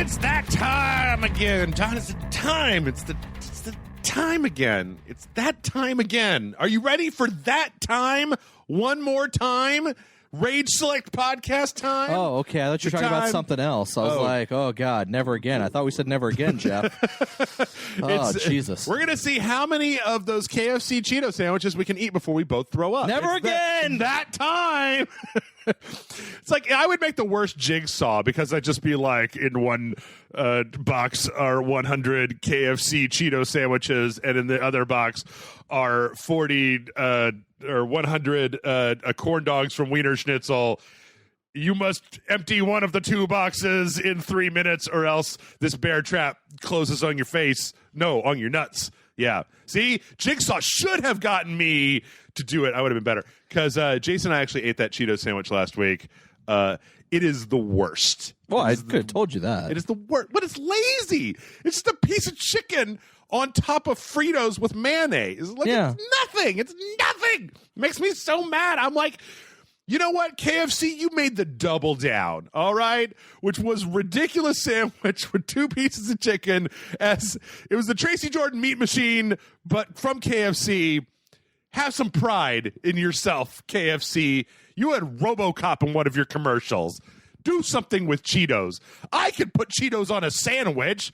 It's that time again. John, it's the time. It's the time again. It's that time again. Are you ready for that time? One more time? Rage Select podcast time? Oh, okay. I thought you were talking about something else. I was like, oh, God, never again. I thought we said never again, Jeff. Oh, Jesus. We're going to see how many of those KFC Cheeto sandwiches we can eat before we both throw up. Never again! That time! It's like I would make the worst jigsaw because I'd just be like, in one box are 100 KFC Cheeto sandwiches, and in the other box are 40 or 100 corn dogs from Wiener Schnitzel. You must empty one of the two boxes in 3 minutes, or else this bear trap closes on your face. No, on your nuts. Yeah. See, jigsaw should have gotten me to do it. I would have been better because Jason and I actually ate that Cheeto sandwich last week. It is the worst. Well, I could have told you that. It is the worst, but it's lazy. It's just a piece of chicken on top of Fritos with mayonnaise. Like, yeah. It's nothing. It's nothing. It makes me so mad. I'm like, you know what, KFC, you made the double down, all right? Which was ridiculous sandwich with two pieces of chicken. As it was the Tracy Jordan meat machine, but from KFC. Have some pride in yourself, KFC. You had RoboCop in one of your commercials. Do something with Cheetos. I could put Cheetos on a sandwich.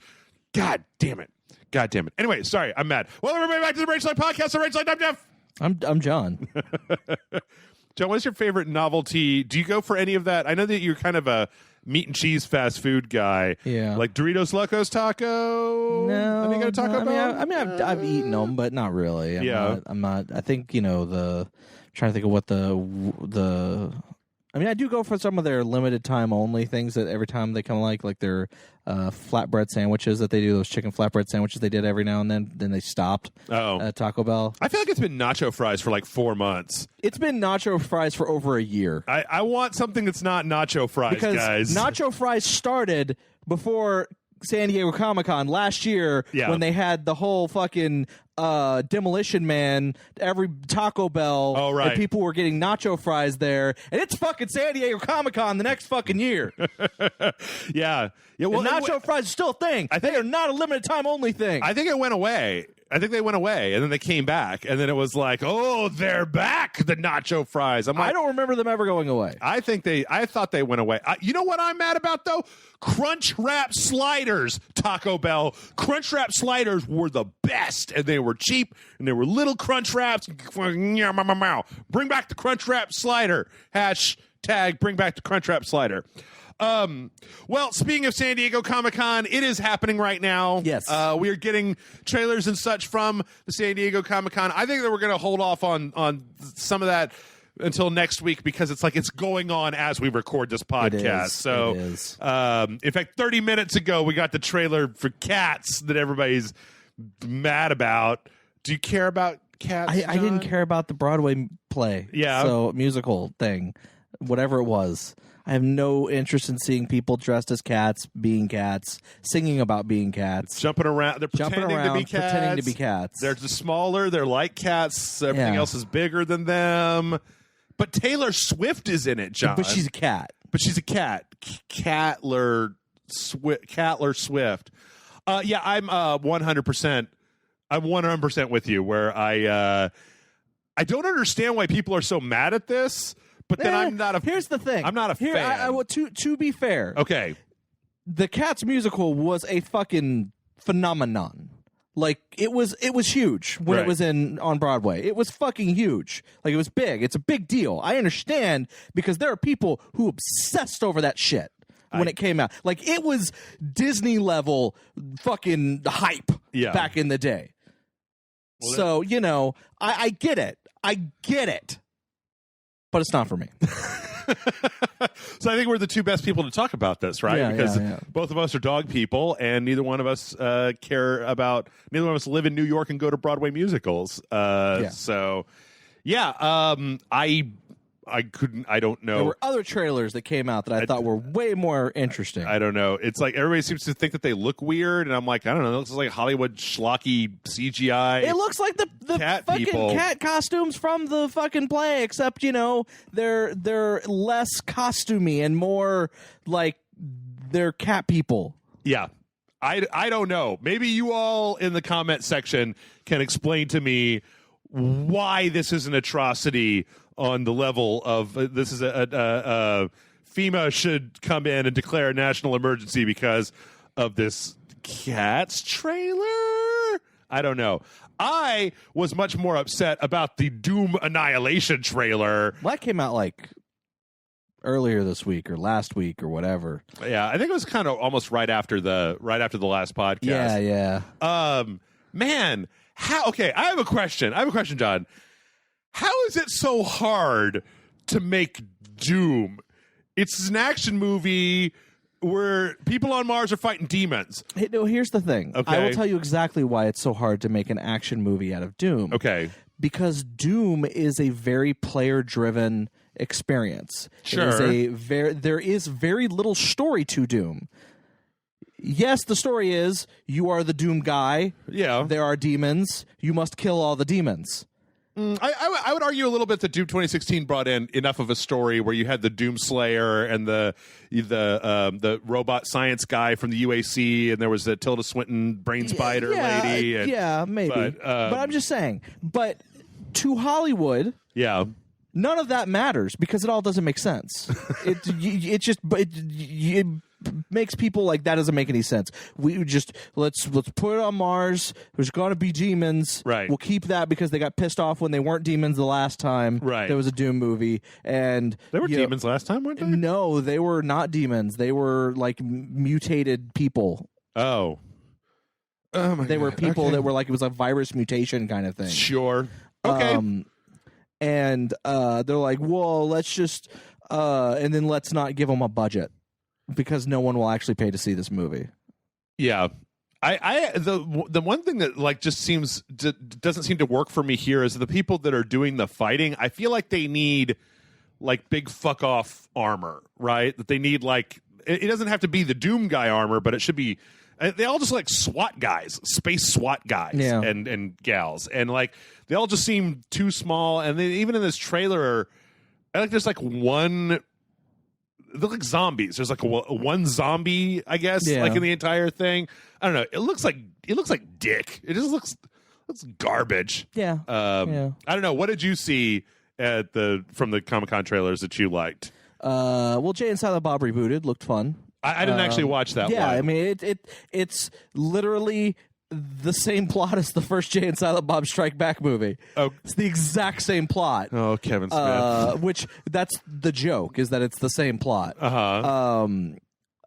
God damn it. God damn it. Anyway, sorry, I'm mad. Well, everybody, back to the Rage Light Podcast. Rage Light, I'm Jeff. I'm John. John, what's your favorite novelty? Do you go for any of that? I know that you're kind of a meat and cheese fast food guy. Yeah. Like Doritos Locos Taco? No. Have you got a Taco Bell? I've eaten them, but not really. I'm not. I think, trying to think of what I do go for some of their limited time only things that every time they come like their flatbread sandwiches that they do, those chicken flatbread sandwiches they did every now and then they stopped at Taco Bell. I feel like it's been nacho fries for like 4 months. It's been nacho fries for over a year. I want something that's not nacho fries, because guys. Nacho fries started before San Diego Comic-Con last year when they had the whole fucking Demolition Man, every Taco Bell, and people were getting nacho fries there, and it's fucking San Diego Comic-Con the next fucking year. Yeah. Well, and nacho fries are still a thing. They are not a limited time only thing. I think it went away. I think they went away, and then they came back, and then it was like, oh, they're back, the nacho fries. I'm like, I don't remember them ever going away. I thought they went away. You know what I'm mad about, though? Crunch Wrap Sliders, Taco Bell. Crunch Wrap Sliders were the best, and they were cheap, and they were little Crunch Wraps. Bring back the Crunch Wrap Slider. Hashtag bring back the Crunch Wrap Slider. Well, speaking of San Diego Comic-Con, it is happening right now. Yes. We are getting trailers and such from the San Diego Comic-Con. I think that we're going to hold off on some of that until next week because it's going on as we record this podcast. It is. In fact, 30 minutes ago, we got the trailer for Cats that everybody's mad about. Do you care about Cats, I didn't care about the Broadway play. Yeah. So musical thing, whatever it was. I have no interest in seeing people dressed as cats, being cats, singing about being cats. Jumping around. They're pretending to be cats. They're just smaller. They're like cats. Everything else is bigger than them. But Taylor Swift is in it, John. But she's a cat. Catler Swift. Yeah, I'm 100%. I'm 100% with you. Where I don't understand why people are so mad at this. But then I'm not a. Here's the thing. I'm not a fan. To be fair, okay, the Cats musical was a fucking phenomenon. Like it was huge when it was on Broadway. It was fucking huge. Like it was big. It's a big deal. I understand because there are people who obsessed over that shit when it came out. Like it was Disney level fucking hype back in the day. Well, so I get it. I get it. But it's not for me. So I think we're the two best people to talk about this, right? Because both of us are dog people, and neither one of us neither one of us live in New York and go to Broadway musicals. So, I don't know. There were other trailers that came out that I thought were way more interesting. I don't know. It's like everybody seems to think that they look weird, and I'm like, I don't know. It looks like Hollywood schlocky CGI. It looks like the cat fucking people. Cat costumes from the fucking play, except they're less costumey and more like they're cat people. Yeah. I don't know. Maybe you all in the comment section can explain to me why this is an atrocity on the level of this is a FEMA should come in and declare a national emergency because of this Cats trailer. I don't know. I was much more upset about the Doom Annihilation trailer. Well, that came out like earlier this week or last week or whatever. Yeah, I think it was kind of almost right after the last podcast. Yeah. Man, how? Okay, I have a question, John. How is it so hard to make Doom? It's an action movie where people on Mars are fighting demons. Hey, no, here's the thing. Okay. I will tell you exactly why it's so hard to make an action movie out of Doom. Okay. Because Doom is a very player-driven experience. Sure. There is very little story to Doom. Yes, the story is you are the Doom guy. Yeah. There are demons. You must kill all the demons. I would argue a little bit that Doom 2016 brought in enough of a story where you had the Doom Slayer and the robot science guy from the UAC, and there was the Tilda Swinton brain spider lady. And, maybe. But I'm just saying. But to Hollywood, yeah, none of that matters because it all doesn't make sense. It makes people like that doesn't make any sense. We just let's put it on Mars. There's going to be demons. Right. We'll keep that because they got pissed off when they weren't demons the last time. Right. There was a Doom movie, and there were demons last time, weren't they? No, they were not demons. They were like mutated people. Oh. Oh my They were God. people Okay. that were like it was a virus mutation kind of thing. Sure. Okay. And they're like, well, let's just and then let's not give them a budget because no one will actually pay to see this movie. Yeah. The one thing that like just doesn't seem to work for me here is the people that are doing the fighting. I feel like they need like big fuck off armor, right? That they need like it doesn't have to be the Doom guy armor, but it should be. They all just like SWAT guys, space SWAT guys, and gals, and like they all just seem too small. And they, even in this trailer, there's like one. They're like zombies. There's like one zombie, I guess, like in the entire thing. I don't know. It looks like dick. It just looks garbage. Yeah. I don't know. What did you see from the Comic-Con trailers that you liked? Well, Jay and Silent Bob rebooted. Looked fun. I didn't actually watch that one. Yeah, I mean, it's literally the same plot as the first Jay and Silent Bob Strike Back movie. Oh. It's the exact same plot. Oh, Kevin Smith. Which that's the joke is that it's the same plot. Uh-huh.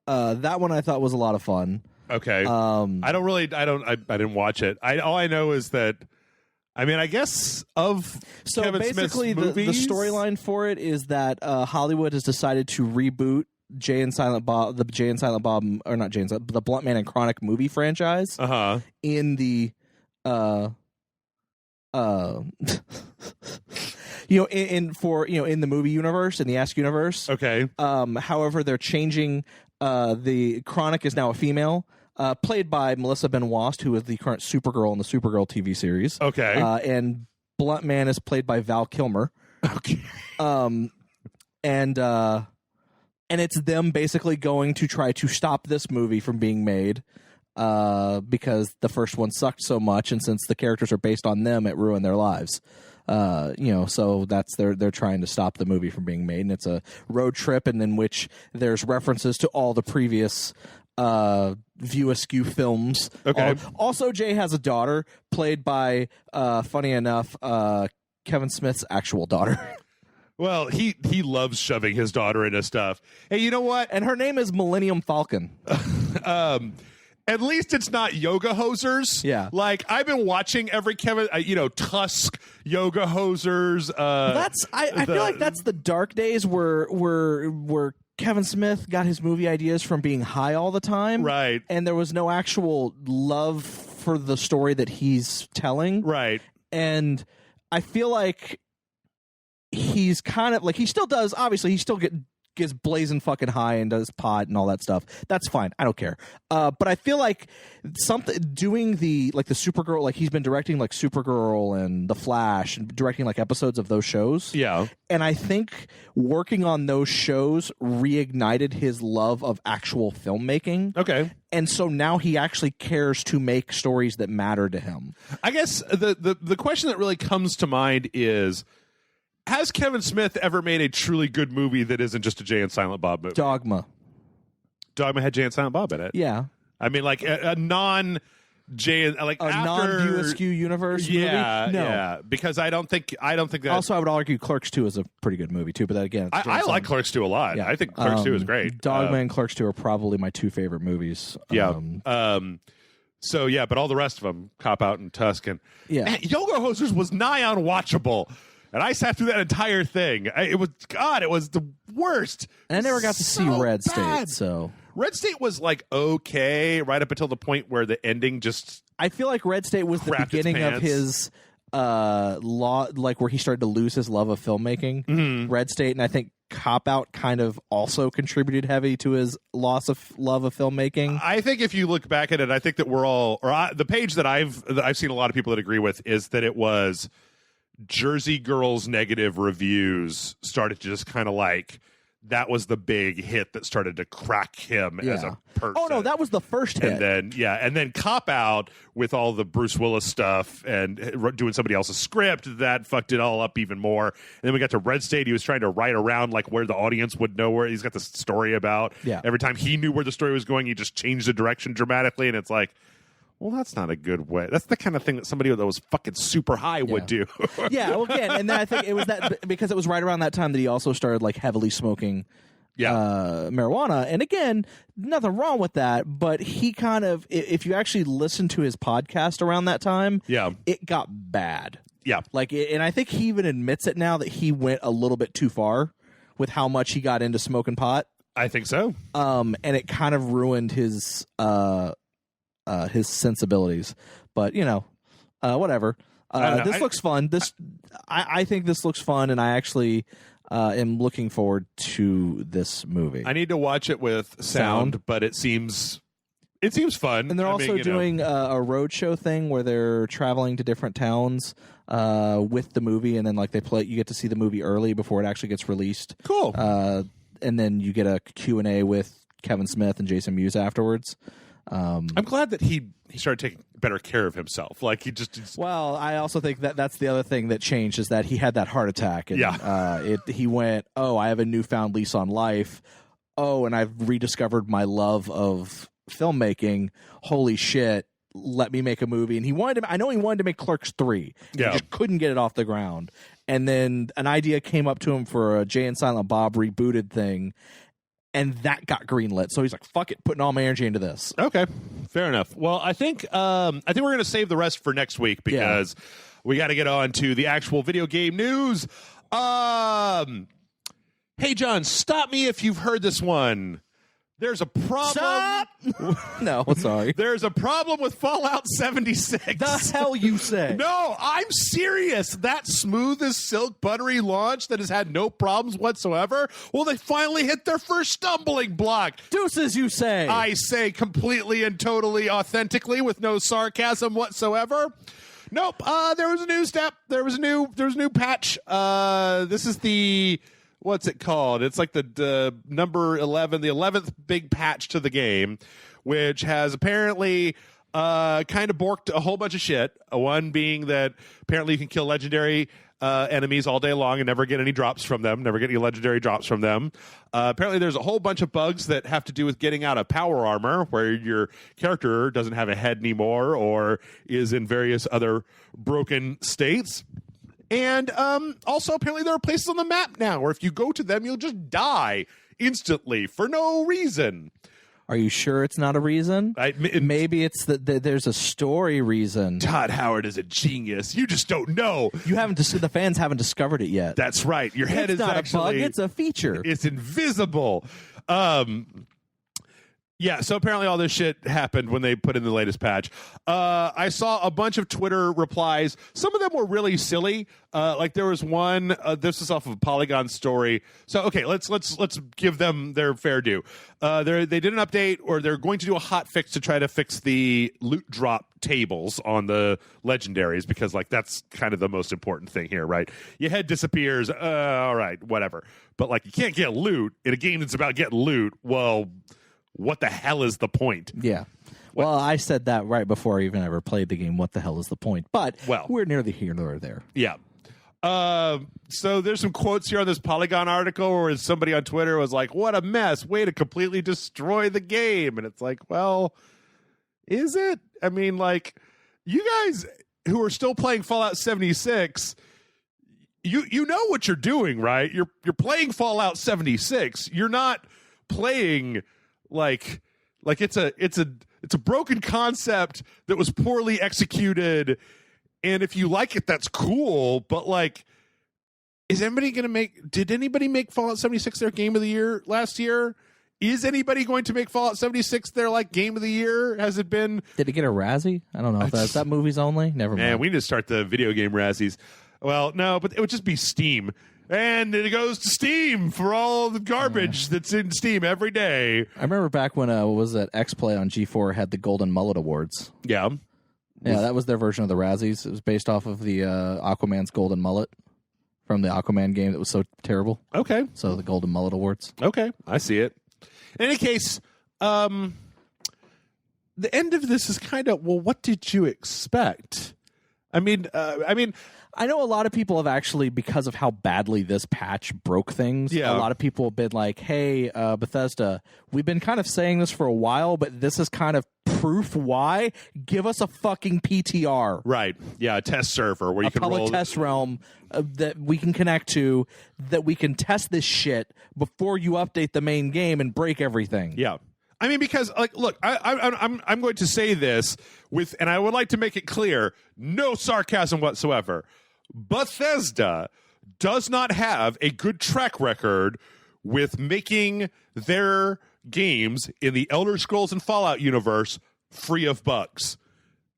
That one I thought was a lot of fun. Okay. I didn't watch it. All I know is that, I mean, I guess of so Kevin basically Smith's movies, the storyline for it is that Hollywood has decided to reboot the Jay and Silent Bob, the Blunt Man and Chronic movie franchise in the in the movie universe, in the Ask universe. Okay. However, they're changing. The Chronic is now a female, played by Melissa Benoist, who is the current Supergirl in the Supergirl TV series. Okay. And Blunt Man is played by Val Kilmer. Okay. And it's them basically going to try to stop this movie from being made because the first one sucked so much, and since the characters are based on them, it ruined their lives. So that's they're trying to stop the movie from being made, and it's a road trip, and in which there's references to all the previous View Askew films. Okay. Also, Jay has a daughter played by, funny enough, Kevin Smith's actual daughter. Well, he loves shoving his daughter into stuff. Hey, you know what? And her name is Millennium Falcon. At least it's not Yoga Hosers. Yeah. Like, I've been watching every Kevin, Tusk, Yoga Hosers. I feel like that's the dark days where Kevin Smith got his movie ideas from being high all the time. Right. And there was no actual love for the story that he's telling. Right. And I feel like he's kind of like, he still does, obviously he still gets blazing fucking high and does pot and all that stuff. That's fine. I don't care. But I feel like doing the Supergirl, like he's been directing like Supergirl and The Flash and directing like episodes of those shows. Yeah. And I think working on those shows reignited his love of actual filmmaking. Okay. And so now he actually cares to make stories that matter to him. I guess the question that really comes to mind is, has Kevin Smith ever made a truly good movie that isn't just a Jay and Silent Bob movie? Dogma Had Jay and Silent Bob in it. Yeah. I mean, like a non Jay and like a non-USQ universe movie? No. Yeah, because I don't think that. Also, I would argue Clerks 2 is a pretty good movie too, but that, again, I like Clerks 2 a lot. Yeah. I think Clerks 2 is great. Dogma and Clerks 2 are probably my two favorite movies. Yeah. So yeah, but all the rest of them, Cop Out and Tusk, and Yoga Hosers was nigh unwatchable. And I sat through that entire thing. It was the worst. And I never got to see Red State, so Red State was like okay, right up until the point where the ending just. I feel like Red State was the beginning of his like where he started to lose his love of filmmaking. Mm-hmm. Red State, and I think Cop Out kind of also contributed heavy to his loss of love of filmmaking. I think if you look back at it, I think that we're all, the page that I've seen a lot of people that agree with is that it was Jersey Girl's negative reviews started to just kind of like, that was the big hit that started to crack him as a person. Oh no, that was the first hit. And then Cop Out with all the Bruce Willis stuff and doing somebody else's script, that fucked it all up even more. And then we got to Red State. He was trying to write around like where the audience would know where he's got the story about. Yeah. Every time he knew where the story was going, he just changed the direction dramatically, and it's like, well, that's not a good way. That's the kind of thing that somebody that was fucking super high would do. Yeah, well, again, and then I think it was that because it was right around that time that he also started like heavily smoking marijuana. And again, nothing wrong with that, but he kind of, if you actually listen to his podcast around that time, it got bad. Yeah. Like, and I think he even admits it now that he went a little bit too far with how much he got into smoking pot. I think so. And it kind of ruined his sensibilities, but whatever. This looks fun. I think this looks fun, and I actually am looking forward to this movie. I need to watch it with sound. But it seems fun. And they're also doing a roadshow thing where they're traveling to different towns with the movie, and then like you get to see the movie early before it actually gets released. Cool. And then you get a Q&A with Kevin Smith and Jason Mewes afterwards. I'm glad that he started taking better care of himself. Like he just. Well, I also think that's the other thing that changed is that he had that heart attack. And, he went, oh, I have a newfound lease on life. Oh, and I've rediscovered my love of filmmaking. Holy shit. Let me make a movie. And I know he wanted to make Clerks 3. He just couldn't get it off the ground. And then an idea came up to him for a Jay and Silent Bob rebooted thing. And that got greenlit, so he's like, "Fuck it, putting all my energy into this." Okay, fair enough. Well, I think we're going to save the rest for next week because we got to get on to the actual video game news. Hey, John, stop me if you've heard this one. There's a problem. Stop! No, sorry. There's a problem with Fallout 76. The hell you say? No, I'm serious. That smooth as silk, buttery launch that has had no problems whatsoever. Well, they finally hit their first stumbling block. Deuces, you say? I say completely and totally authentically with no sarcasm whatsoever. Nope. There was a new step. There was a new patch. This is the. What's it called? It's like the number 11, the 11th big patch to the game, which has apparently kind of borked a whole bunch of shit. One being that apparently you can kill legendary enemies all day long and never get any drops from them, never get any legendary drops from them. Apparently there's a whole bunch of bugs that have to do with getting out of power armor, where your character doesn't have a head anymore or is in various other broken states. And also, apparently, there are places on the map now where if you go to them, you'll just die instantly for no reason. Are you sure it's not a reason? Maybe it's that there's a story reason. Todd Howard is a genius. You just don't know. The fans haven't discovered it yet. That's right. Your head is not actually a bug. It's a feature. It's invisible. Yeah, so apparently all this shit happened when they put in the latest patch. I saw a bunch of Twitter replies. Some of them were really silly. Like there was one. This is off of a Polygon story. So okay, let's give them their fair due. They did an update, or they're going to do a hot fix to try to fix the loot drop tables on the legendaries, because like that's kind of the most important thing here, right? Your head disappears. All right, whatever. But like you can't get loot in a game that's about getting loot. Well, what the hell is the point? Yeah. Well, I said that right before I even ever played the game. What the hell is the point? But we're nearly here nor there. Yeah. So there's some quotes here on this Polygon article where somebody on Twitter was like, what a mess. Way to completely destroy the game. And it's like, well, is it? I mean, like, you guys who are still playing Fallout 76, you know what you're doing, right? You're playing Fallout 76. You're not playing like it's a broken concept that was poorly executed, and if you like it, that's cool. But like, did anybody make Fallout 76 their game of the year last year? Is anybody going to make Fallout 76 their like game of the year? Has it been? Did it get a Razzie? I don't know if that's that movies only. Never mind. Man, we need to start the video game Razzies. Well, no, but it would just be Steam. And it goes to Steam for all the garbage that's in Steam every day. I remember back when what was that X-Play on G4 had the Golden Mullet Awards. Yeah. Yeah, that was their version of the Razzies. It was based off of the Aquaman's Golden Mullet from the Aquaman game that was so terrible. Okay. So the Golden Mullet Awards. Okay, I see it. In any case, the end of this is kind of, well, what did you expect? I mean, I know a lot of people have actually, because of how badly this patch broke things, Yeah. a lot of people have been like, hey, Bethesda, we've been kind of saying this for a while, but this is kind of proof why. Give us a fucking PTR. Right. Yeah, a test server where you can public roll test realm that we can connect to, that we can test this shit before you update the main game and break everything. Yeah. I mean, because like, look, I'm going to say this with, and I would like to make it clear, no sarcasm whatsoever. Bethesda does not have a good track record with making their games in the Elder Scrolls and Fallout universe free of bugs.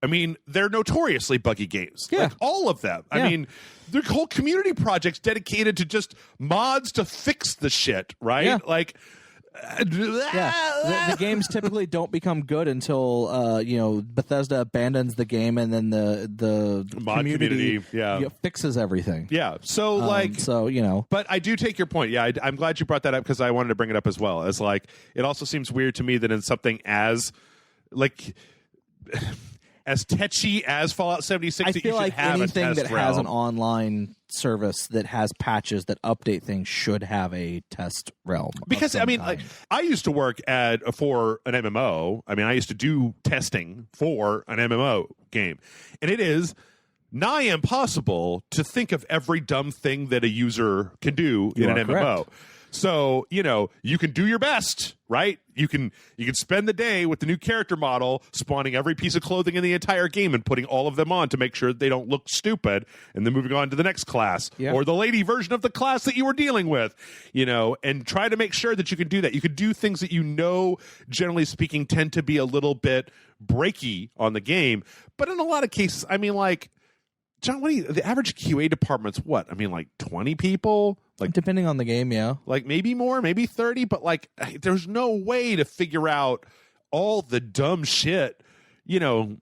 I mean, they're notoriously buggy games. Yeah. Like, all of them. Yeah. I mean, their whole community projects dedicated to just mods to fix the shit, right? Yeah. Like, Yeah, the games typically don't become good until Bethesda abandons the game, and then the Mod community, fixes everything. Yeah, so but I do take your point. Yeah, I'm glad you brought that up, because I wanted to bring it up as well. As like, it also seems weird to me that in something as like as tetchy as Fallout 76, I that feel you should like have anything a test that realm. has an online service that has patches that update things should have a test realm. Because I mean, like, I used to work for an MMO. I mean, I used to do testing for an MMO game, and it is nigh impossible to think of every dumb thing that a user can do in an MMO. So, you can do your best, right? You can spend the day with the new character model, spawning every piece of clothing in the entire game and putting all of them on to make sure they don't look stupid, and then moving on to the next class or the lady version of the class that you were dealing with, and try to make sure that you can do that. You could do things that generally speaking, tend to be a little bit breaky on the game. But in a lot of cases, I mean, like, John, the average QA department's what? I mean, like 20 people? Like, depending on the game, yeah. Like maybe more, maybe 30, but like there's no way to figure out all the dumb shit. Have you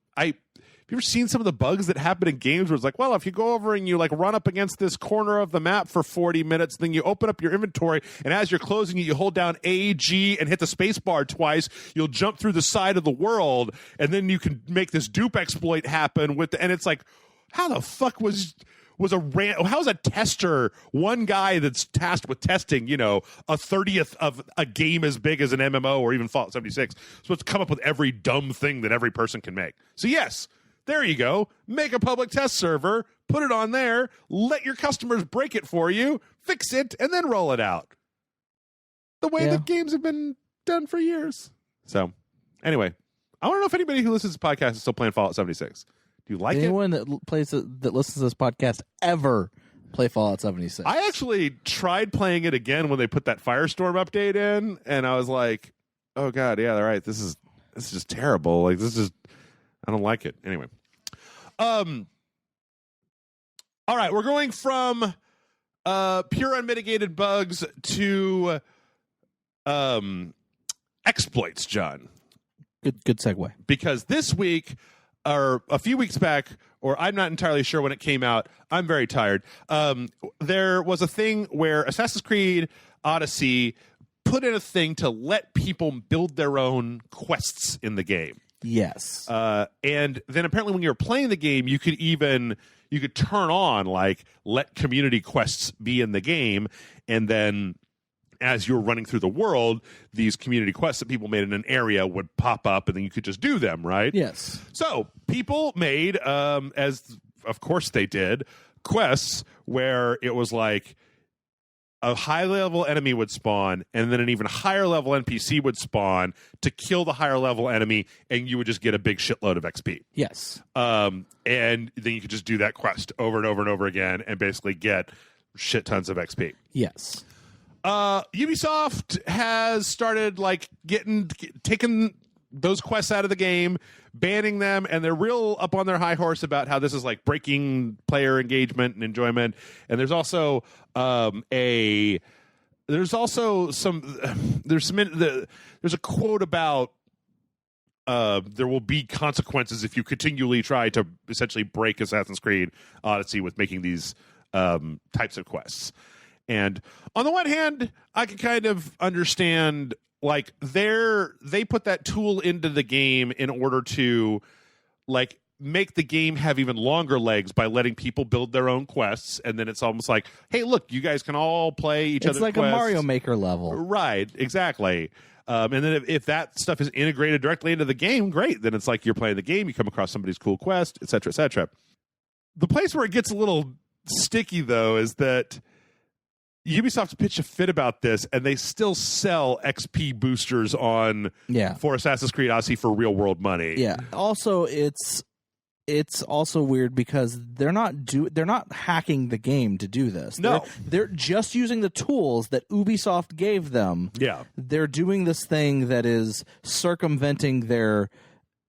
ever seen some of the bugs that happen in games where it's like, well, if you go over and you like run up against this corner of the map for 40 minutes, then you open up your inventory, and as you're closing it, you hold down A, G, and hit the space bar twice, you'll jump through the side of the world, and then you can make this dupe exploit happen and it's like, how the fuck how's a tester, one guy that's tasked with testing, a 30th of a game as big as an MMO or even Fallout 76, supposed to come up with every dumb thing that every person can make? So yes, there you go. Make a public test server, put it on there, let your customers break it for you, fix it, and then roll it out. The way that games have been done for years. So anyway, I want to know if anybody who listens to this podcast is still playing Fallout 76. Do you like Anyone that listens to this podcast ever play Fallout 76? I actually tried playing it again when they put that Firestorm update in, and I was like, oh god, yeah, all right, this is just terrible. Like this is, I don't like it. Anyway, all right, we're going from pure unmitigated bugs to exploits, John. Good segue. Because this week, or a few weeks back, or I'm not entirely sure when it came out, I'm very tired. There was a thing where Assassin's Creed Odyssey put in a thing to let people build their own quests in the game. Yes. And then apparently when you were playing the game, you could turn on, like, let community quests be in the game, and then as you were running through the world, these community quests that people made in an area would pop up, and then you could just do them, right? Yes. So people made, as of course they did, quests where it was like a high-level enemy would spawn, and then an even higher-level NPC would spawn to kill the higher-level enemy, and you would just get a big shitload of XP. Yes. And then you could just do that quest over and over and over again and basically get shit tons of XP. Yes. Ubisoft has started like taking those quests out of the game, banning them, and they're real up on their high horse about how this is like breaking player engagement and enjoyment. And there's also there's a quote about there will be consequences if you continually try to essentially break Assassin's Creed Odyssey with making these types of quests. And on the one hand, I can kind of understand, like, they put that tool into the game in order to, like, make the game have even longer legs by letting people build their own quests, and then it's almost like, hey, look, you guys can all play each other's quests. It's like a Mario Maker level. Right, exactly. And then if that stuff is integrated directly into the game, great. Then it's like you're playing the game, you come across somebody's cool quest, et cetera, et cetera. The place where it gets a little sticky, though, is that Ubisoft pitched a fit about this, and they still sell XP boosters for Assassin's Creed Odyssey for real world money. Yeah. Also, it's also weird because they're not hacking the game to do this. No, they're just using the tools that Ubisoft gave them. Yeah, they're doing this thing that is circumventing their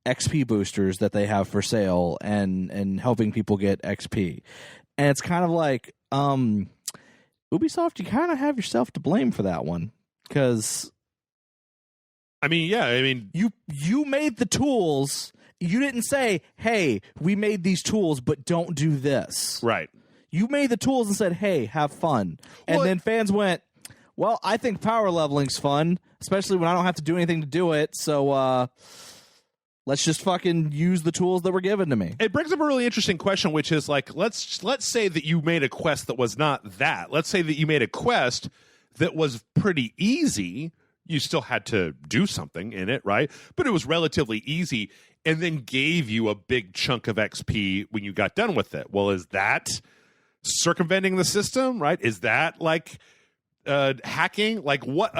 XP boosters that they have for sale and helping people get XP. And it's kind of like, Ubisoft, you kind of have yourself to blame for that one, because you made the tools. You didn't say, hey, we made these tools, but don't do this. Right. You made the tools and said, hey, have fun. And then fans went, well, I think power leveling's fun, especially when I don't have to do anything to do it. So let's just fucking use the tools that were given to me. It brings up a really interesting question, which is like, let's say that you made a quest that was not that. Let's say that you made a quest that was pretty easy. You still had to do something in it, right? But it was relatively easy, and then gave you a big chunk of XP when you got done with it. Well, is that circumventing the system, right? Is that like hacking? Like what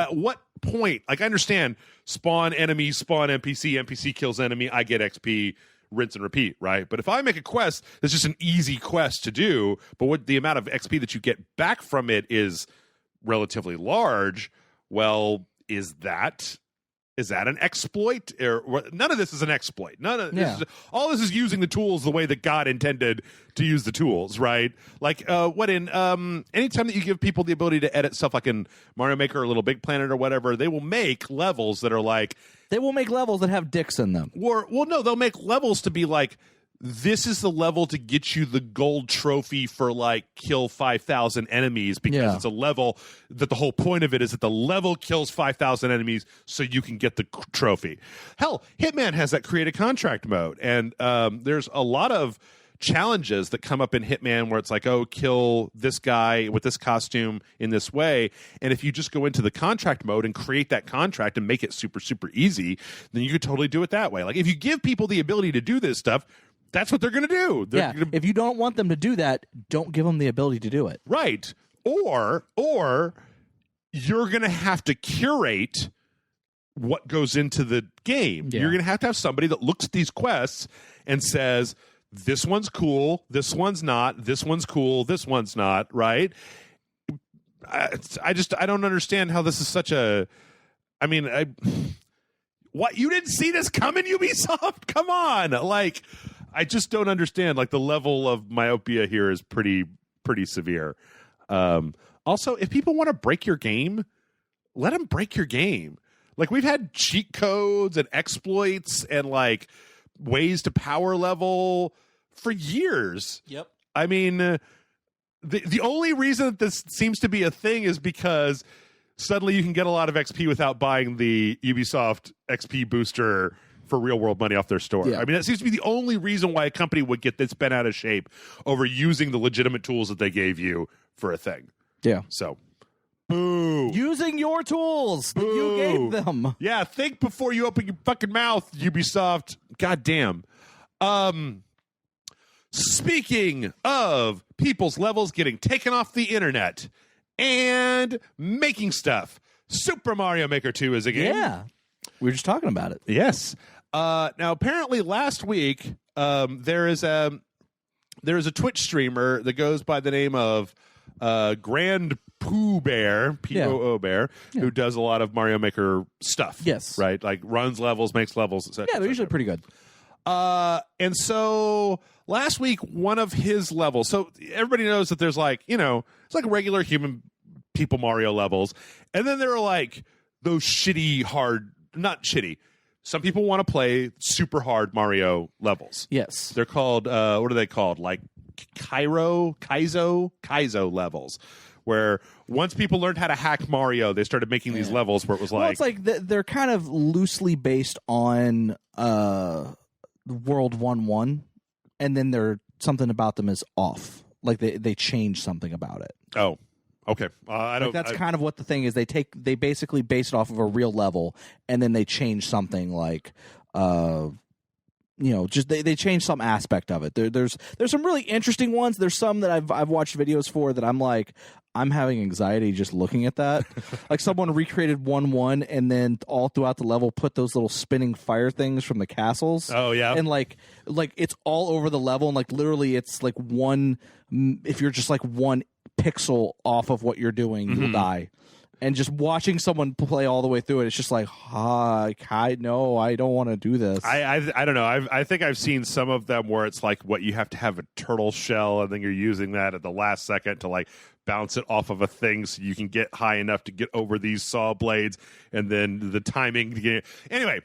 point? Like, I understand spawn enemy, spawn NPC kills enemy, I get XP, rinse and repeat, right? But if I make a quest that's just an easy quest to do, but what the amount of XP that you get back from it is relatively large, well, is that an exploit? Or none of this is an exploit. All this is using the tools the way that God intended to use the tools, right? Like anytime that you give people the ability to edit stuff, like in Mario Maker or Little Big Planet or whatever, they will make levels that are like, they will make levels that have dicks in them. No, they'll make levels to be like, this is the level to get you the gold trophy for like kill 5,000 enemies, because it's a level that the whole point of it is that the level kills 5,000 enemies so you can get the trophy. Hell, Hitman has that create a contract mode, and there's a lot of challenges that come up in Hitman where it's like, oh, kill this guy with this costume in this way, and if you just go into the contract mode and create that contract and make it super, super easy, then you could totally do it that way. Like, if you give people the ability to do this stuff, that's what they're going to do. If you don't want them to do that, don't give them the ability to do it. Right. Or you're going to have to curate what goes into the game. Yeah. You're going to have somebody that looks at these quests and says, this one's cool, this one's not, this one's cool, this one's not, right? I don't understand how this is such a... What, you didn't see this coming, Ubisoft? Come on. Like, I just don't understand. Like, the level of myopia here is pretty severe. Also, if people want to break your game, let them break your game. Like, we've had cheat codes and exploits and like ways to power level for years. Yep. I mean, the only reason that this seems to be a thing is because suddenly you can get a lot of XP without buying the Ubisoft XP booster for real world money off their store. Yeah. I mean, that seems to be the only reason why a company would get this bent out of shape over using the legitimate tools that they gave you for a thing. Yeah. So, boo. Using your tools that you gave them. Yeah, think before you open your fucking mouth, Ubisoft. God damn. Speaking of people's levels getting taken off the internet and making stuff, Super Mario Maker 2 is a game. Yeah. We were just talking about it. Yes. Now, apparently last week, there is a Twitch streamer that goes by the name of Grand Pooh Bear, P-O-O Bear, who does a lot of Mario Maker stuff. Yes. Right? Like runs levels, makes levels, etc. Yeah, they're usually pretty good. And so last week, one of his levels, so everybody knows that there's like, it's like regular human people Mario levels. And then there are like those shitty, hard, not shitty. Some people want to play super hard Mario levels. Yes. They're called, what are they called? Like Kaizo levels, where once people learned how to hack Mario, they started making these levels where it was it's like they're kind of loosely based on World 1-1, and then something about them is off. Like they change something about it. Oh, okay. I don't. That's kind of what the thing is. They basically base it off of a real level, and then they change something like, just they change some aspect of it. There's some really interesting ones. There's some that I've watched videos for that I'm like, I'm having anxiety just looking at that. Like someone recreated 1-1 and then all throughout the level put those little spinning fire things from the castles. Oh yeah, and like it's all over the level, and like literally it's like one. If you're just like one pixel off of what you're doing, you'll die. And just watching someone play all the way through it, it's just like, no, I don't want to do this. I don't know. I think I've seen some of them where it's like what you have to have a turtle shell, and then you're using that at the last second to like bounce it off of a thing so you can get high enough to get over these saw blades, and then the timing to get. Anyway,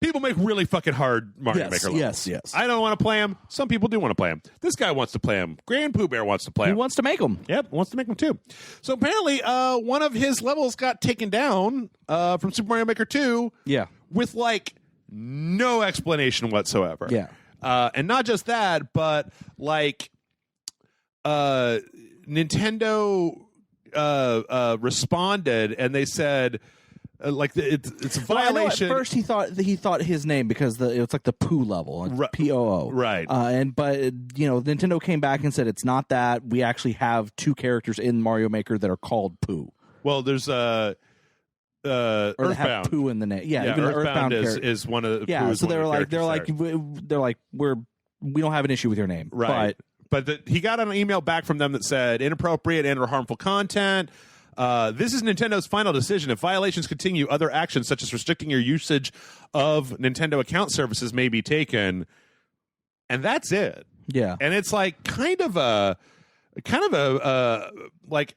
people make really fucking hard Mario Maker levels. Yes. I don't want to play them. Some people do want to play them. This guy wants to play them. Grand Pooh Bear wants to play them. He wants to make them. Yep, wants to make them too. So apparently, one of his levels got taken down from Super Mario Maker 2. Yeah. With like no explanation whatsoever. Yeah. And not just that, but like Nintendo responded and they said. Like it's a violation. At first, he thought his name because it's like the Pooh level, P-O-O, right? But Nintendo came back and said it's not that. We actually have two characters in Mario Maker that are called Pooh. Well, there's or Earthbound. They have Pooh in the name. Yeah, even Earthbound is one of the. Yeah, Pooh so they're like we don't have an issue with your name, right? But he got an email back from them that said inappropriate and or harmful content. This is Nintendo's final decision. If violations continue, other actions such as restricting your usage of Nintendo account services may be taken. And that's it. Yeah. And it's like kind of a like,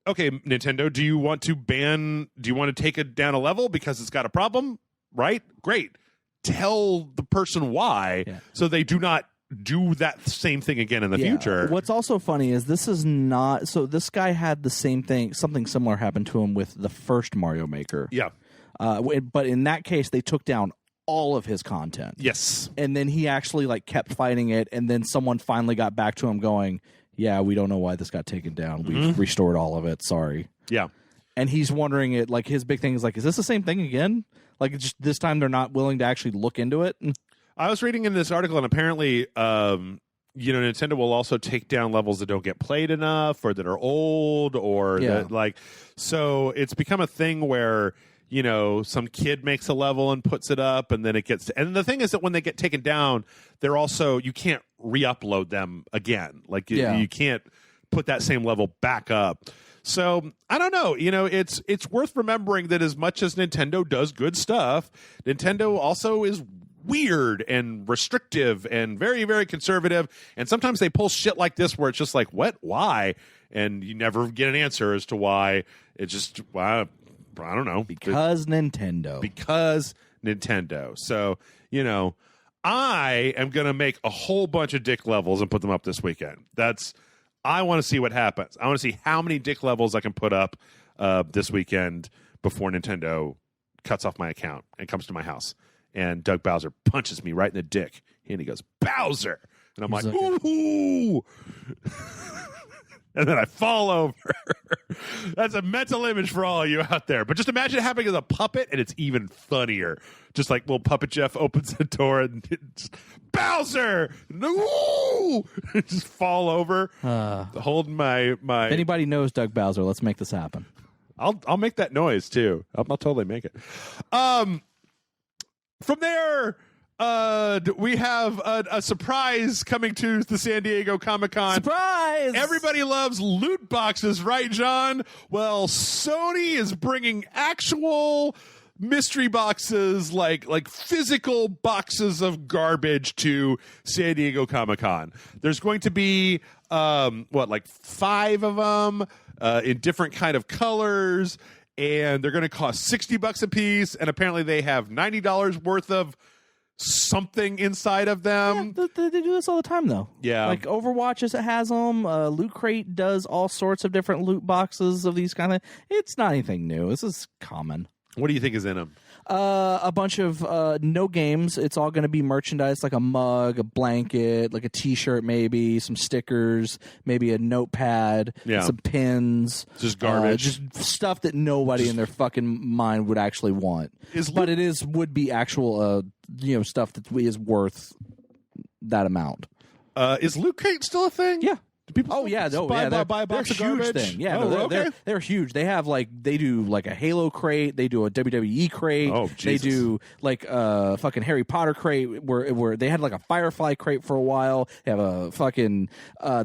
okay, Nintendo, do you want to take it down a level because it's got a problem? Right? Great. Tell the person why so they do not do that same thing again in the future. What's also funny is this is not so this guy had the same thing, something similar happened to him with the first Mario Maker. Yeah. But in that case they took down all of his content. Yes. And then he actually like kept fighting it, and then someone finally got back to him going, "Yeah, we don't know why this got taken down. We've restored all of it. Sorry." Yeah. And he's wondering it, like his big thing is like, is this the same thing again? Like it's just this time they're not willing to actually look into it. I was reading in this article, and apparently, Nintendo will also take down levels that don't get played enough, or that are old, or that like. So it's become a thing where some kid makes a level and puts it up, and then it gets. And the thing is that when they get taken down, they're also you can't re-upload them again. Like you can't put that same level back up. So I don't know. It's worth remembering that as much as Nintendo does good stuff, Nintendo also is weird and restrictive and very, very conservative. And sometimes they pull shit like this where it's just like, what? Why? And you never get an answer as to why. It's just, I don't know. Because Nintendo. So, I am going to make a whole bunch of dick levels and put them up this weekend. I want to see what happens. I want to see how many dick levels I can put up this weekend before Nintendo cuts off my account and comes to my house. And Doug Bowser punches me right in the dick. And he goes, Bowser! And I'm like, ooh! And then I fall over. That's a mental image for all of you out there. But just imagine it happening as a puppet, and it's even funnier. Just like little Puppet Jeff opens the door and just, Bowser! No! Just fall over, holding my. If anybody knows Doug Bowser, let's make this happen. I'll make that noise too. I'll totally make it. From there, we have a surprise coming to the San Diego Comic-Con. Surprise! Everybody loves loot boxes, right, John? Well, Sony is bringing actual mystery boxes, like physical boxes of garbage to San Diego Comic-Con. There's going to be, 5 of them in different kind of colors, and they're going to cost $60 a piece, and apparently they have $90 worth of something inside of them. Yeah, they do this all the time, though. Yeah. Like Overwatch has them. Loot Crate does all sorts of different loot boxes of these kind of... It's not anything new. This is common. What do you think is in them? A bunch of no games. It's all going to be merchandise, like a mug, a blanket, like a T-shirt, maybe some stickers, maybe a notepad, some pins. Just garbage, just stuff that nobody in their fucking mind would actually want. But it would be actual, stuff that is worth that amount. Is Loot Crate still a thing? Yeah. People buy a box of huge garbage thing. Yeah, okay. They're huge. They have they do like a Halo crate. They do a WWE crate. Oh, they Jesus. do like a fucking Harry Potter crate where they had like a Firefly crate for a while. They have a fucking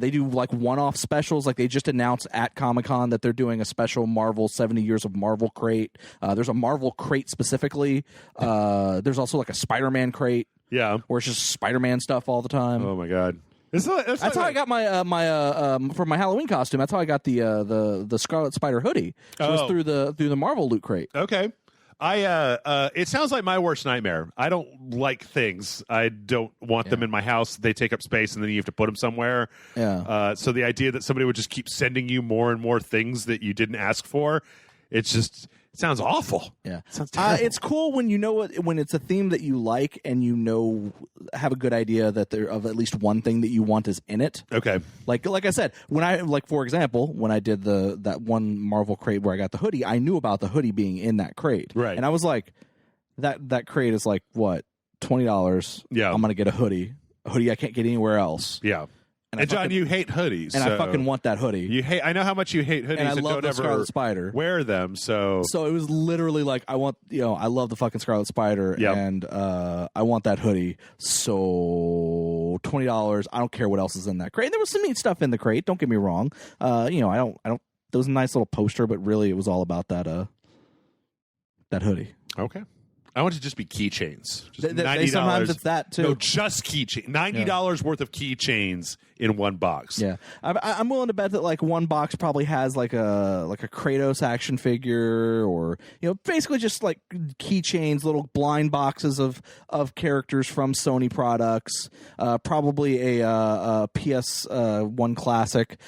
they do like one-off specials. Like they just announced at Comic-Con that they're doing a special Marvel 70 Years of Marvel crate. There's a Marvel crate specifically. There's also like a Spider-Man crate. Yeah, where it's just Spider-Man stuff all the time. Oh my god. That's how I got my for my Halloween costume. That's how I got the Scarlet Spider hoodie. So it was through the Marvel Loot Crate. Okay, it sounds like my worst nightmare. I don't like things. I don't want them in my house. They take up space, and then you have to put them somewhere. Yeah. So the idea that somebody would just keep sending you more and more things that you didn't ask for, it sounds awful. Yeah, it sounds terrible. It's cool when when it's a theme that you like and have a good idea that there of at least one thing that you want is in it. Okay, like I said, for example, when I did that one Marvel crate where I got the hoodie, I knew about the hoodie being in that crate, right? And I was like, that crate is like what, $20? Yeah, I'm gonna get a hoodie I can't get anywhere else. Yeah. And John, you hate hoodies, and I fucking want that hoodie. I know how much you hate hoodies, and I love don't the ever Scarlet Spider. Wear them. So it was literally like I love the fucking Scarlet Spider, and I want that hoodie. So $20. I don't care what else is in that crate. And there was some neat stuff in the crate. Don't get me wrong. I don't. There was a nice little poster, but really it was all about that hoodie. Okay. I want it to just be keychains. $90. Sometimes it's that too. No, just keychains. $90 worth of keychains in one box. Yeah, I'm willing to bet that like one box probably has like a Kratos action figure, or basically just like keychains, little blind boxes of characters from Sony products. Probably a PS1 classic.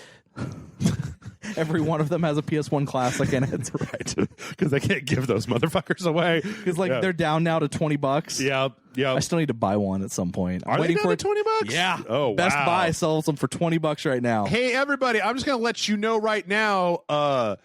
Every one of them has a PS1 classic in it. Right. Because they can't give those motherfuckers away. Because they're down now to $20. Yeah. I still need to buy one at some point. Are they down to $20? Yeah. Oh, wow. Best Buy sells them for $20 right now. Hey, everybody, I'm just going to let you know right now,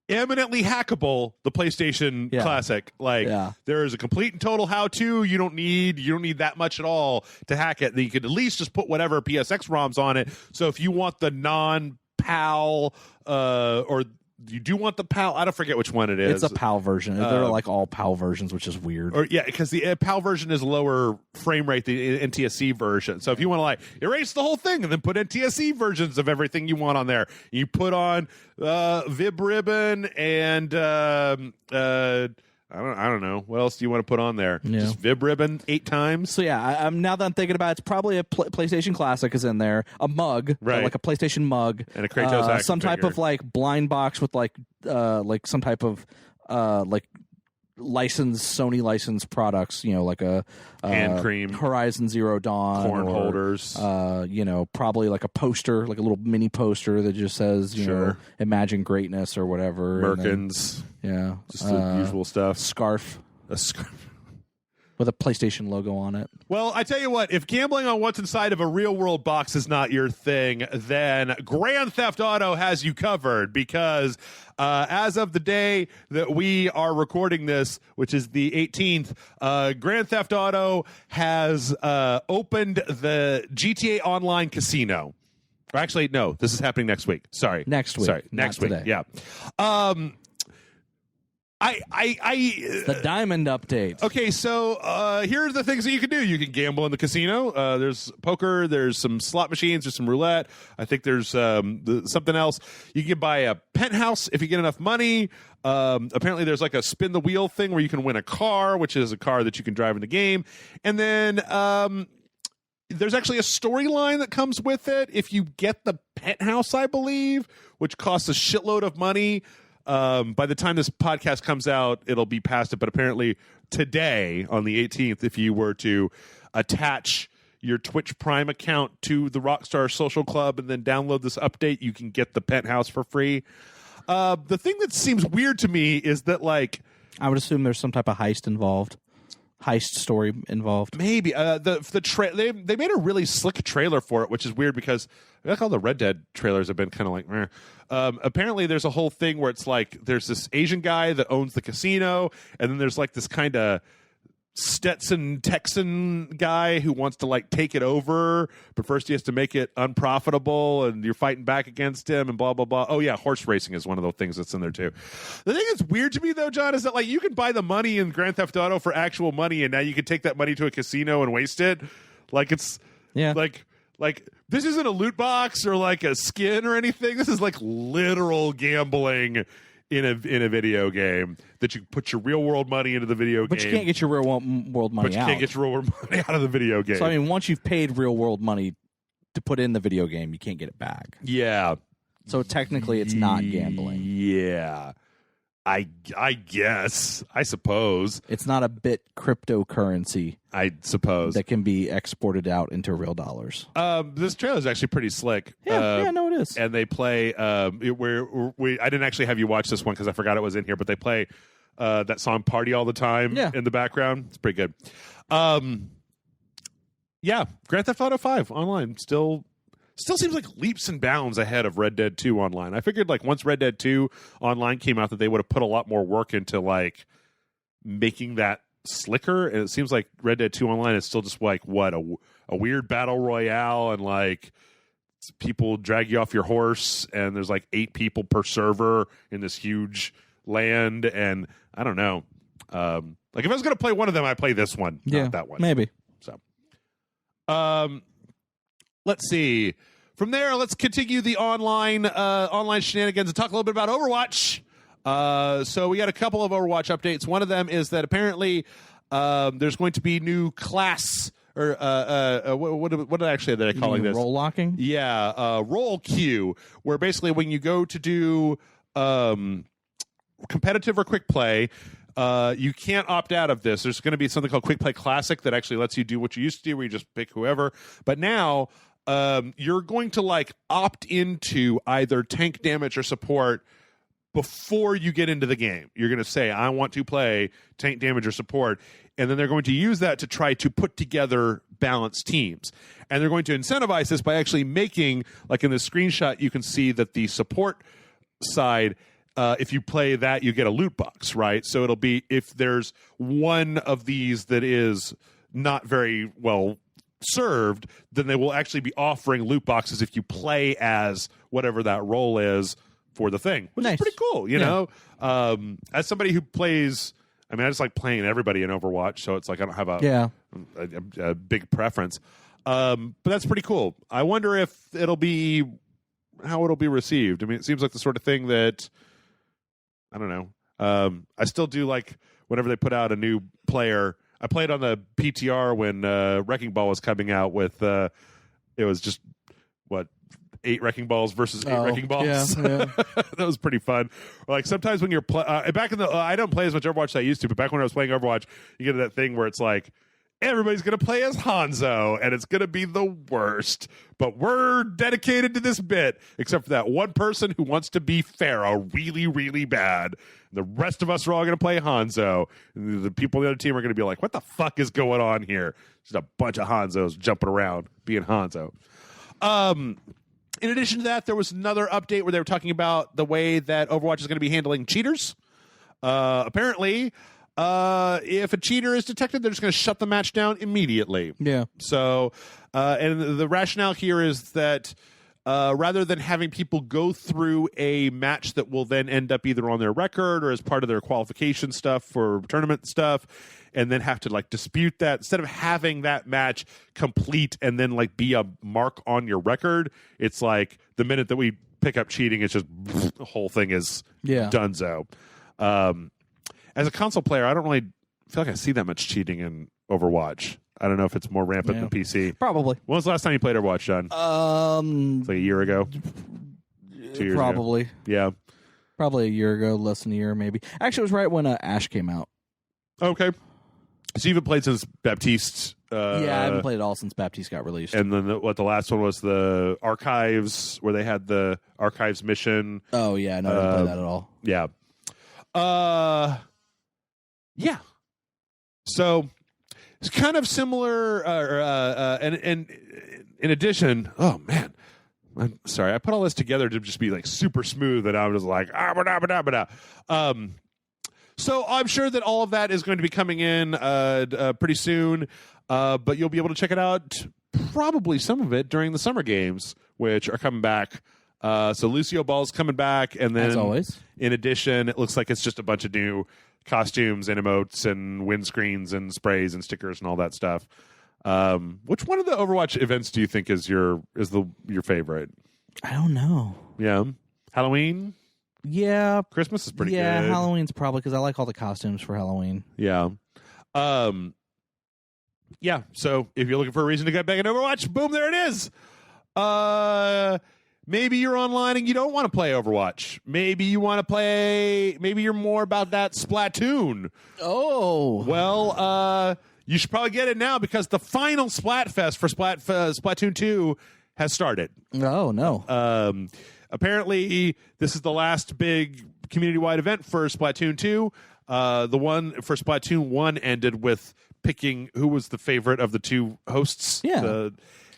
eminently hackable, the PlayStation Classic. There is a complete and total how-to. You don't need that much at all to hack it. You could at least just put whatever PSX ROMs on it. So if you want the non-PAL or you do want the PAL. I don't forget which one it is. It's a PAL version. They're like all PAL versions, which is weird. Or yeah, because the PAL version is lower frame rate than the NTSC version. So if you want to like erase the whole thing and then put NTSC versions of everything you want on there, you put on Vib Ribbon and I don't know. What else do you want to put on there? Yeah. Just Vib Ribbon 8 times? So yeah, I'm now that I'm thinking about it, it's probably a PlayStation Classic is in there, a mug, right? Like a PlayStation mug, and a Kratos action some type figure. of like blind box with like some type of like licensed Sony licensed products, like a hand cream, Horizon Zero Dawn, corn holders, probably like a poster, like a little mini poster that just says you know Imagine Greatness or whatever. Merkins, yeah, just the usual stuff. Scarf, a scarf with a PlayStation logo on it. Well, I tell you what, if gambling on what's inside of a real-world box is not your thing, then Grand Theft Auto has you covered because as of the day that we are recording this, which is the 18th, Grand Theft Auto has opened the GTA Online Casino. Or actually, no, this is happening next week. Sorry. Next week. Sorry, next week. Today. Yeah. It's the Diamond update. Okay, so here are the things that you can do. You can gamble in the casino. There's poker. There's some slot machines. There's some roulette. I think there's something else. You can buy a penthouse if you get enough money. Apparently, there's like a spin the wheel thing where you can win a car, which is a car that you can drive in the game. And then there's actually a storyline that comes with it if you get the penthouse, I believe, which costs a shitload of money. By the time this podcast comes out, it'll be past it. But apparently today, on the 18th, if you were to attach your Twitch Prime account to the Rockstar Social Club and then download this update, you can get the penthouse for free. The thing that seems weird to me is that, like, I would assume there's some type of heist story involved. Maybe they made a really slick trailer for it, which is weird because I feel like all the Red Dead trailers have been kind of like meh. Apparently there's a whole thing where it's like there's this Asian guy that owns the casino, and then there's like this kind of Stetson Texan guy who wants to like take it over, but first he has to make it unprofitable, and you're fighting back against him and blah blah blah. Oh yeah, horse racing is one of the things that's in there too. The thing that's weird to me though, John, is that like you can buy the money in Grand Theft Auto for actual money, and now you can take that money to a casino and waste it. Like it's like this isn't a loot box or like a skin or anything. This is like literal gambling in a video game that you put your real world money into the video game. But you can't get your real world money out. But you can't get your real world money out of the video game. So I mean, once you've paid real world money to put in the video game, you can't get it back. Yeah. So technically, it's not gambling. Yeah. I guess. I suppose. It's not a bit cryptocurrency. I suppose. That can be exported out into real dollars. This trailer is actually pretty slick. Yeah, no, it is. And they play I didn't actually have you watch this one because I forgot it was in here, but they play that song "Party All the Time" in the background. It's pretty good. Yeah, Grand Theft Auto 5 online still seems like leaps and bounds ahead of Red Dead 2 online. I figured like once Red Dead 2 online came out that they would have put a lot more work into like making that slicker, and it seems like Red Dead 2 online is still just like what a weird battle royale, and like people drag you off your horse, and there's like 8 people per server in this huge land, and I don't know. Like if I was going to play one of them, I play this one, not that one. Maybe. So, let's see. From there, let's continue the online shenanigans and talk a little bit about Overwatch. So we got a couple of Overwatch updates. One of them is that apparently there's going to be new class or what actually are they calling this? Role locking? Yeah, role queue, where basically when you go to do competitive or quick play, you can't opt out of this. There's going to be something called Quick Play Classic that actually lets you do what you used to do, where you just pick whoever. But now you're going to like opt into either tank damage or support before you get into the game. You're going to say, I want to play tank damage or support. And then they're going to use that to try to put together balanced teams. And they're going to incentivize this by actually making, like in this screenshot, you can see that the support side, if you play that, you get a loot box, right? So it'll be, if there's one of these that is not very well served, then they will actually be offering loot boxes if you play as whatever that role is for the thing, which Nice. is pretty cool. You know, as somebody who plays, I mean, I just like playing everybody in Overwatch, so it's like I don't have a big preference. But that's pretty cool. I wonder if how it'll be received. I mean, it seems like the sort of thing that I don't know. I still do like whenever they put out a new player. I played on the PTR when Wrecking Ball was coming out with it was just 8 Wrecking Balls versus 8 Wrecking Balls. Yeah. That was pretty fun. Like sometimes when you're back in the I don't play as much Overwatch as I used to, but back when I was playing Overwatch, you get that thing where it's like everybody's going to play as Hanzo, and it's going to be the worst. But we're dedicated to this bit, except for that one person who wants to be Pharah really, really bad. The rest of us are all going to play Hanzo. And the people on the other team are going to be like, what the fuck is going on here? Just a bunch of Hanzos jumping around being Hanzo. In addition to that, there was another update where they were talking about the way that Overwatch is going to be handling cheaters. Apparently, if a cheater is detected, they're just going to shut the match down immediately. Yeah. So, and the rationale here is that rather than having people go through a match that will then end up either on their record or as part of their qualification stuff for tournament stuff, and then have to like dispute that, instead of having that match complete and then like be a mark on your record, it's like the minute that we pick up cheating, it's just the whole thing is donezo. As a console player, I don't really feel like I see that much cheating in Overwatch. I don't know if it's more rampant than PC. Probably. When was the last time you played Overwatch, John? It's like a year ago? 2 years probably. ago? Yeah. Probably a year ago, less than a year, maybe. Actually, it was right when Ash came out. Okay. So you haven't played since Baptiste? Yeah, I haven't played at all since Baptiste got released. And then the last one was the Archives, where they had the Archives mission. Oh, yeah. No, I didn't play that at all. Yeah. Yeah. So it's kind of similar. And in addition, oh man, I'm sorry, I put all this together to just be like super smooth, and I was like, so I'm sure that all of that is going to be coming in pretty soon, but you'll be able to check it out. Probably some of it during the summer games, which are coming back. So Lucio Ball's coming back, and then as always, in addition, it looks like it's just a bunch of new costumes and emotes and windscreens and sprays and stickers and all that stuff. Which one of the Overwatch events do you think is your favorite? I don't know. Yeah, Halloween. Yeah, Christmas is pretty good. Yeah, Halloween's probably because I like all the costumes for Halloween. Yeah. Yeah, so if you're looking for a reason to get back in Overwatch, boom, there it is. Maybe you're online and you don't want to play Overwatch. Maybe you want to play, maybe you're more about that Splatoon. Oh. Well, you should probably get it now because the final Splatfest for Splatoon 2 has started. Oh, no. Apparently, this is the last big community-wide event for Splatoon 2. The one for Splatoon 1 ended with picking who was the favorite of the two hosts. Yeah.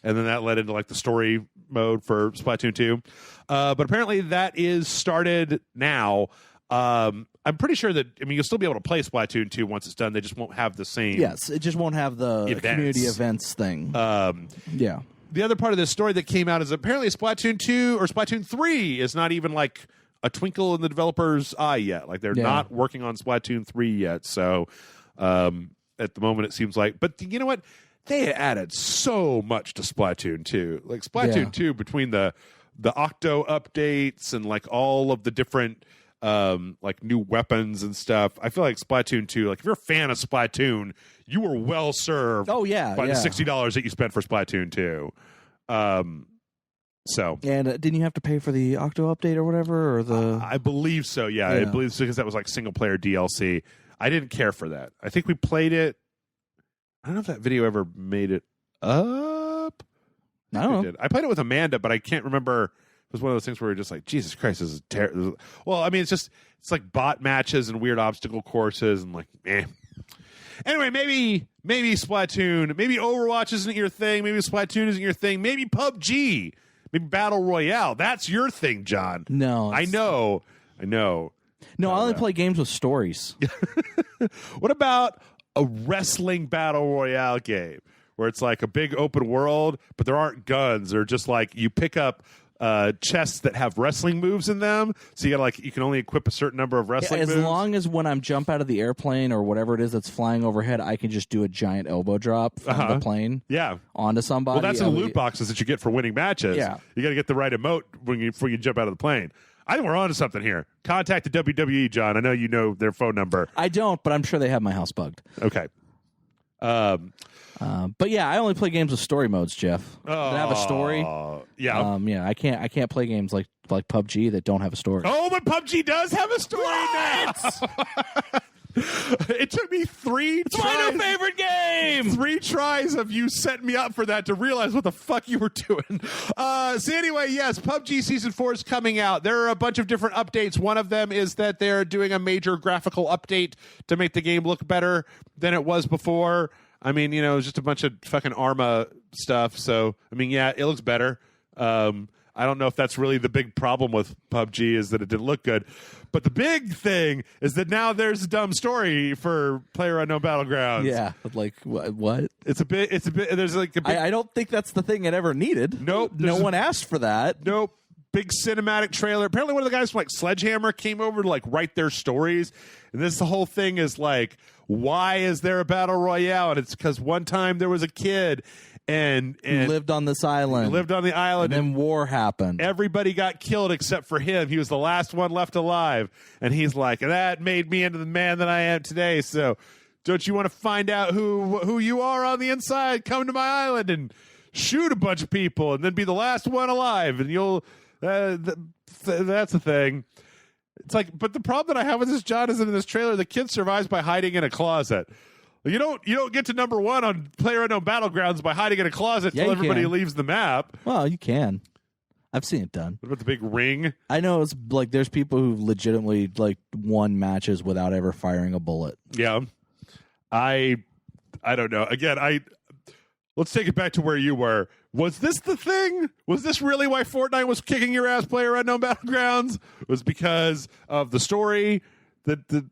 And then that led into like the story mode for Splatoon 2. But apparently that is started now. I'm pretty sure that, I mean, you'll still be able to play Splatoon 2 once it's done. They just won't have the same. Yes, it just won't have the community events thing. Yeah. The other part of this story that came out is apparently Splatoon 2 or Splatoon 3 is not even like a twinkle in the developer's eye yet. Like they're not working on Splatoon 3 yet. So at the moment it seems like, but you know what? They added so much to Splatoon 2. Like Splatoon 2, between the Octo updates and like all of the different like new weapons and stuff. I feel like Splatoon 2, like if you're a fan of Splatoon, you were well served by the $60 that you spent for Splatoon 2. So and didn't you have to pay for the Octo update or whatever, or the? I believe so. Yeah, I believe so, because that was like single player DLC. I didn't care for that. I think we played it. I don't know if that video ever made it up. I don't know. I played it with Amanda, but I can't remember. It was one of those things where we're just like, Jesus Christ, this is terrible. Well, I mean, it's like bot matches and weird obstacle courses and like, eh. Anyway, maybe Splatoon, maybe Overwatch isn't your thing. Maybe Splatoon isn't your thing. Maybe PUBG, maybe Battle Royale. That's your thing, John. No, I know. No, I only play games with stories. What about a wrestling battle royale game where it's like a big open world, but there aren't guns, or just like you pick up chests that have wrestling moves in them. So you can only equip a certain number of wrestling moves. As long as when I'm jump out of the airplane or whatever it is that's flying overhead, I can just do a giant elbow drop from the plane onto somebody. Well, that's in the loot boxes that you get for winning matches. Yeah. You got to get the right emote before you jump out of the plane. I think we're on to something here. Contact the WWE, John. I know you know their phone number. I don't, but I'm sure they have my house bugged. Okay. But yeah, I only play games with story modes, Jeff. That have a story. Yeah. I can't play games like PUBG that don't have a story. Oh, but PUBG does have a story now. It took me three tries. My new favorite game. 3 tries of you setting me up for that to realize what the fuck you were doing. So anyway, yes, PUBG Season 4 is coming out. There are a bunch of different updates. One of them is that they're doing a major graphical update to make the game look better than it was before. I mean, it was just a bunch of fucking Arma stuff. So, I mean, yeah, it looks better. I don't know if that's really the big problem with PUBG is that it didn't look good. But the big thing is that now there's a dumb story for PlayerUnknown Battlegrounds. Yeah, like what? It's a bit. There's like a big. I don't think that's the thing it ever needed. Nope. No one asked for that. Nope. Big cinematic trailer. Apparently, one of the guys from Sledgehammer came over to write their stories, and the whole thing is why is there a battle royale? And it's because one time there was a kid and lived on this island. Lived on the island, and then war happened. Everybody got killed except for him. He was the last one left alive, and he's like, that made me into the man that I am today. So, don't you want to find out who you are on the inside? Come to my island and shoot a bunch of people, and then be the last one alive, and you'll. That's the thing. It's but the problem that I have with this, John, is that in this trailer, the kid survives by hiding in a closet. You don't get to number 1 on PlayerUnknown Battlegrounds by hiding in a closet until everybody leaves the map. Well, you can. I've seen it done. What about the big ring? I know it's there's people who've legitimately won matches without ever firing a bullet. Yeah. I don't know. Again, let's take it back to where you were. Was this the thing? Was this really why Fortnite was kicking your ass, PlayerUnknown Battlegrounds? Was because of the story,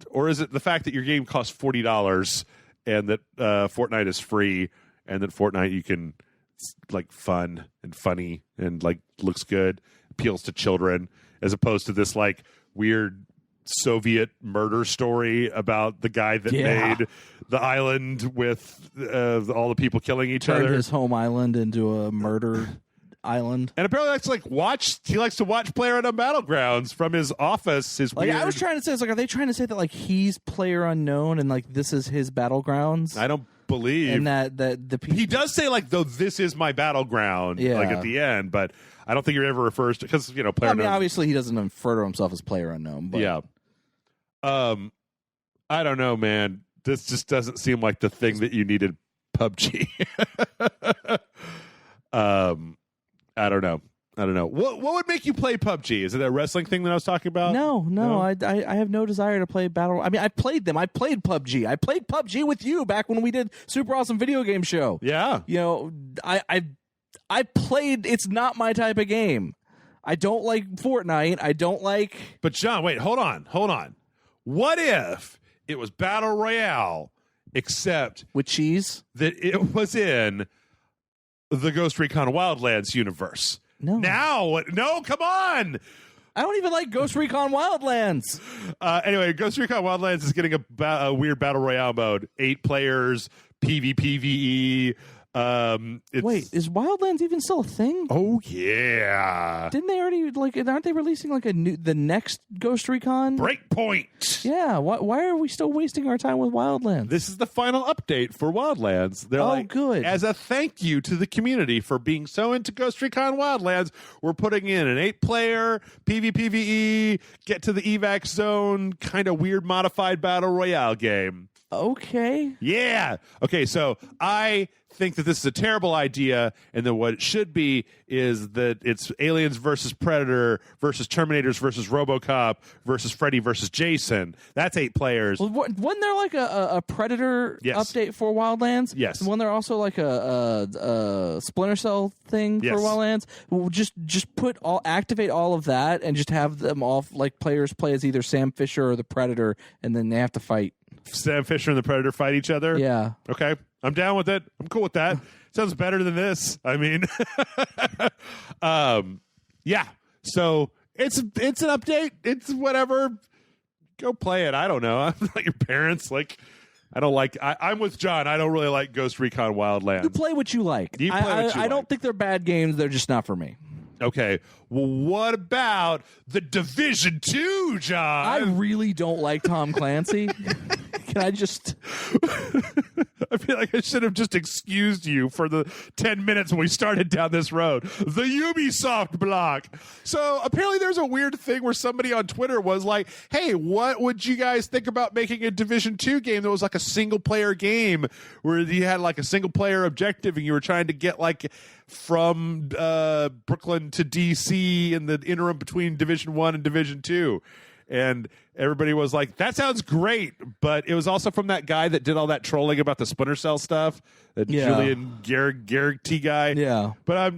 or is it the fact that your game costs $40 and that Fortnite is free, and that Fortnite you can fun and funny and looks good, appeals to children, as opposed to this weird Soviet murder story about the guy that made the island with all the people killing each other. Turned his home island into a murder island. And apparently he likes to watch PlayerUnknown Battlegrounds from his office. His weird... I was trying to say, are they trying to say that he's PlayerUnknown and this is his Battlegrounds? I don't believe. And that the people... He does say though this is my battleground at the end, but I don't think he ever refers to, because PlayerUnknown. I mean, obviously he doesn't refer to himself as PlayerUnknown, but yeah. I don't know, man. This just doesn't seem like the thing that you needed PUBG. I don't know. What would make you play PUBG? Is it that wrestling thing that I was talking about? No. I have no desire to play battle. I mean, I played them. I played PUBG. I played PUBG with you back when we did Super Awesome Video Game Show. Yeah. I played. It's not my type of game. I don't like Fortnite. I don't like. But John, wait, hold on. What if it was Battle Royale, except with cheese? That it was in the Ghost Recon Wildlands universe. No. No, come on. I don't even like Ghost Recon Wildlands. Anyway, Ghost Recon Wildlands is getting a weird Battle Royale mode. 8 players, PvPvE. Wait, is Wildlands even still a thing? Oh yeah. Didn't they already aren't they releasing the next Ghost Recon? Breakpoint. Yeah. Why are we still wasting our time with Wildlands? This is the final update for Wildlands. They're good. As a thank you to the community for being so into Ghost Recon Wildlands, we're putting in an 8-player PvPvE, get to the evac zone, kind of weird modified battle royale game. Okay. Yeah. Okay, so I think that this is a terrible idea, and that what it should be is that it's Aliens versus Predator versus Terminators versus RoboCop versus Freddy versus Jason. That's 8 players. Well, wasn't there a Predator update for Wildlands? Yes. And wasn't there also a Splinter Cell thing for Wildlands? Well, just activate all of that and just have them all players play as either Sam Fisher or the Predator, and then they have to fight. Sam Fisher and the Predator fight each other? Yeah. Okay. I'm down with it. I'm cool with that. Sounds better than this. I mean, yeah. So it's an update. It's whatever. Go play it. I don't know. I'm not your parents. Like, I don't like. I'm with John. I don't really like Ghost Recon Wildlands. You play what you like. I don't think they're bad games. They're just not for me. Okay. Well, what about the Division 2, John? I really don't like Tom Clancy. Can I just... I feel like I should have just excused you for the 10 minutes when we started down this road. The Ubisoft block. So apparently there's a weird thing where somebody on Twitter was like, hey, what would you guys think about making a Division 2 game that was like a single-player game where you had like a single-player objective and you were trying to get like from Brooklyn to D.C. in the interim between Division 1 and Division 2. And everybody was like, that sounds great. But it was also from that guy that did all that trolling about the Splinter Cell stuff, that Julian Garrity guy. Yeah. But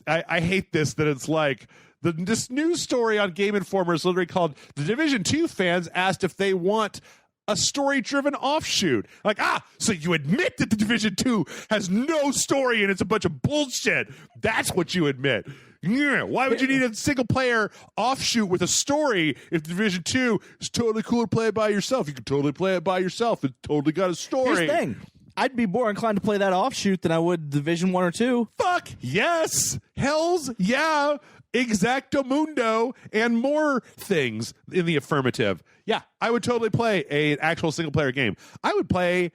I hate this, that it's like this news story on Game Informer is literally called The Division 2 fans asked if they want a story-driven offshoot. Like, so you admit that the Division 2 has no story and it's a bunch of bullshit. That's what you admit. Yeah, why would you need a single-player offshoot with a story if Division 2 is totally cool to play it by yourself? You can totally play it by yourself. It's totally got a story. Here's the thing. I'd be more inclined to play that offshoot than I would Division 1 or 2. Fuck yes. Hells yeah. Exactamundo and more things in the affirmative. Yeah, I would totally play an actual single-player game. I would play...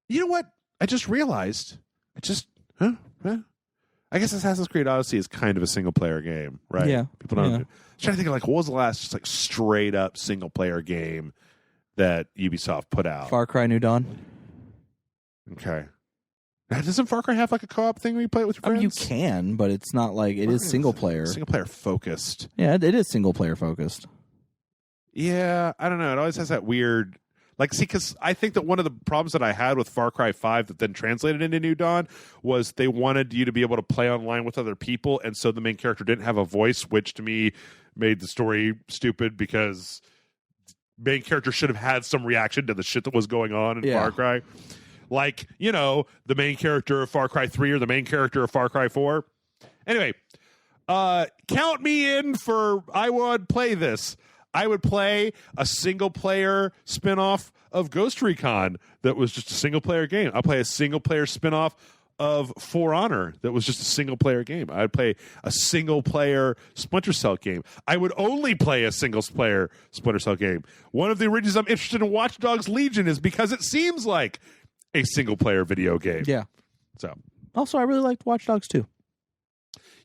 You know what? I just realized. I guess Assassin's Creed Odyssey is kind of a single-player game, right? Yeah. People don't. I'm trying to think of like, what was the last just like straight-up single-player game that Ubisoft put out? Far Cry New Dawn. Okay. Now, doesn't Far Cry have like a co-op thing where you play it with your friends? You can, but it's not like it is single-player. Single-player focused. Yeah, it is single-player focused. Yeah, I don't know. It always has that weird... Like, see, because I think that one of the problems that I had with Far Cry 5 that then translated into New Dawn was they wanted you to be able to play online with other people, and so the main character didn't have a voice, which to me made the story stupid because main character should have had some reaction to the shit that was going on in Far Cry. Like, you know, the main character of Far Cry 3 or the main character of Far Cry 4. Anyway, count me in for I would play this. I would play a single-player spinoff of Ghost Recon that was just a single-player game. I'd play a single-player spinoff of For Honor that was just a single-player game. I'd play a single-player Splinter Cell game. I would only play a single-player Splinter Cell game. One of the reasons I'm interested in Watch Dogs Legion is because it seems like a single-player video game. Yeah. So. Also, I really liked Watch Dogs 2.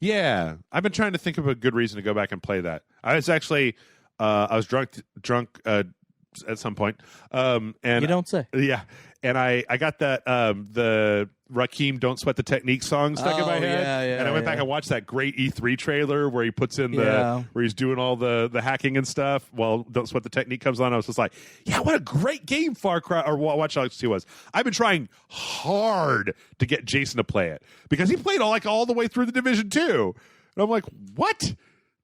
Yeah. I've been trying to think of a good reason to go back and play that. I was actually... I was drunk at some point. And you don't say. Yeah. And I got that the Rakim Don't Sweat the Technique song stuck in my head. And I went back and watched that great E3 trailer where he puts in where he's doing all the hacking and stuff while Don't Sweat the Technique comes on. I was just like, yeah, what a great game Far Cry or Watch Dogs 2 was. I've been trying hard to get Jason to play it because he played all the way through the Division 2. And I'm like, what?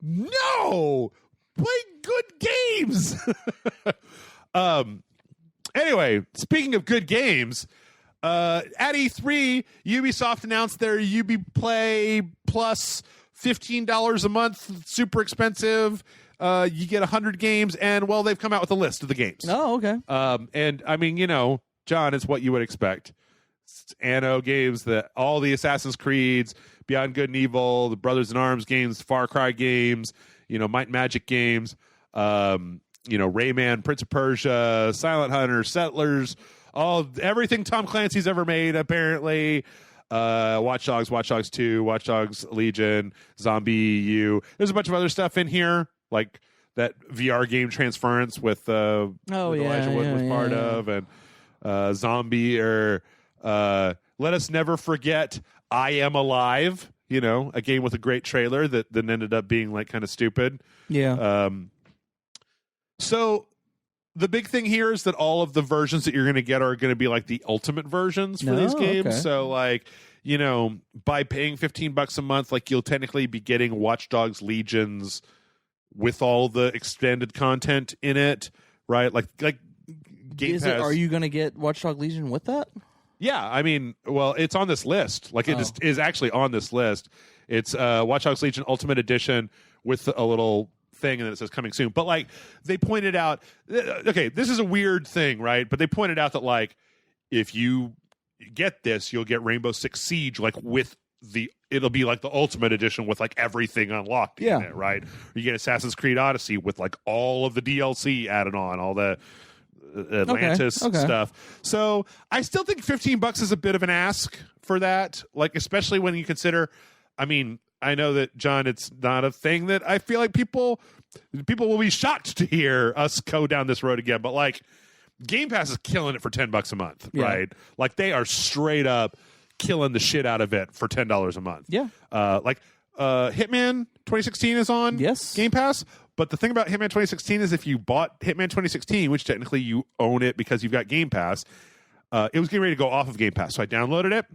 No! Play good games. Anyway, speaking of good games, at E3, Ubisoft announced their Ubiplay Plus $15 a month, super expensive. You get 100 games, and well, they've come out with a list of the games. Oh, okay. And I mean, you know, John, it's what you would expect. It's Anno games, all the Assassin's Creeds, Beyond Good and Evil, the Brothers in Arms games, Far Cry games, you know, Might and Magic games, you know, Rayman, Prince of Persia, Silent Hunter, Settlers, everything Tom Clancy's ever made, apparently. Watch Dogs 2, Watch Dogs Legion, Zombie EU. There's a bunch of other stuff in here, like that VR game Transference with Elijah Wood was part of, and Zombie or Let Us Never Forget I Am Alive. You know, a game with a great trailer that then ended up being like kind of stupid. Yeah. So the big thing here is that all of the versions that you're going to get are going to be like the ultimate versions for these games. Okay. So like, you know, by paying $15 a month, like you'll technically be getting Watch Dogs Legions with all the expanded content in it, right? Like Game Pass. Are you going to get Watch Dogs Legion with that? Yeah, I mean, well, it's on this list. Like, it is actually on this list. It's Watch Dogs Legion Ultimate Edition with a little thing, and then it says coming soon. But, like, they pointed out, okay, this is a weird thing, right? But they pointed out that, like, if you get this, you'll get Rainbow Six Siege, like, it'll be like the Ultimate Edition with, like, everything unlocked in it, right? Or you get Assassin's Creed Odyssey with, like, all of the DLC added on, all the Atlantis stuff. So I still think $15 is a bit of an ask for that, like, especially when you consider, I mean, I know that, John, it's not a thing that I feel like people will be shocked to hear us go down this road again, but, like, Game Pass is killing it for $10 a month, right? Like, they are straight up killing the shit out of it for $10 a month. Yeah. Like Hitman 2016 is on Game Pass. But the thing about Hitman 2016 is if you bought Hitman 2016, which technically you own it because you've got Game Pass, it was getting ready to go off of Game Pass. So I downloaded it,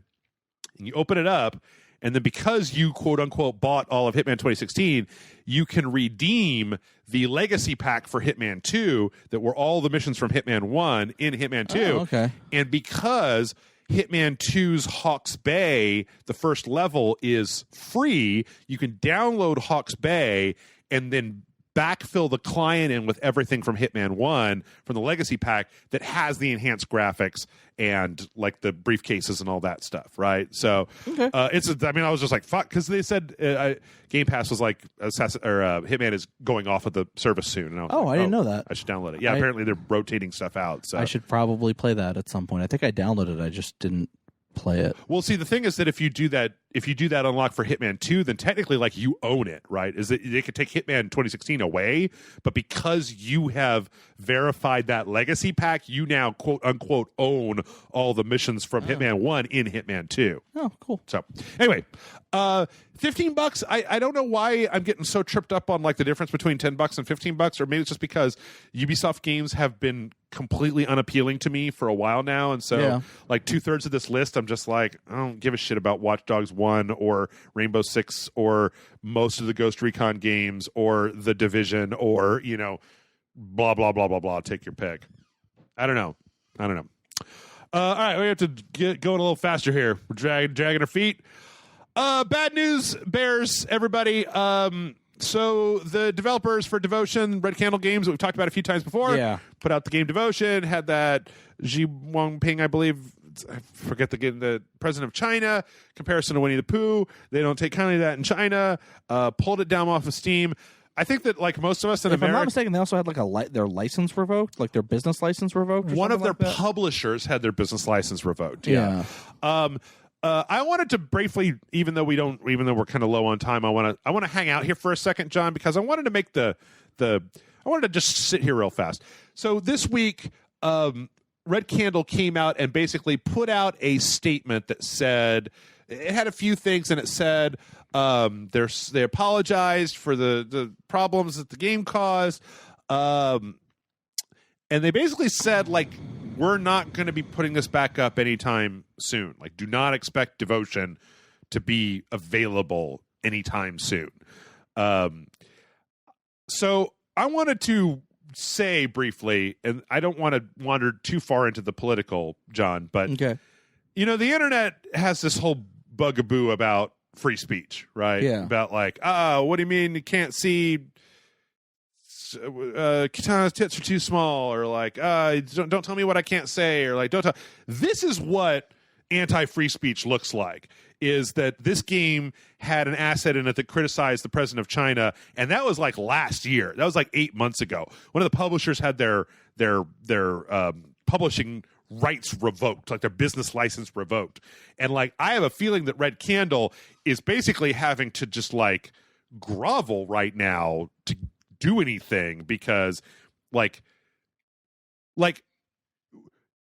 and you open it up, and then because you, quote-unquote, bought all of Hitman 2016, you can redeem the Legacy Pack for Hitman 2 that were all the missions from Hitman 1 in Hitman 2. Oh, okay. And because Hitman 2's Hawke's Bay, the first level, is free, you can download Hawke's Bay and then backfill the client in with everything from Hitman 1 from the Legacy Pack that has the enhanced graphics and, like, the briefcases and all that stuff, right? So I was just like, fuck, because they said Game Pass was like, Hitman is going off of the service soon. And I didn't know that. I should download it. Yeah, apparently they're rotating stuff out. So I should probably play that at some point. I think I downloaded it. I just didn't play it. Well, see, the thing is that if you do that unlock for Hitman 2, then technically, like, you own it, right? Is that they could take Hitman 2016 away, but because you have verified that Legacy Pack, you now, quote unquote, own all the missions from Hitman 1 in Hitman 2. Oh, cool. So anyway, $15. I don't know why I'm getting so tripped up on, like, the difference between $10 and $15, or maybe it's just because Ubisoft games have been completely unappealing to me for a while now, and so like 2/3 of this list, I'm just like, I don't give a shit about Watch Dogs 1 or Rainbow Six or most of the Ghost Recon games or The Division or, you know, blah blah blah blah blah. Take your pick. I don't know. All right, we have to get going a little faster here. We're dragging our feet. Bad news bears, everybody. So the developers for Devotion, Red Candle Games, that we've talked about a few times before, put out the game Devotion, had that Xi Jinping, I believe, I forget the president of China, comparison to Winnie the Pooh. They don't take kindly to that in China, pulled it down off of Steam. I think that, like, most of us in America... If I'm not mistaken, they also had, like, their license revoked, like their business license revoked. One of their like publishers had their business license revoked. Yeah. I wanted to briefly, even though we're kind of low on time, I want to hang out here for a second, John, because I wanted to make I wanted to just sit here real fast. So this week, Red Candle came out and basically put out a statement that said, it had a few things, and it said they apologized for the problems that the game caused, and they basically said, like, we're not going to be putting this back up anytime soon. Like, do not expect Devotion to be available anytime soon. So I wanted to say briefly, and I don't want to wander too far into the political, John, but you know, the internet has this whole bugaboo about free speech, right? Yeah. About, like, what do you mean you can't see Katana's tits are too small, or, like, don't tell me what I can't say, or, like, don't tell. This is what anti-free speech looks like, is that this game had an asset in it that criticized the president of China, and that was, like, last year. That was, like, 8 months ago. One of the publishers had their publishing rights revoked, like their business license revoked. And, like, I have a feeling that Red Candle is basically having to just, like, grovel right now to do anything, because like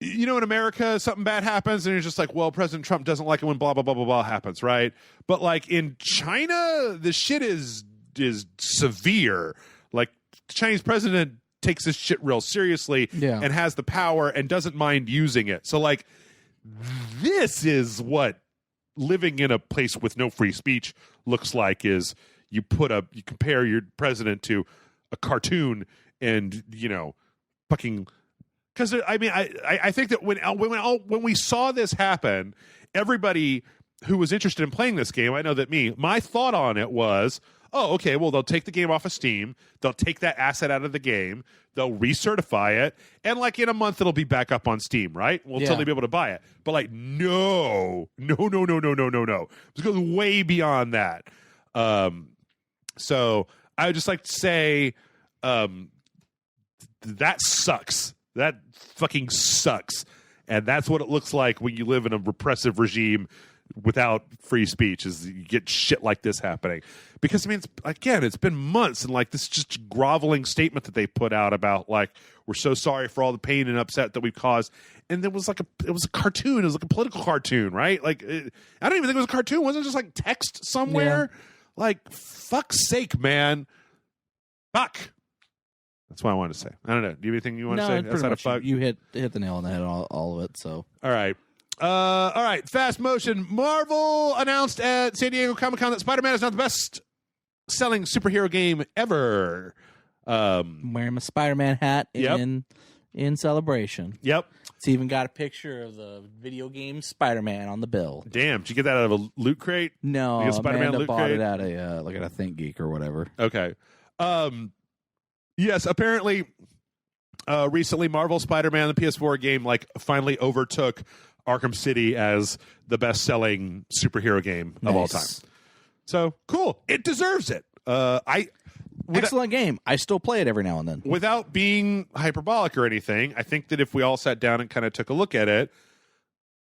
you know, in America something bad happens and you're just like, well, President Trump doesn't like it when blah blah blah blah blah happens, right? But, like, in China, the shit is severe. Like, the Chinese president takes this shit real seriously and has the power and doesn't mind using it. So, like, this is what living in a place with no free speech looks like, is you compare your president to a cartoon and, you know, fucking Because I mean, I think that when we saw this happen, everybody who was interested in playing this game, I know that my thought on it was, oh, okay, well, they'll take the game off of Steam, they'll take that asset out of the game, they'll recertify it, and like in a month it'll be back up on Steam, right? We'll totally be able to buy it. But like, no. It goes way beyond that. So I would just like to say, that sucks. That fucking sucks. And that's what it looks like when you live in a repressive regime without free speech, is you get shit like this happening. Because, I mean, it's been months, and like this just groveling statement that they put out about like, we're so sorry for all the pain and upset that we've caused. And it was a cartoon. It was like a political cartoon, right? Like, I don't even think it was a cartoon. Wasn't it just like text somewhere? Yeah. Like, fuck's sake, man. Fuck. That's what I wanted to say. I don't know. Do you have anything you want to say outside of fuck? You hit the nail on the head on all of it. So all right. Fast motion. Marvel announced at San Diego Comic-Con that Spider-Man is not the best-selling superhero game ever. I'm wearing my Spider-Man hat in celebration. Yep. It's even got a picture of the video game Spider-Man on the bill. Damn, did you get that out of a loot crate? No, Amanda bought it at a like at a Think Geek or whatever. Okay. Yes, apparently, recently Marvel Spider-Man, the PS4 game, like finally overtook Arkham City as the best-selling superhero game of all time. So cool, it deserves it. Excellent game. I still play it every now and then. Without being hyperbolic or anything, I think that if we all sat down and kind of took a look at it,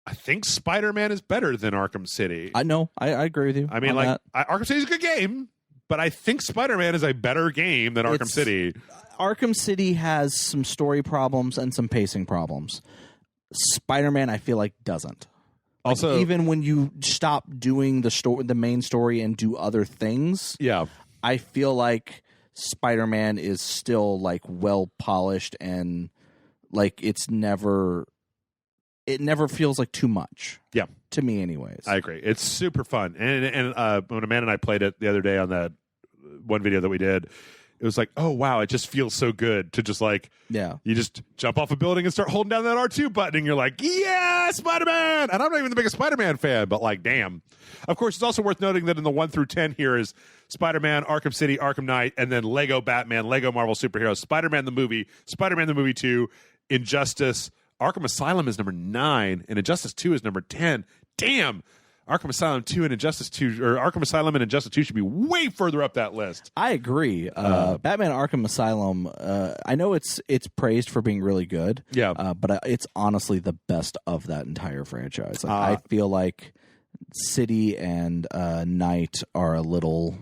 I think Spider-Man is better than Arkham City. I know. I agree with you. I mean, like Arkham City is a good game. But I think Spider-Man is a better game than Arkham City. Arkham City has some story problems and some pacing problems. Spider-Man, I feel like, doesn't. Also, even when you stop doing the main story and do other things, I feel like Spider-Man is still like well polished and like it never feels like too much. Yeah. To me, anyways. I agree. It's super fun. And when Amanda and I played it the other day on that one video that we did, it was like, oh, wow, it just feels so good to just like, you just jump off a building and start holding down that R2 button and you're like, yeah, Spider-Man. And I'm not even the biggest Spider-Man fan, but like, damn. Of course, it's also worth noting that in the 1 through 10 here is Spider-Man, Arkham City, Arkham Knight, and then Lego Batman, Lego Marvel Superheroes, Spider-Man the movie 2, Injustice, Arkham Asylum is number 9, and Injustice 2 is number 10. Damn! Arkham Asylum 2 and Injustice 2, or Arkham Asylum and Injustice 2 should be way further up that list. I agree. Batman Arkham Asylum, I know it's praised for being really good. Yeah. But it's honestly the best of that entire franchise. Like, I feel like City and Knight are a little...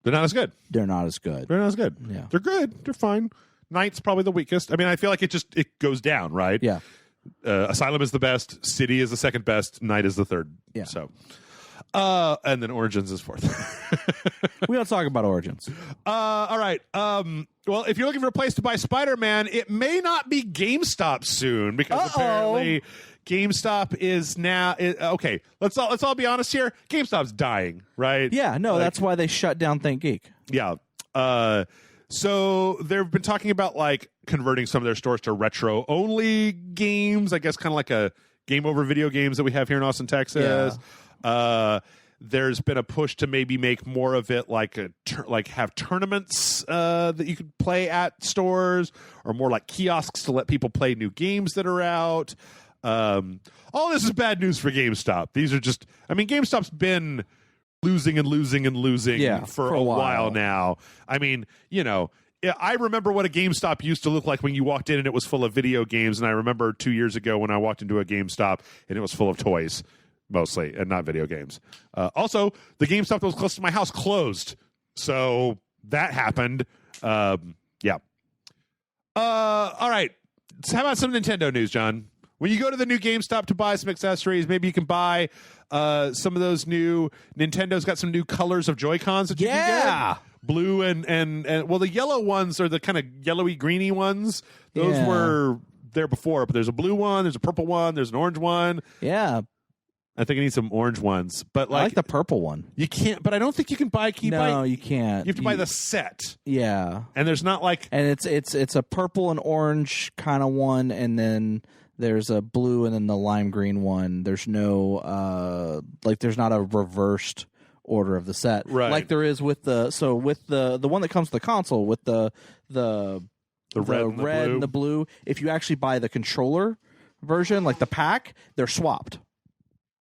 They're not as good. They're not as good. Yeah. They're good. They're fine. Knight's probably the weakest. I mean, I feel like it goes down, right? Yeah. Asylum is the best. City is the second best. Knight is the third. Yeah. So, and then Origins is fourth. We don't talk about Origins. All right. Well, if you're looking for a place to buy Spider-Man, it may not be GameStop soon because apparently GameStop is now okay. Let's all be honest here. GameStop's dying, right? Yeah. No, that's why they shut down Think Geek. Yeah. So they've been talking about like converting some of their stores to retro only games, I guess kind of like a Game Over video games that we have here in Austin, Texas. Yeah. There's been a push to maybe make more of it like have tournaments that you could play at stores, or more like kiosks to let people play new games that are out. All this is bad news for GameStop. These are just, I mean, GameStop's been losing for a while now. I mean, you know, I remember what a GameStop used to look like when you walked in and it was full of video games. And I remember 2 years ago when I walked into a GameStop and it was full of toys mostly and not video games. Also, the GameStop that was close to my house closed. So that happened. Yeah. All right. So how about some Nintendo news, John? When you go to the new GameStop to buy some accessories, maybe you can buy some of those new... Nintendo's got some new colors of Joy-Cons that you can get. Blue and well, the yellow ones are the kind of yellowy, greeny ones. Those were there before, but there's a blue one, there's a purple one, there's an orange one. Yeah. I think I need some orange ones. But I like the purple one. You can't, but I don't think you can buy. No, you can't. You have to buy the set. Yeah. And there's not like. And it's a purple and orange kind of one, and then there's a blue and then the lime green one. There's no there's not a reversed order of the set, right? Like there is with the one that comes with the console with the red and the blue. If you actually buy the controller version, like the pack, they're swapped.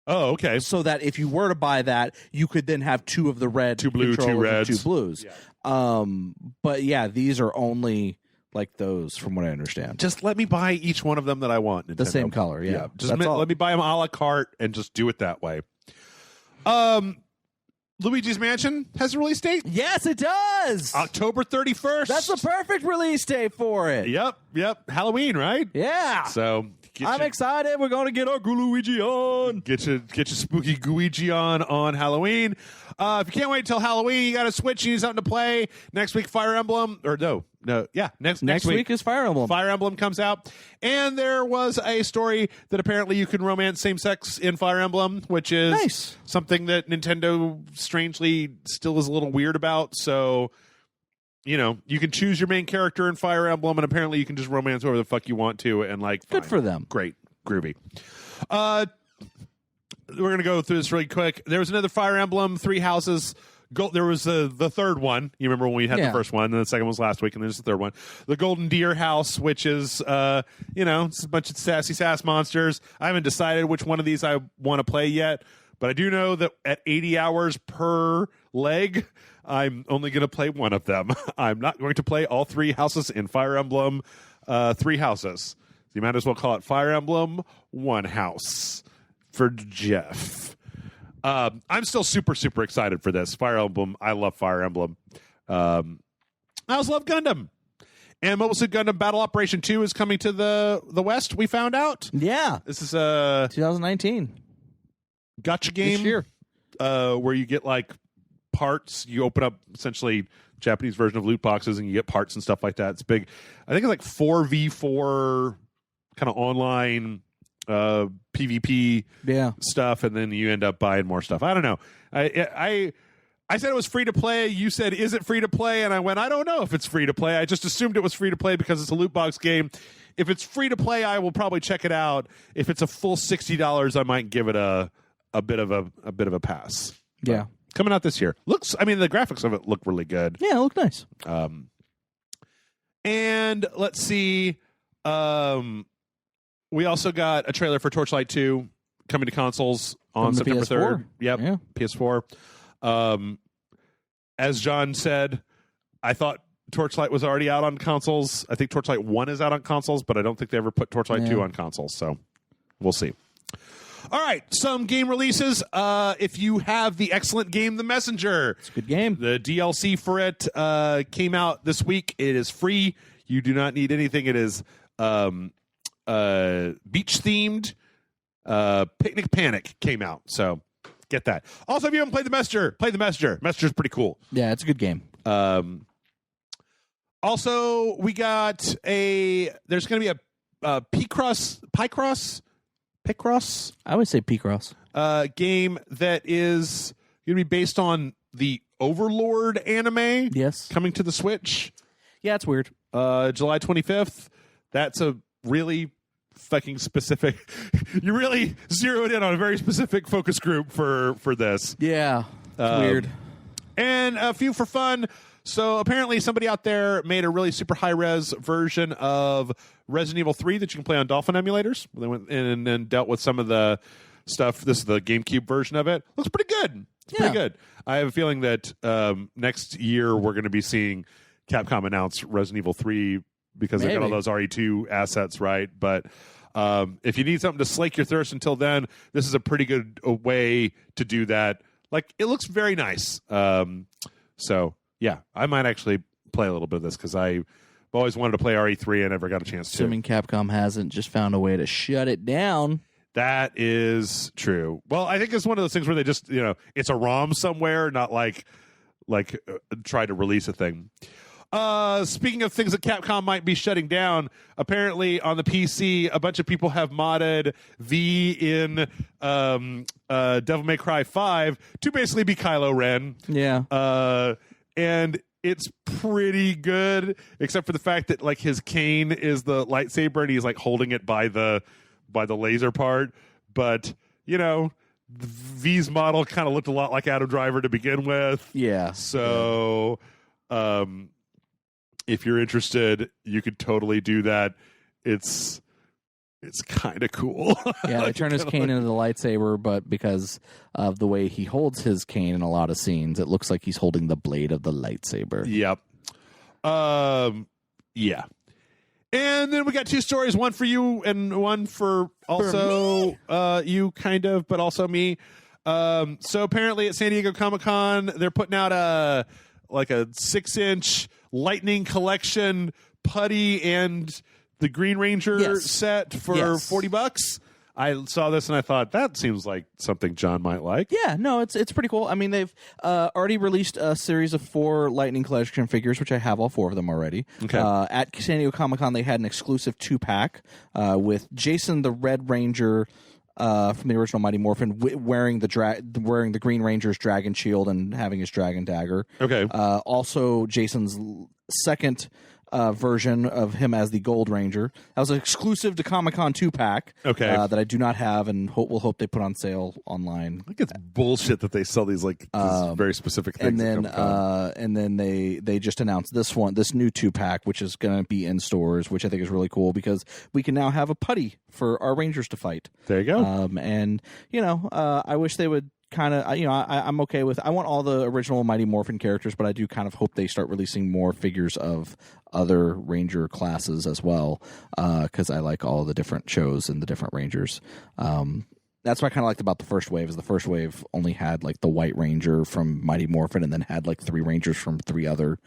Oh, okay. So that if you were to buy that, you could then have two of the red, two blue, two reds, two blues. Yeah. But yeah, these are only like those, from what I understand. Just let me buy each one of them that I want. Nintendo. The same color, yeah. Just let me buy them a la carte and just do it that way. Luigi's Mansion has a release date? Yes, it does. October 31st. That's the perfect release date for it. Yep. Halloween, right? Yeah. So I'm excited. We're going to get our Luigi on. Get your spooky Luigi on Halloween. If you can't wait till Halloween, you got a Switch, you need something to play. Next week, Fire Emblem. Or no. Yeah, next week is Fire Emblem. Fire Emblem comes out. And there was a story that apparently you can romance same-sex in Fire Emblem, which is nice. Something that Nintendo strangely still is a little weird about. So, you can choose your main character in Fire Emblem, and apparently you can just romance whoever the fuck you want to. And good for them. Great. Groovy. We're going to go through this really quick. There was another Fire Emblem, Three Houses. There was the third one. You remember when we had the first one, and the second one was last week, and there's the third one. The Golden Deer House, which is, it's a bunch of sassy sass monsters. I haven't decided which one of these I want to play yet, but I do know that at 80 hours per leg, I'm only going to play one of them. I'm not going to play all three houses in Fire Emblem Three Houses. You might as well call it Fire Emblem One House for Jeff. I'm still super, super excited for this. Fire Emblem. I love Fire Emblem. I also love Gundam. And Mobile Suit Gundam Battle Operation 2 is coming to the West, we found out. Yeah. This is 2019. Gotcha game. This year. Where you get parts. You open up essentially Japanese version of loot boxes and you get parts and stuff like that. It's big. I think it's 4v4 kind of online PvP stuff, and then you end up buying more stuff. I don't know. I said it was free to play. You said, is it free to play? And I went, I don't know if it's free to play. I just assumed it was free to play because it's a loot box game. If it's free to play, I will probably check it out. If it's a full $60, I might give it a bit of a pass. Yeah. But coming out this year. The graphics of it look really good. Yeah, it looked nice. And let's see. We also got a trailer for Torchlight 2 coming to consoles on September 3rd. Yep, yeah. PS4. As John said, I thought Torchlight was already out on consoles. I think Torchlight 1 is out on consoles, but I don't think they ever put Torchlight 2 on consoles, so we'll see. All right, some game releases. If you have the excellent game The Messenger. It's a good game. The DLC for it came out this week. It is free. You do not need anything. It is beach themed. Picnic Panic came out, so get that. Also, if you haven't played The Messenger, play The Messenger. Messenger's pretty cool. Yeah, it's a good game. Also, we got there's going to be a Picross. I would say Picross. Game that is going to be based on the Overlord anime. Yes. Coming to the Switch. Yeah, it's weird. July 25th. That's a really fucking specific. You really zeroed in on a very specific focus group for this. Yeah, it's weird. And a few for fun. So apparently somebody out there made a really super high-res version of Resident Evil 3 that you can play on Dolphin emulators. They went in and dealt with some of the stuff. This is the GameCube version of it. Looks pretty good. It's pretty good. I have a feeling that next year we're going to be seeing Capcom announce Resident Evil 3 because they got all those RE2 assets, right? But if you need something to slake your thirst until then, this is a pretty good way to do that. It looks very nice. So, yeah, I might actually play a little bit of this because I've always wanted to play RE3 and never got a chance to. Assuming Capcom hasn't just found a way to shut it down. That is true. Well, I think it's one of those things where they just, it's a ROM somewhere, not try to release a thing. Speaking of things that Capcom might be shutting down, apparently on the PC, a bunch of people have modded V in Devil May Cry 5 to basically be Kylo Ren. Yeah. And it's pretty good, except for the fact that like his cane is the lightsaber and he's like holding it by the laser part. But you know, V's model kind of looked a lot like Adam Driver to begin with. Yeah. So, if you're interested, you could totally do that. It's kind of cool. Yeah, they turn his cane into the lightsaber, but because of the way he holds his cane in a lot of scenes, it looks like he's holding the blade of the lightsaber. Yep. Yeah. And then we got two stories, one for you and one for also you, kind of, but also me. So apparently at San Diego Comic-Con, they're putting out a 6-inch Lightning Collection putty and the Green Ranger set for $40. I saw this and I thought that seems like something John might like. Yeah, no, it's pretty cool. I mean, they've already released a series of 4 Lightning Collection figures, which I have all 4 of them already. Okay. At San Diego Comic-Con, they had an exclusive 2-pack with Jason the Red Ranger from the original Mighty Morphin wearing the Green Ranger's dragon shield and having his dragon dagger. Okay. Also, Jason's second version of him as the Gold Ranger. That was an exclusive to Comic-Con 2-pack. Okay. That I do not have, and we'll hope they put on sale online. I think it's bullshit that they sell these these very specific things. And then they just announced this new 2-pack, which is going to be in stores, which I think is really cool because we can now have a putty for our Rangers to fight. There you go. And I wish they would kind of, I'm okay with. I want all the original Mighty Morphin characters, but I do kind of hope they start releasing more figures of other Ranger classes as well, because I like all the different shows and the different Rangers. That's what I kind of liked about the first wave. Is the first wave only had like the White Ranger from Mighty Morphin, and then had like 3 Rangers from 3 other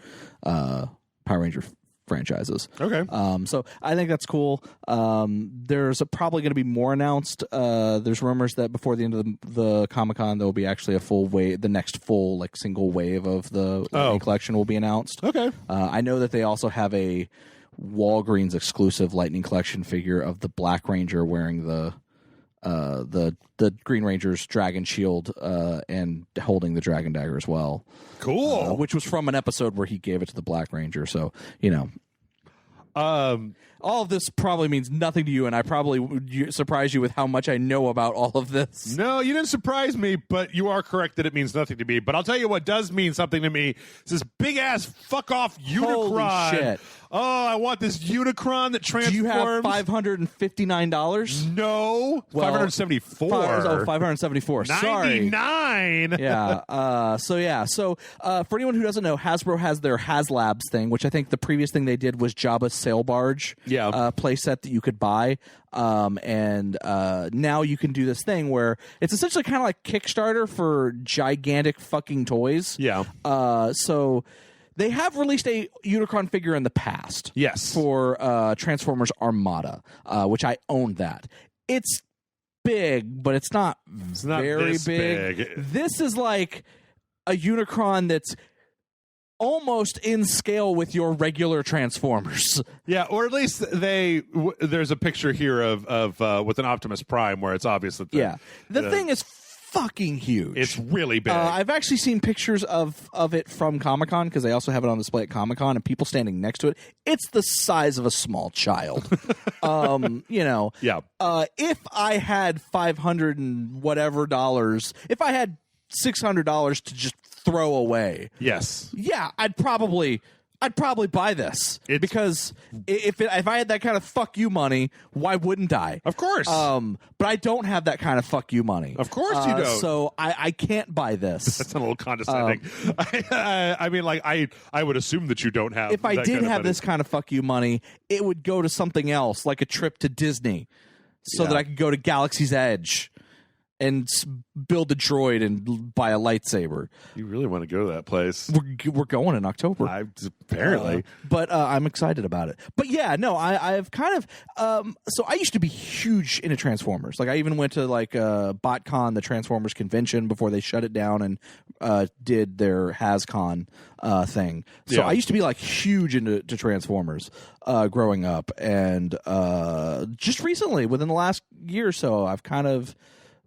Power Ranger franchises. Okay. So I think that's cool. There's probably going to be more announced. There's rumors that before the end of the Comic-Con, there will be actually a full wave, the next full like single wave of the Lightning Collection will be announced. Okay. I know that they also have a Walgreens exclusive Lightning Collection figure of the Black Ranger wearing the Green Ranger's dragon shield and holding the dragon dagger as well. Cool. Which was from an episode where he gave it to the Black Ranger. So, all of this probably means nothing to you, and I probably would surprise you with how much I know about all of this. No, you didn't surprise me, but you are correct that it means nothing to me. But I'll tell you what does mean something to me. It's this big-ass fuck-off Unicron. Holy shit. Oh, I want this Unicron that transforms. Do you have $559? No. Well, $574. $574. Sorry. $99. Yeah. So for anyone who doesn't know, Hasbro has their HasLabs thing, which I think the previous thing they did was Jabba's sail barge playset that you could buy. And now you can do this thing where it's essentially kind of like Kickstarter for gigantic fucking toys. Yeah. So they have released a Unicron figure in the past. Yes. For Transformers Armada, which I own that. It's big, but it's not very this big. This is like a Unicron that's almost in scale with your regular Transformers. Yeah, or at least there's a picture here of with an Optimus Prime where it's obvious that the thing is fucking huge. It's really big. I've actually seen pictures of it from Comic-Con because they also have it on display at Comic-Con and people standing next to it. It's the size of a small child. Yeah. If I had $500 and whatever dollars, if I had $600 to just throw away. Yes. Yeah, I'd probably buy this because if I had that kind of fuck you money, why wouldn't I? Of course. But I don't have that kind of fuck you money. Of course you don't. So I can't buy this. That's a little condescending. I mean, like I would assume that you don't have. If I did have money. this kind of fuck you money, it would go to something else, like a trip to Disney, so that I could go to Galaxy's Edge. and build a droid and buy a lightsaber. You really want to go to that place? We're going in October. Apparently. But I'm excited about it. But yeah, no, I've kind of so I used to be huge into Transformers. Like I even went to like BotCon, the Transformers convention, before they shut it down and did their HasCon thing. So I used to be like huge into Transformers growing up, and just recently, within the last year or so, I've kind of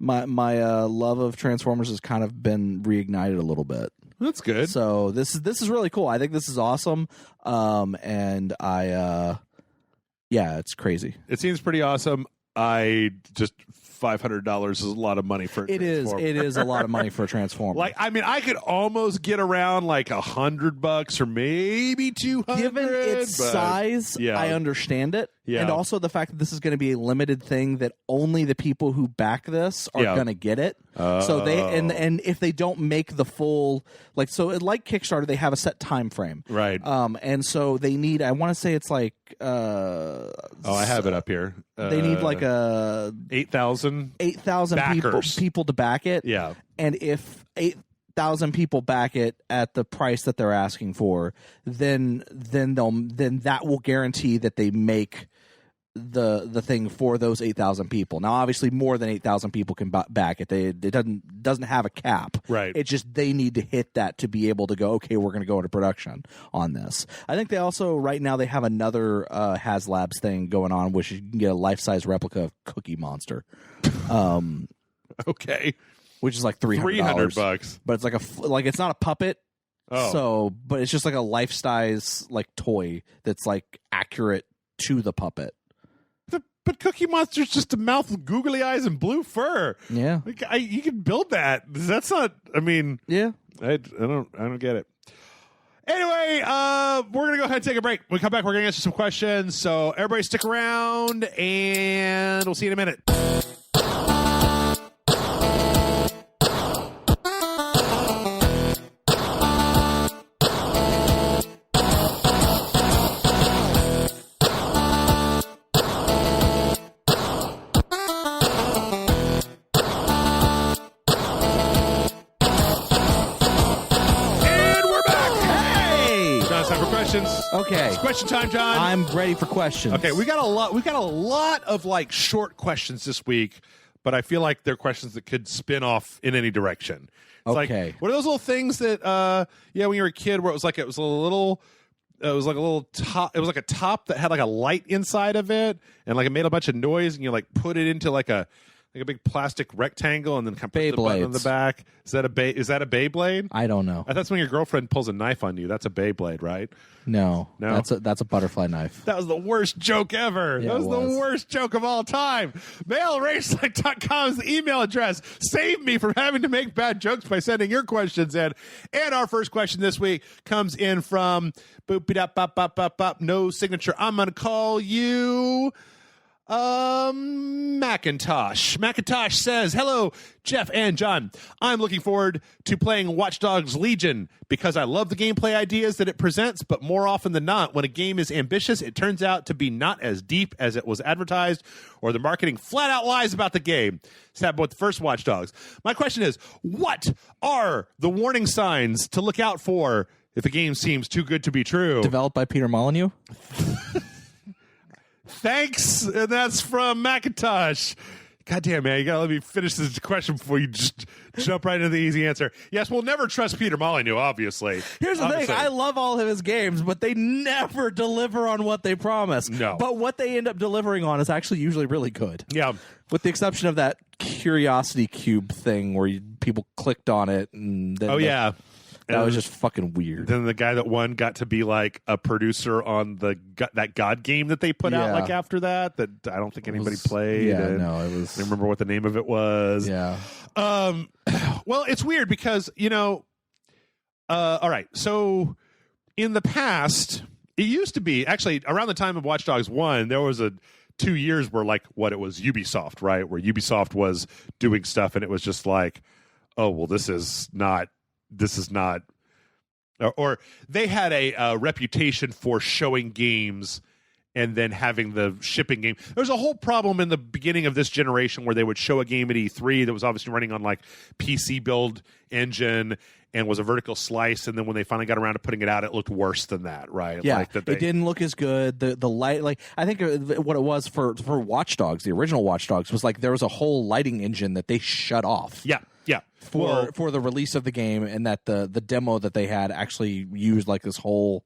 my love of Transformers has kind of been reignited a little bit. That's good. So this is really cool. I think this is awesome. And it's crazy. It seems pretty awesome. I just $500 is a lot of money for a Transformer. It is a lot of money for a Transformer. Like, I mean, I could almost get around like $100 or maybe $200. Given its size, I understand it. Yeah. And also the fact that this is going to be a limited thing that only the people who back this are going to get it. So they and if they don't make the full like Kickstarter, they have a set time frame. Right. And so they need, I want to say it's like I have it up here. They need like 8,000 people to back it. Yeah. And if 8,000 people back it at the price that they're asking for, then that will guarantee that they make the thing for those 8,000 people. Now, obviously, more than 8,000 people can back it. It doesn't have a cap. Right. It's just they need to hit that to be able to go, okay, we're going to go into production on this. I think they also, right now, they have another HasLabs thing going on, which you can get a life-size replica of Cookie Monster. Okay. Which is like $300. But it's like it's not a puppet. Oh. So, but it's just like a life-size like toy that's like accurate to the puppet. But Cookie Monster's just a mouth with googly eyes and blue fur. Yeah, like, you can build that. That's not. I mean, yeah. I don't get it. Anyway, we're gonna go ahead and take a break. When we come back, we're gonna answer some questions. So everybody, stick around, and we'll see you in a minute. Okay. It's question time, John. I'm ready for questions. Okay, we got a lot of like short questions this week, but I feel like they're questions that could spin off in any direction. It's okay. Like, what are those little things that when you were a kid where it was like a little top, it was like a top that had like a light inside of it and like it made a bunch of noise and you like put it into like a big plastic rectangle and then kind of put the button on the back. Is that a Beyblade? I don't know. That's when your girlfriend pulls a knife on you. That's a Beyblade, right? No. That's a butterfly knife. That was the worst joke ever. Yeah, that was the worst joke of all time. MailRaceLike.com is the email address. Save me from having to make bad jokes by sending your questions in. And our first question this week comes in from no signature. I'm going to call you Macintosh. Macintosh says, hello, Jeff and John. I'm looking forward to playing Watch Dogs Legion because I love the gameplay ideas that it presents, but more often than not, when a game is ambitious, it turns out to be not as deep as it was advertised, or the marketing flat out lies about the game. This happened with the first Watch Dogs. My question is, what are the warning signs to look out for if a game seems too good to be true? Developed by Peter Molyneux? Thanks, and that's from Macintosh. God damn, man, you gotta let me finish this question before you just jump right into the easy answer. Yes, we'll never trust Peter Molyneux, obviously. Here's the thing, I love all of his games, but they never deliver on what they promise. No. But what they end up delivering on is actually usually really good. Yeah. With the exception of that Curiosity Cube thing where people clicked on it and then that was just fucking weird. Then the guy that won got to be like a producer on that God game that they put out like after that I don't think anybody played. Yeah, no, it was. I remember what the name of it was. Yeah. Well, it's weird because all right. So in the past, it used to be actually around the time of Watch Dogs 1, there was 2 years where like what it was Ubisoft, right? Where Ubisoft was doing stuff and it was just like, oh well, this is not, or they had a reputation for showing games and then having the shipping game. There's a whole problem in the beginning of this generation where they would show a game at E3 that was obviously running on like PC build engine and was a vertical slice, and then when they finally got around to putting it out, it looked worse than that, right? Yeah, like that it didn't look as good. The light, like I think what it was for Watch Dogs, the original Watch Dogs, was like there was a whole lighting engine that they shut off. Yeah. For the release of the game, and that the demo that they had actually used like this whole.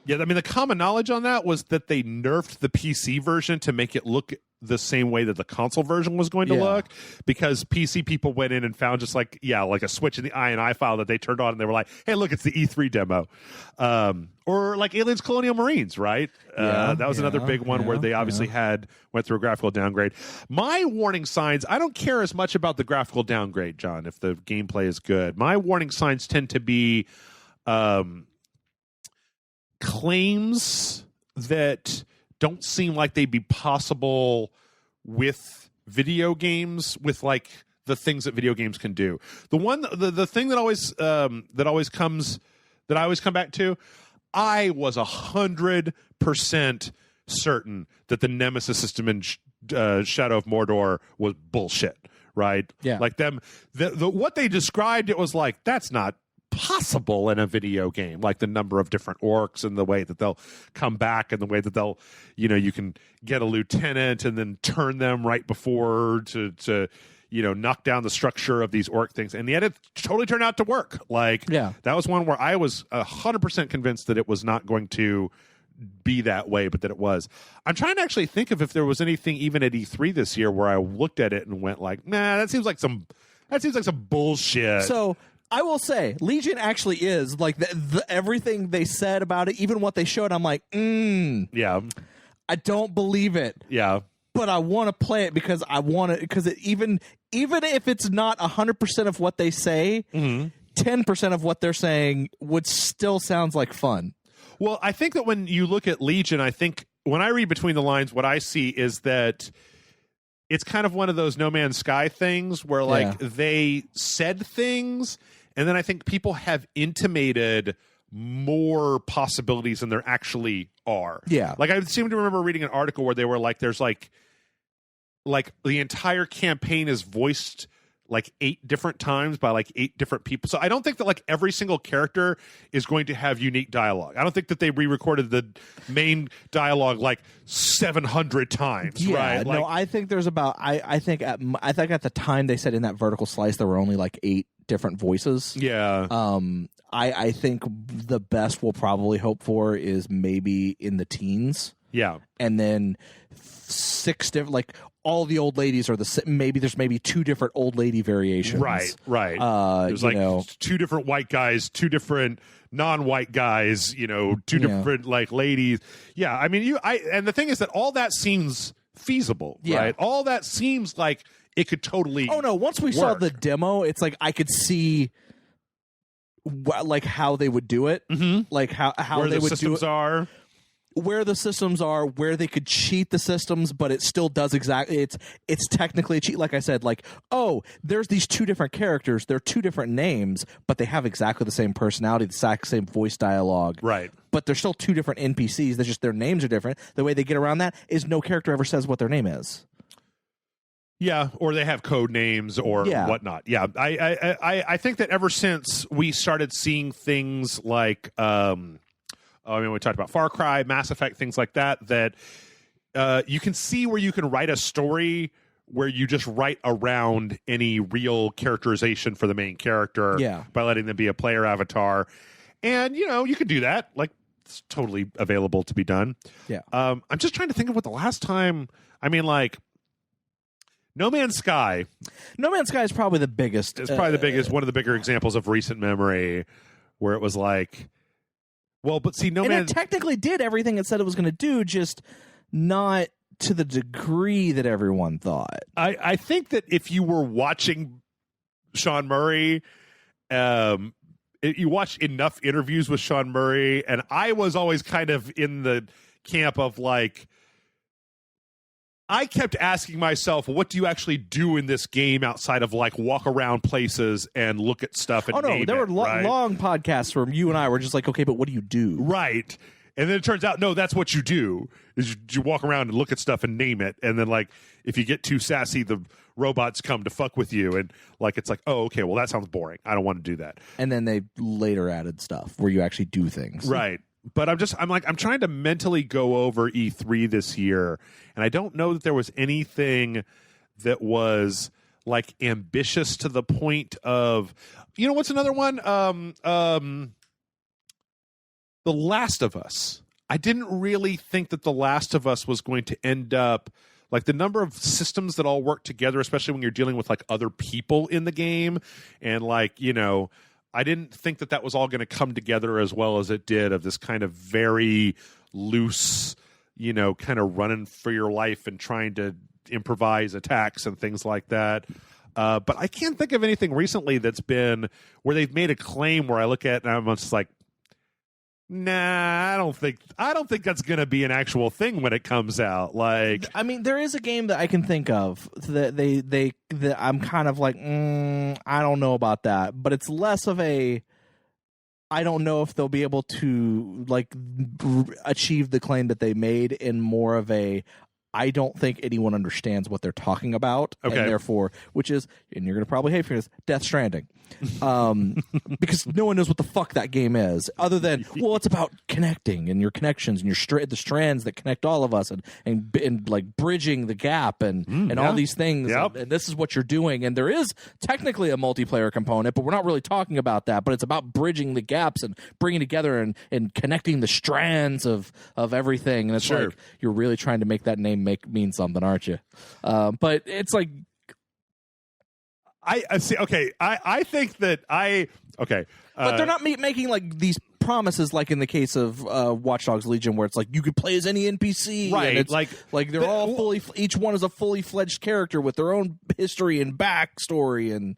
Yeah, I mean, the common knowledge on that was that they nerfed the PC version to make it look the same way that the console version was going to look, because PC people went in and found just like a switch in the INI file that they turned on, and they were like, hey, look, it's the E3 demo. Or like Aliens Colonial Marines, right? That was another big one where they obviously went through a graphical downgrade. My warning signs, I don't care as much about the graphical downgrade, John, if the gameplay is good. My warning signs tend to be claims that don't seem like they'd be possible with video games, with like the things that video games can do. The thing that I always come back to, I was 100% certain that the Nemesis system in Shadow of Mordor was bullshit, right? Yeah. Like what they described, it was like, that's not possible in a video game, like the number of different orcs and the way that they'll come back and the way that they'll, you can get a lieutenant and then turn them right before to knock down the structure of these orc things. And yet it totally turned out to work. Like, that was one where I was 100% convinced that it was not going to be that way, but that it was. I'm trying to actually think of if there was anything even at E3 this year where I looked at it and went like, nah, that seems like some bullshit. So I will say, Legion actually is like everything they said about it, even what they showed. I'm like, yeah, I don't believe it. Yeah, but I want to play it because I want to. Because even if it's not 100% of what they say, 10% of what they're saying would still sounds like fun. Well, I think that when you look at Legion, I think when I read between the lines, what I see is that it's kind of one of those No Man's Sky things where like they said things, and then I think people have intimated more possibilities than there actually are. Yeah. Like I seem to remember reading an article where they were like, there's like the entire campaign is voiced like 8 different times by like 8 different people. So I don't think that like every single character is going to have unique dialogue. I don't think that they re-recorded the main dialogue like 700 times. Right? No, I think there's about I think at the time they said in that vertical slice there were only like 8 different voices. Yeah. I think the best we'll probably hope for is maybe in the teens. Yeah. And then 6 different, like all the old ladies are there's maybe 2 different old lady variations. Right. There's like 2 different white guys, 2 different non-white guys, 2 different like ladies. Yeah. I mean, and the thing is that all that seems feasible, right? All that seems like it could totally. Oh no! Once we saw the demo, it's like I could see like how they would do it, like how where they the would systems do it. are. Where the systems are, where they could cheat the systems, but it still does exactly. It's technically a cheat. Like I said, like, oh, there's these 2 different characters. They're 2 different names, but they have exactly the same personality, the exact same voice dialogue. Right. But they're still 2 different NPCs. They're just their names are different. The way they get around that is no character ever says what their name is. Yeah, or they have code names or whatnot. Yeah, I think that ever since we started seeing things like. We talked about Far Cry, Mass Effect, things like that, you can see where you can write a story where you just write around any real characterization for the main character by letting them be a player avatar. And, you could do that. Like, it's totally available to be done. Yeah. I'm just trying to think of what the last time, No Man's Sky. No Man's Sky is probably the biggest. It's probably the biggest, one of the bigger examples of recent memory where it was like, well, but see, it technically did everything it said it was going to do, just not to the degree that everyone thought. I think that if you were watching Sean Murray, you watch enough interviews with Sean Murray, and I was always kind of in the camp of like, I kept asking myself, what do you actually do in this game outside of like walk around places and look at stuff? And there were long podcasts where you and I were just like, okay, but what do you do? Right. And then it turns out, no, that's what you do, is you walk around and look at stuff and name it. And then, like, if you get too sassy, the robots come to fuck with you. And, like, it's like, oh, okay, well, that sounds boring. I don't want to do that. And then they later added stuff where you actually do things. Right. But I'm trying to mentally go over E3 this year. And I don't know that there was anything that was, like, ambitious to the point of, you know, what's another one? The Last of Us. I didn't really think that The Last of Us was going to end up, like, the number of systems that all work together, especially when you're dealing with, like, other people in the game. And, like, you know, I didn't think that was all going to come together as well as it did, of this kind of very loose, you know, kind of running for your life and trying to improvise attacks and things like that. But I can't think of anything recently that's been where they've made a claim where I look at it and I'm just like, nah, I don't think that's going to be an actual thing when it comes out. Like, I mean, there is a game that I can think of that that I'm kind of like, I don't know about that, but it's less of a, I don't know if they'll be able to, like, achieve the claim that they made, in more of a, I don't think anyone understands what they're talking about, okay. And therefore, which is, and you're going to probably hate for this, Death Stranding. Because no one knows what the fuck that game is, other than, well, it's about connecting and your connections and your the strands that connect all of us, and like bridging the gap and all these things. Yep. And this is what you're doing. And there is technically a multiplayer component, but we're not really talking about that. But it's about bridging the gaps and bringing together and connecting the strands of everything. And it's sure. like, you're really trying to make that name mean something, aren't you? But it's like, I see. Okay, I think that okay, but they're not making like these promises like in the case of Watch Dogs Legion, where it's like you could play as any NPC, right? And it's like they're all fully, each one is a fully fledged character with their own history and backstory. And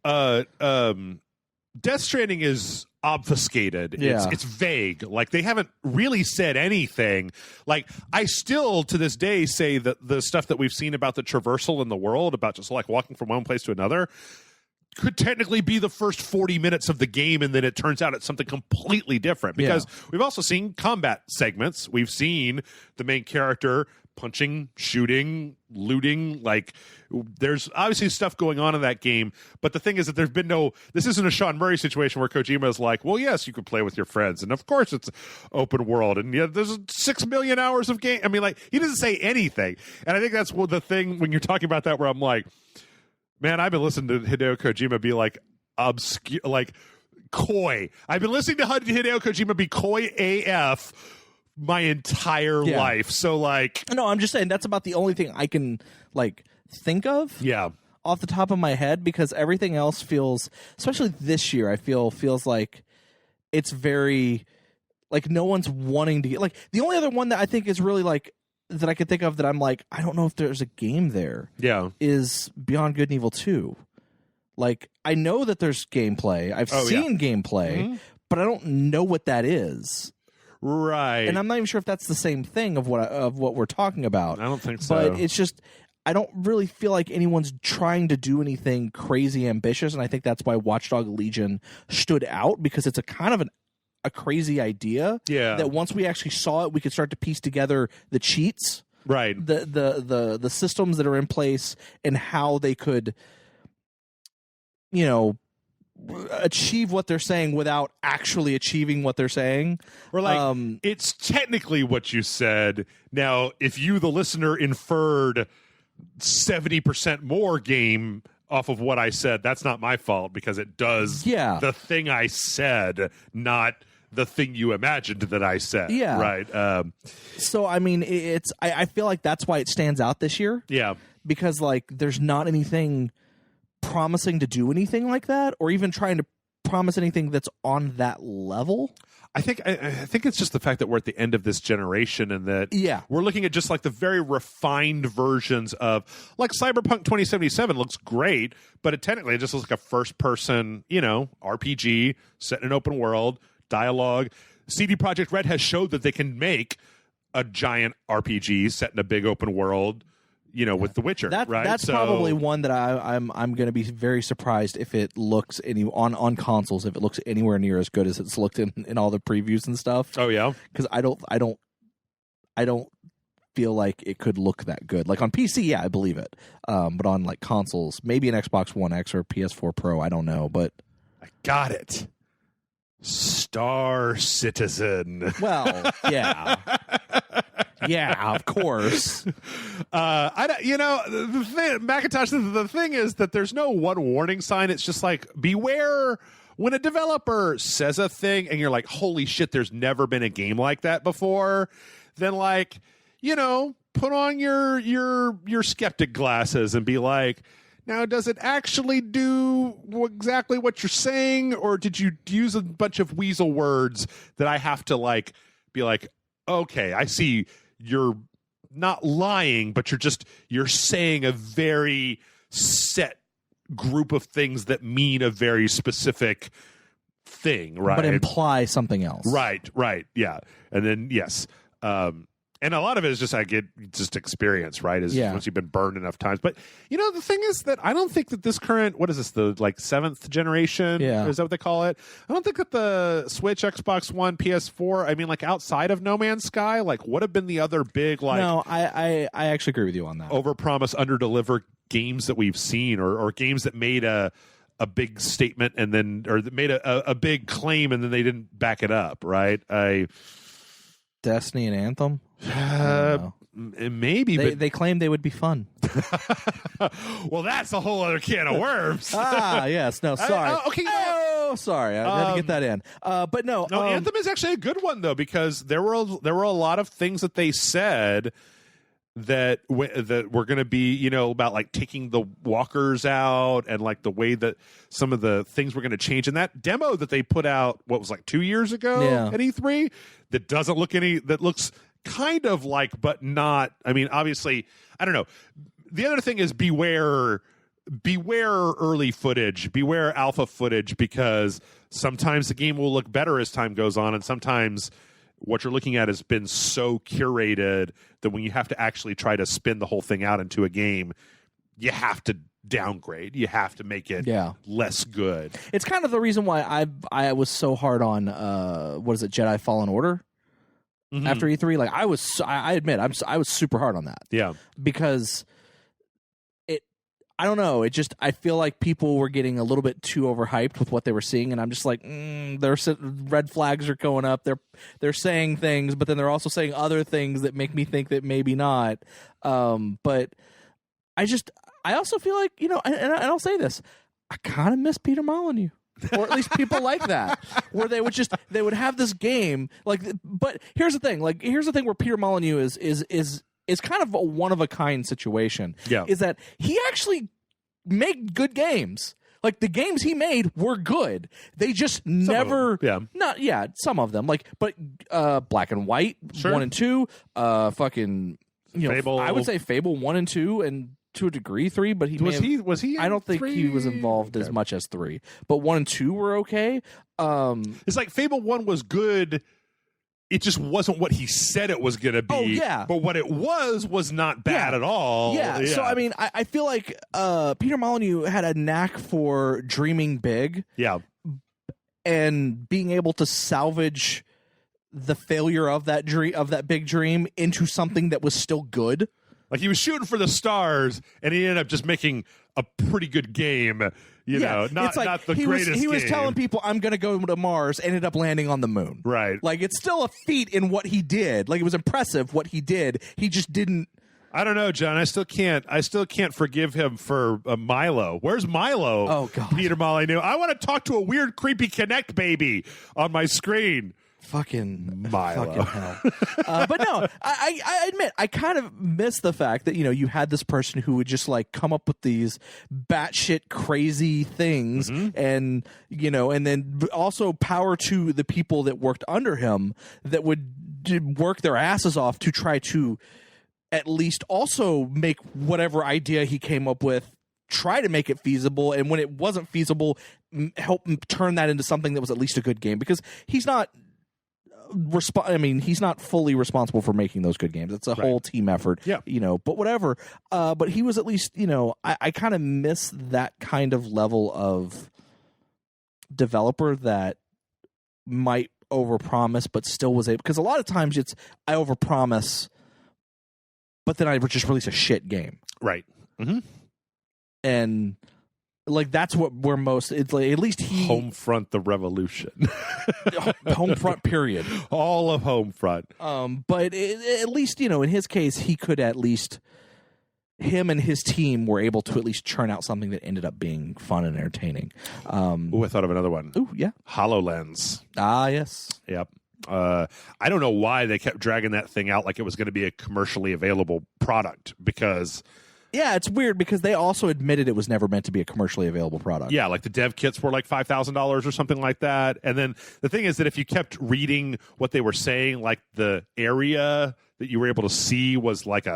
Death Stranding is obfuscated. Yeah. It's vague. Like, they haven't really said anything. Like, I still to this day say that the stuff that we've seen about the traversal in the world, about just like walking from one place to another, could technically be the first 40 minutes of the game, and then it turns out it's something completely different. Because we've also seen combat segments. We've seen the main character punching, shooting, looting. Like, there's obviously stuff going on in that game, but the thing is that there's been this isn't a Sean Murray situation where Kojima is like, well, yes, you can play with your friends, and of course it's open world, and yeah, there's 6 million hours of game. I mean, like, he doesn't say anything. And I think that's the thing when you're talking about that, where I'm like, man, I've been listening to Hideo Kojima be like obscure, like coy. I've been listening to Hideo Kojima be coy AF my entire life. So, like, no, I'm just saying that's about the only thing I can like think of. Yeah. Off the top of my head, because everything else feels, especially this year, feels like it's very, like, no one's wanting to get, like, the only other one that I think is really like that I could think of that I'm like, I don't know if there's a game there. Yeah. Is Beyond Good and Evil 2. Like, I know that there's gameplay. I've seen gameplay, but I don't know what that is. Right. And I'm not even sure if that's the same thing of what we're talking about. I don't think so. But it's just, I don't really feel like anyone's trying to do anything crazy ambitious, and I think that's why Watch Dogs Legion stood out, because it's a kind of a crazy idea. Yeah. That once we actually saw it, we could start to piece together the cheats, right? The systems that are in place and how they could, you know, achieve what they're saying without actually achieving what they're saying. Or like, it's technically what you said. Now, if you, the listener, inferred 70% more game off of what I said, that's not my fault, because it does the thing I said, not the thing you imagined that I said. Yeah. Right. So, I mean, I feel like that's why it stands out this year. Yeah. Because, like, there's not anything promising to do anything like that, or even trying to promise anything that's on that level. I think it's just the fact that we're at the end of this generation, and that we're looking at just like the very refined versions of, like, Cyberpunk 2077 looks great, but it technically just looks like a first person, you know, RPG set in an open world, dialogue. CD Projekt Red has showed that they can make a giant RPG set in a big open world, you know, with The Witcher. Right? That's probably one that I'm going to be very surprised if it looks on consoles, if it looks anywhere near as good as it's looked in all the previews and stuff. Oh yeah, because I don't I don't feel like it could look that good. Like on PC, yeah, I believe it. But on like consoles, maybe an Xbox One X or PS4 Pro, I don't know. But I got it. Star Citizen. Well, yeah. Yeah, of course. The thing, Macintosh, the thing is that there's no one warning sign. It's just like, beware when a developer says a thing and you're like, holy shit, there's never been a game like that before. Then like, put on your skeptic glasses and be like, now, does it actually do exactly what you're saying, or did you use a bunch of weasel words that I have to like be like, okay, I see you're not lying, but you're saying a very set group of things that mean a very specific thing, right? But imply something else. Right, yeah. And then, yes. And a lot of it is just I get just experience, right? Once you've been burned enough times. But the thing is that I don't think that this current, what is this, the like 7th generation? Yeah. Is that what they call it? I don't think that the Switch, Xbox One, PS4, I mean, like outside of No Man's Sky, like what have been the other big like No, I actually agree with you on that. Overpromise, underdeliver games that we've seen, or games that made a big statement and then, or that made a big claim and then they didn't back it up, right? Destiny and Anthem? Maybe, they, but they claimed they would be fun. well, that's a whole other can of worms. Yes. No, sorry. Okay. Sorry. I had to get that in. But no. No, Anthem is actually a good one though, because there were a lot of things that they said that were going to be, about like taking the walkers out and like the way that some of the things were going to change. And that demo that they put out, what was like 2 years ago at E3, that looks kind of like, but not. I mean, obviously, I don't know. The other thing is beware early footage, beware alpha footage, because sometimes the game will look better as time goes on, and sometimes what you're looking at has been so curated that when you have to actually try to spin the whole thing out into a game, you have to downgrade. You have to make it less good. It's kind of the reason why I was so hard on Jedi Fallen Order after E3. Like I admit I was super hard on that. Yeah, because I don't know. I feel like people were getting a little bit too overhyped with what they were seeing, and I'm just like, there's red flags are going up. They're saying things, but then they're also saying other things that make me think that maybe not. But I also feel like, and I'll say this, I kind of miss Peter Molyneux. Or at least people like that, where they would have this game like. But here's the thing, where Peter Molyneux is kind of a one of a kind situation. Yeah, is that he actually made good games. Like the games he made were good. They just never, some of them. Like, but Black and White 1 and 2, fucking Fable. I would say Fable 1 and 2, and to a degree 3. But was he? I don't think 3? He was involved as much as 3. But 1 and 2 were okay. It's like Fable 1 was good. It just wasn't what he said it was going to be. Oh, yeah. But what it was not bad at all. Yeah. So, I mean, I feel like Peter Molyneux had a knack for dreaming big. Yeah. And being able to salvage the failure of that big dream into something that was still good. Like he was shooting for the stars, and he ended up just making a pretty good game. Not the greatest. He was game. telling people, "I'm going to go to Mars." Ended up landing on the moon. Right. Like it's still a feat in what he did. Like it was impressive what he did. He just didn't. I don't know, John. I still can't forgive him for Milo. Where's Milo? Oh God, Peter Molyneux. I want to talk to a weird, creepy Kinect baby on my screen. Fucking Milo. Hell. But no, I admit I kind of miss the fact that you had this person who would just like come up with these batshit crazy things, and and then also power to the people that worked under him that would work their asses off to try to at least also make whatever idea he came up with, try to make it feasible, and when it wasn't feasible, help turn that into something that was at least a good game, because he's not. He's not fully responsible for making those good games. It's a whole team effort. Yeah. But whatever. But he was at least, I kind of miss that kind of level of developer that might overpromise, but still was able, because a lot of times it's I overpromise, but then I would just release a shit game. Right. Mm-hmm. And like that's what we're most. It's like at least he Homefront the revolution. Homefront period. All of Homefront. But at least in his case, he could at least. Him and his team were able to at least churn out something that ended up being fun and entertaining. I thought of another one. Ooh, yeah. HoloLens. Ah, yes. Yep. I don't know why they kept dragging that thing out like it was going to be a commercially available product because... Yeah, it's weird because they also admitted it was never meant to be a commercially available product. Yeah, like the dev kits were like $5,000 or something like that. And then the thing is that if you kept reading what they were saying, like the area that you were able to see was like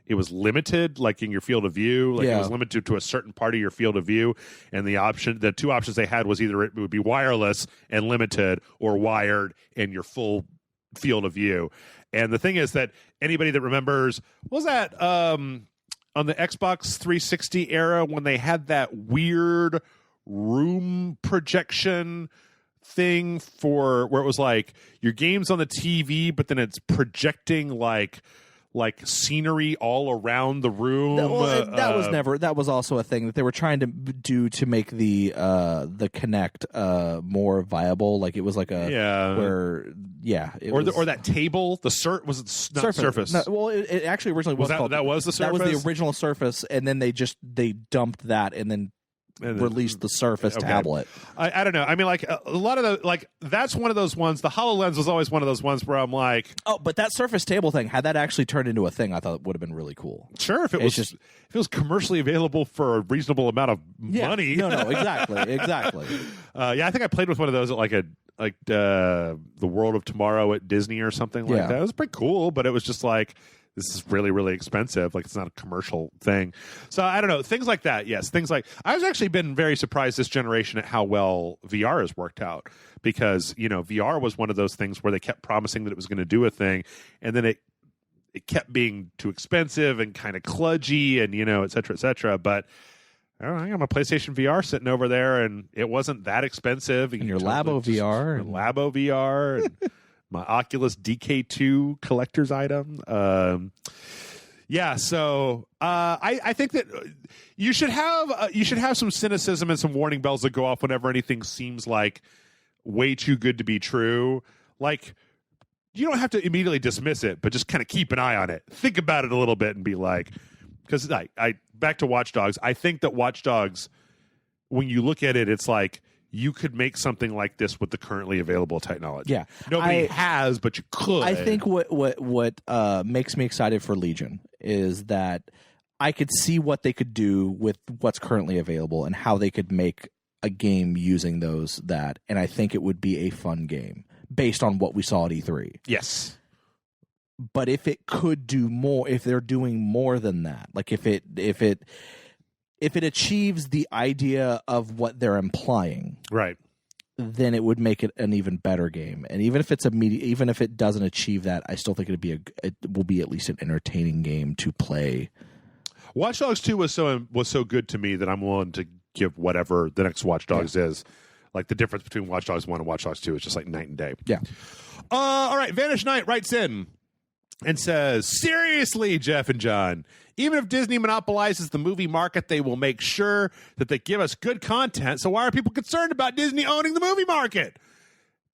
it was limited, like in your field of view. Like it was limited to a certain part of your field of view. And the two options they had was either it would be wireless and limited or wired and your full field of view. And the thing is that anybody that remembers, what was that on the Xbox 360 era when they had that weird room projection thing for where it was like your game's on the TV, but then it's projecting like scenery all around the room. That was also a thing that they were trying to do to make the Kinect more viable. Like it was like a or that table. Was it not Surface? No, well, it actually originally was called that was the Surface. That was the original Surface, and then they dumped that and then released the Surface tablet. I don't know. I mean, like a lot of that's one of those ones. The HoloLens was always one of those ones where I'm like, oh, but that Surface table thing, had that actually turned into a thing, I thought it would have been really cool. Sure, if it was commercially available for a reasonable amount of money. No, exactly. I think I played with one of those at the World of Tomorrow at Disney or something like that. It was pretty cool, but it was just like, this is really, really expensive. Like, it's not a commercial thing. So, I don't know. Things like that, yes. Things like... I've actually been very surprised this generation at how well VR has worked out. Because, VR was one of those things where they kept promising that it was going to do a thing. And then it kept being too expensive and kind of kludgy and, et cetera, et cetera. But... I don't know, I got my PlayStation VR sitting over there, and it wasn't that expensive. And your Labo VR. Labo VR. And my Oculus DK2 collector's item. So I think that you should have some cynicism and some warning bells that go off whenever anything seems like way too good to be true. Like, you don't have to immediately dismiss it, but just kind of keep an eye on it. Think about it a little bit and be like, because I back to Watch Dogs. I think that Watch Dogs, when you look at it, it's like you could make something like this with the currently available technology. Yeah, nobody has, but you could. I think what makes me excited for Legion is that I could see what they could do with what's currently available and how they could make a game using that, and I think it would be a fun game based on what we saw at E3. Yes. But if it could do more, if they're doing more than that, like if it achieves the idea of what they're implying, right, then it would make it an even better game. And even if it's even if it doesn't achieve that, I still think it will be at least an entertaining game to play. Watch Dogs 2 was so good to me that I'm willing to give whatever the next Watch Dogs is. Like the difference between Watch Dogs 1 and Watch Dogs 2 is just like night and day. Yeah. All right, Vanish Knight writes in and says, seriously, Jeff and John, even if Disney monopolizes the movie market, they will make sure that they give us good content. So why are people concerned about Disney owning the movie market?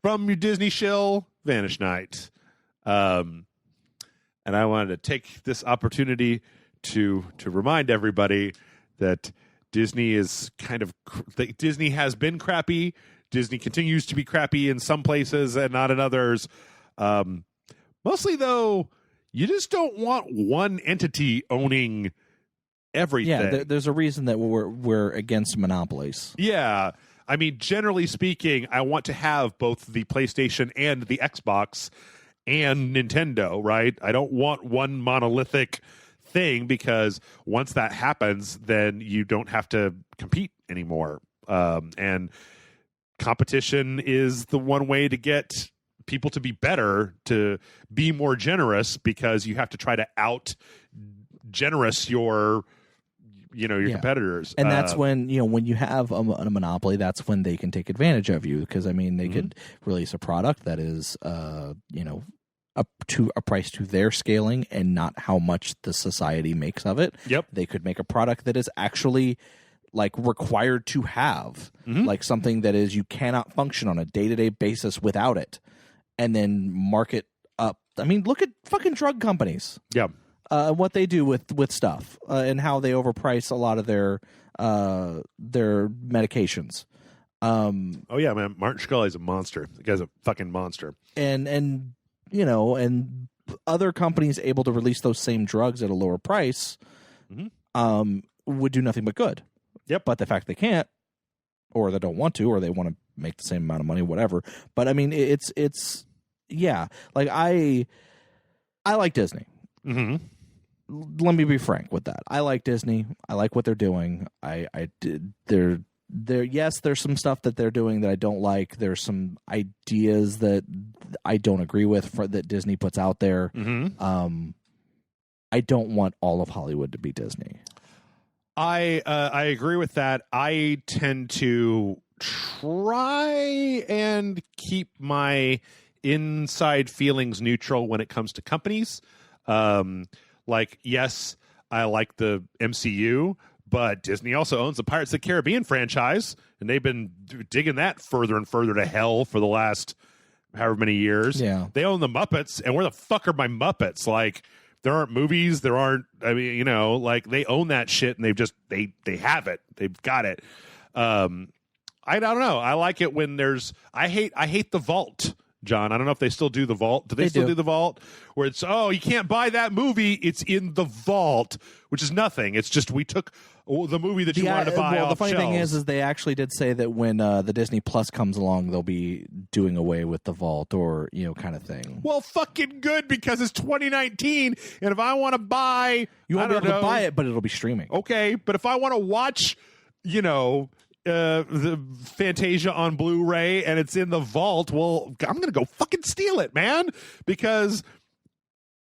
From your Disney shill, Vanish Knight. And I wanted to take this opportunity to remind everybody that Disney is Disney has been crappy. Disney continues to be crappy in some places and not in others. Mostly, though, you just don't want one entity owning everything. Yeah, there's a reason that we're against monopolies. Yeah. I mean, generally speaking, I want to have both the PlayStation and the Xbox and Nintendo, right? I don't want one monolithic thing because once that happens, then you don't have to compete anymore. And competition is the one way to get people to be better, to be more generous, because you have to try to out generous your your competitors. And that's when when you have a monopoly, that's when they can take advantage of you, because I mean they could release a product that is up to a price to their scaling and not how much the society makes of it. Yep. They could make a product that is actually like required to have, like something that is you cannot function on a day-to-day basis without it, and then market up. I mean, look at fucking drug companies. Yeah. What they do with stuff and how they overprice a lot of their medications. Oh yeah, man, Martin Shkreli's a monster. The guy's a fucking monster. And and other companies able to release those same drugs at a lower price would do nothing but good. Yep. But the fact they can't, or they don't want to, or they want to make the same amount of money, whatever. But I mean, it's yeah. Like I like Disney. Mm-hmm. Let me be frank with that. I like Disney. I like what they're doing. Yes, there's some stuff that they're doing that I don't like. There's some ideas that I don't agree with that Disney puts out there. Mm-hmm. I don't want all of Hollywood to be Disney. I agree with that. I tend to try and keep my inside feelings neutral when it comes to companies. Like, yes, I like the MCU, but Disney also owns the Pirates of the Caribbean franchise, and they've been digging that further and further to hell for the last however many years. Yeah. They own the Muppets, and where the fuck are my Muppets? Like, there aren't movies, there aren't, I mean, like, they own that shit, and they've just, they have it. They've got it. I don't know. I like it when there's, I hate the vault. John, I don't know if they still do the vault. Do they still do the vault? Where it's, you can't buy that movie. It's in the vault, which is nothing. It's just we took the movie that you wanted to buy off the funny shelves. thing is they actually did say that when the Disney Plus comes along, they'll be doing away with the vault or, kind of thing. Well, fucking good, because it's 2019, and if I want to buy... You won't be able to buy it, but it'll be streaming. Okay, but if I want to watch, the Fantasia on Blu-ray and it's in the vault, well, I'm gonna go fucking steal it, man, because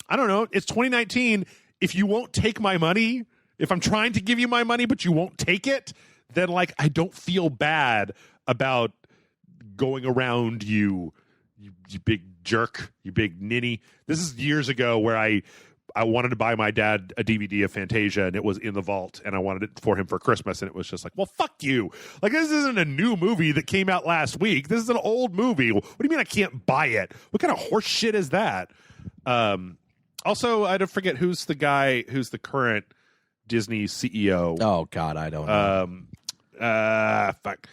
I don't know, it's 2019. If you won't take my money, if I'm trying to give you my money but you won't take it, then like I don't feel bad about going around you big jerk, you big ninny. This is years ago where I wanted to buy my dad a DVD of Fantasia, and it was in the vault, and I wanted it for him for Christmas, and it was just like, well, fuck you. Like, this isn't a new movie that came out last week. This is an old movie. What do you mean I can't buy it? What kind of horse shit is that? Also, I don't forget who's the current Disney CEO. Oh, God, I don't know. Fuck.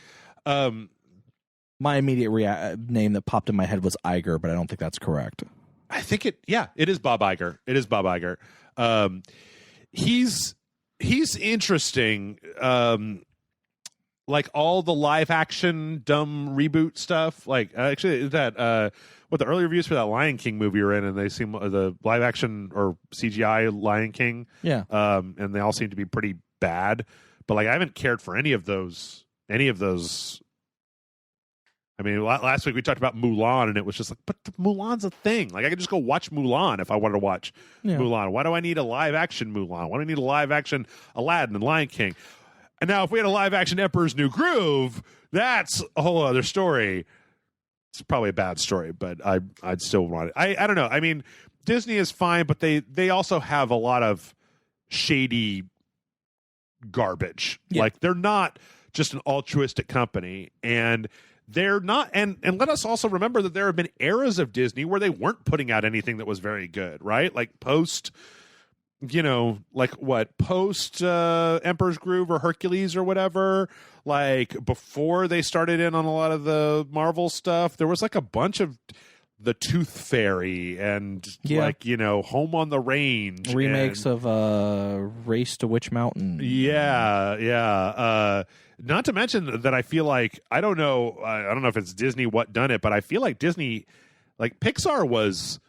My immediate name that popped in my head was Iger, but I don't think that's correct. I think it is Bob Iger. It is Bob Iger. He's interesting. Like all the live action dumb reboot stuff. Like actually that the early reviews for that Lion King movie are in, and they seem the live action or CGI Lion King. Yeah. And they all seem to be pretty bad. But like I haven't cared for any of those. I mean, last week we talked about Mulan, and it was just like, but Mulan's a thing. Like, I could just go watch Mulan if I wanted to watch Mulan. Why do I need a live-action Mulan? Why do I need a live-action Aladdin and Lion King? And now if we had a live-action Emperor's New Groove, that's a whole other story. It's probably a bad story, but I'd still want it. I don't know. I mean, Disney is fine, but they also have a lot of shady garbage. Yeah. Like, they're not just an altruistic company, and... They're not, and let us also remember that there have been eras of Disney where they weren't putting out anything that was very good, right? Like post Emperor's Groove or Hercules or whatever. Like before they started in on a lot of the Marvel stuff, there was like a bunch of the Tooth Fairy and Home on the Range remakes of Race to Witch Mountain. Yeah. Not to mention that I feel like I don't know if it's Disney what done it, but I feel like Disney, like Pixar was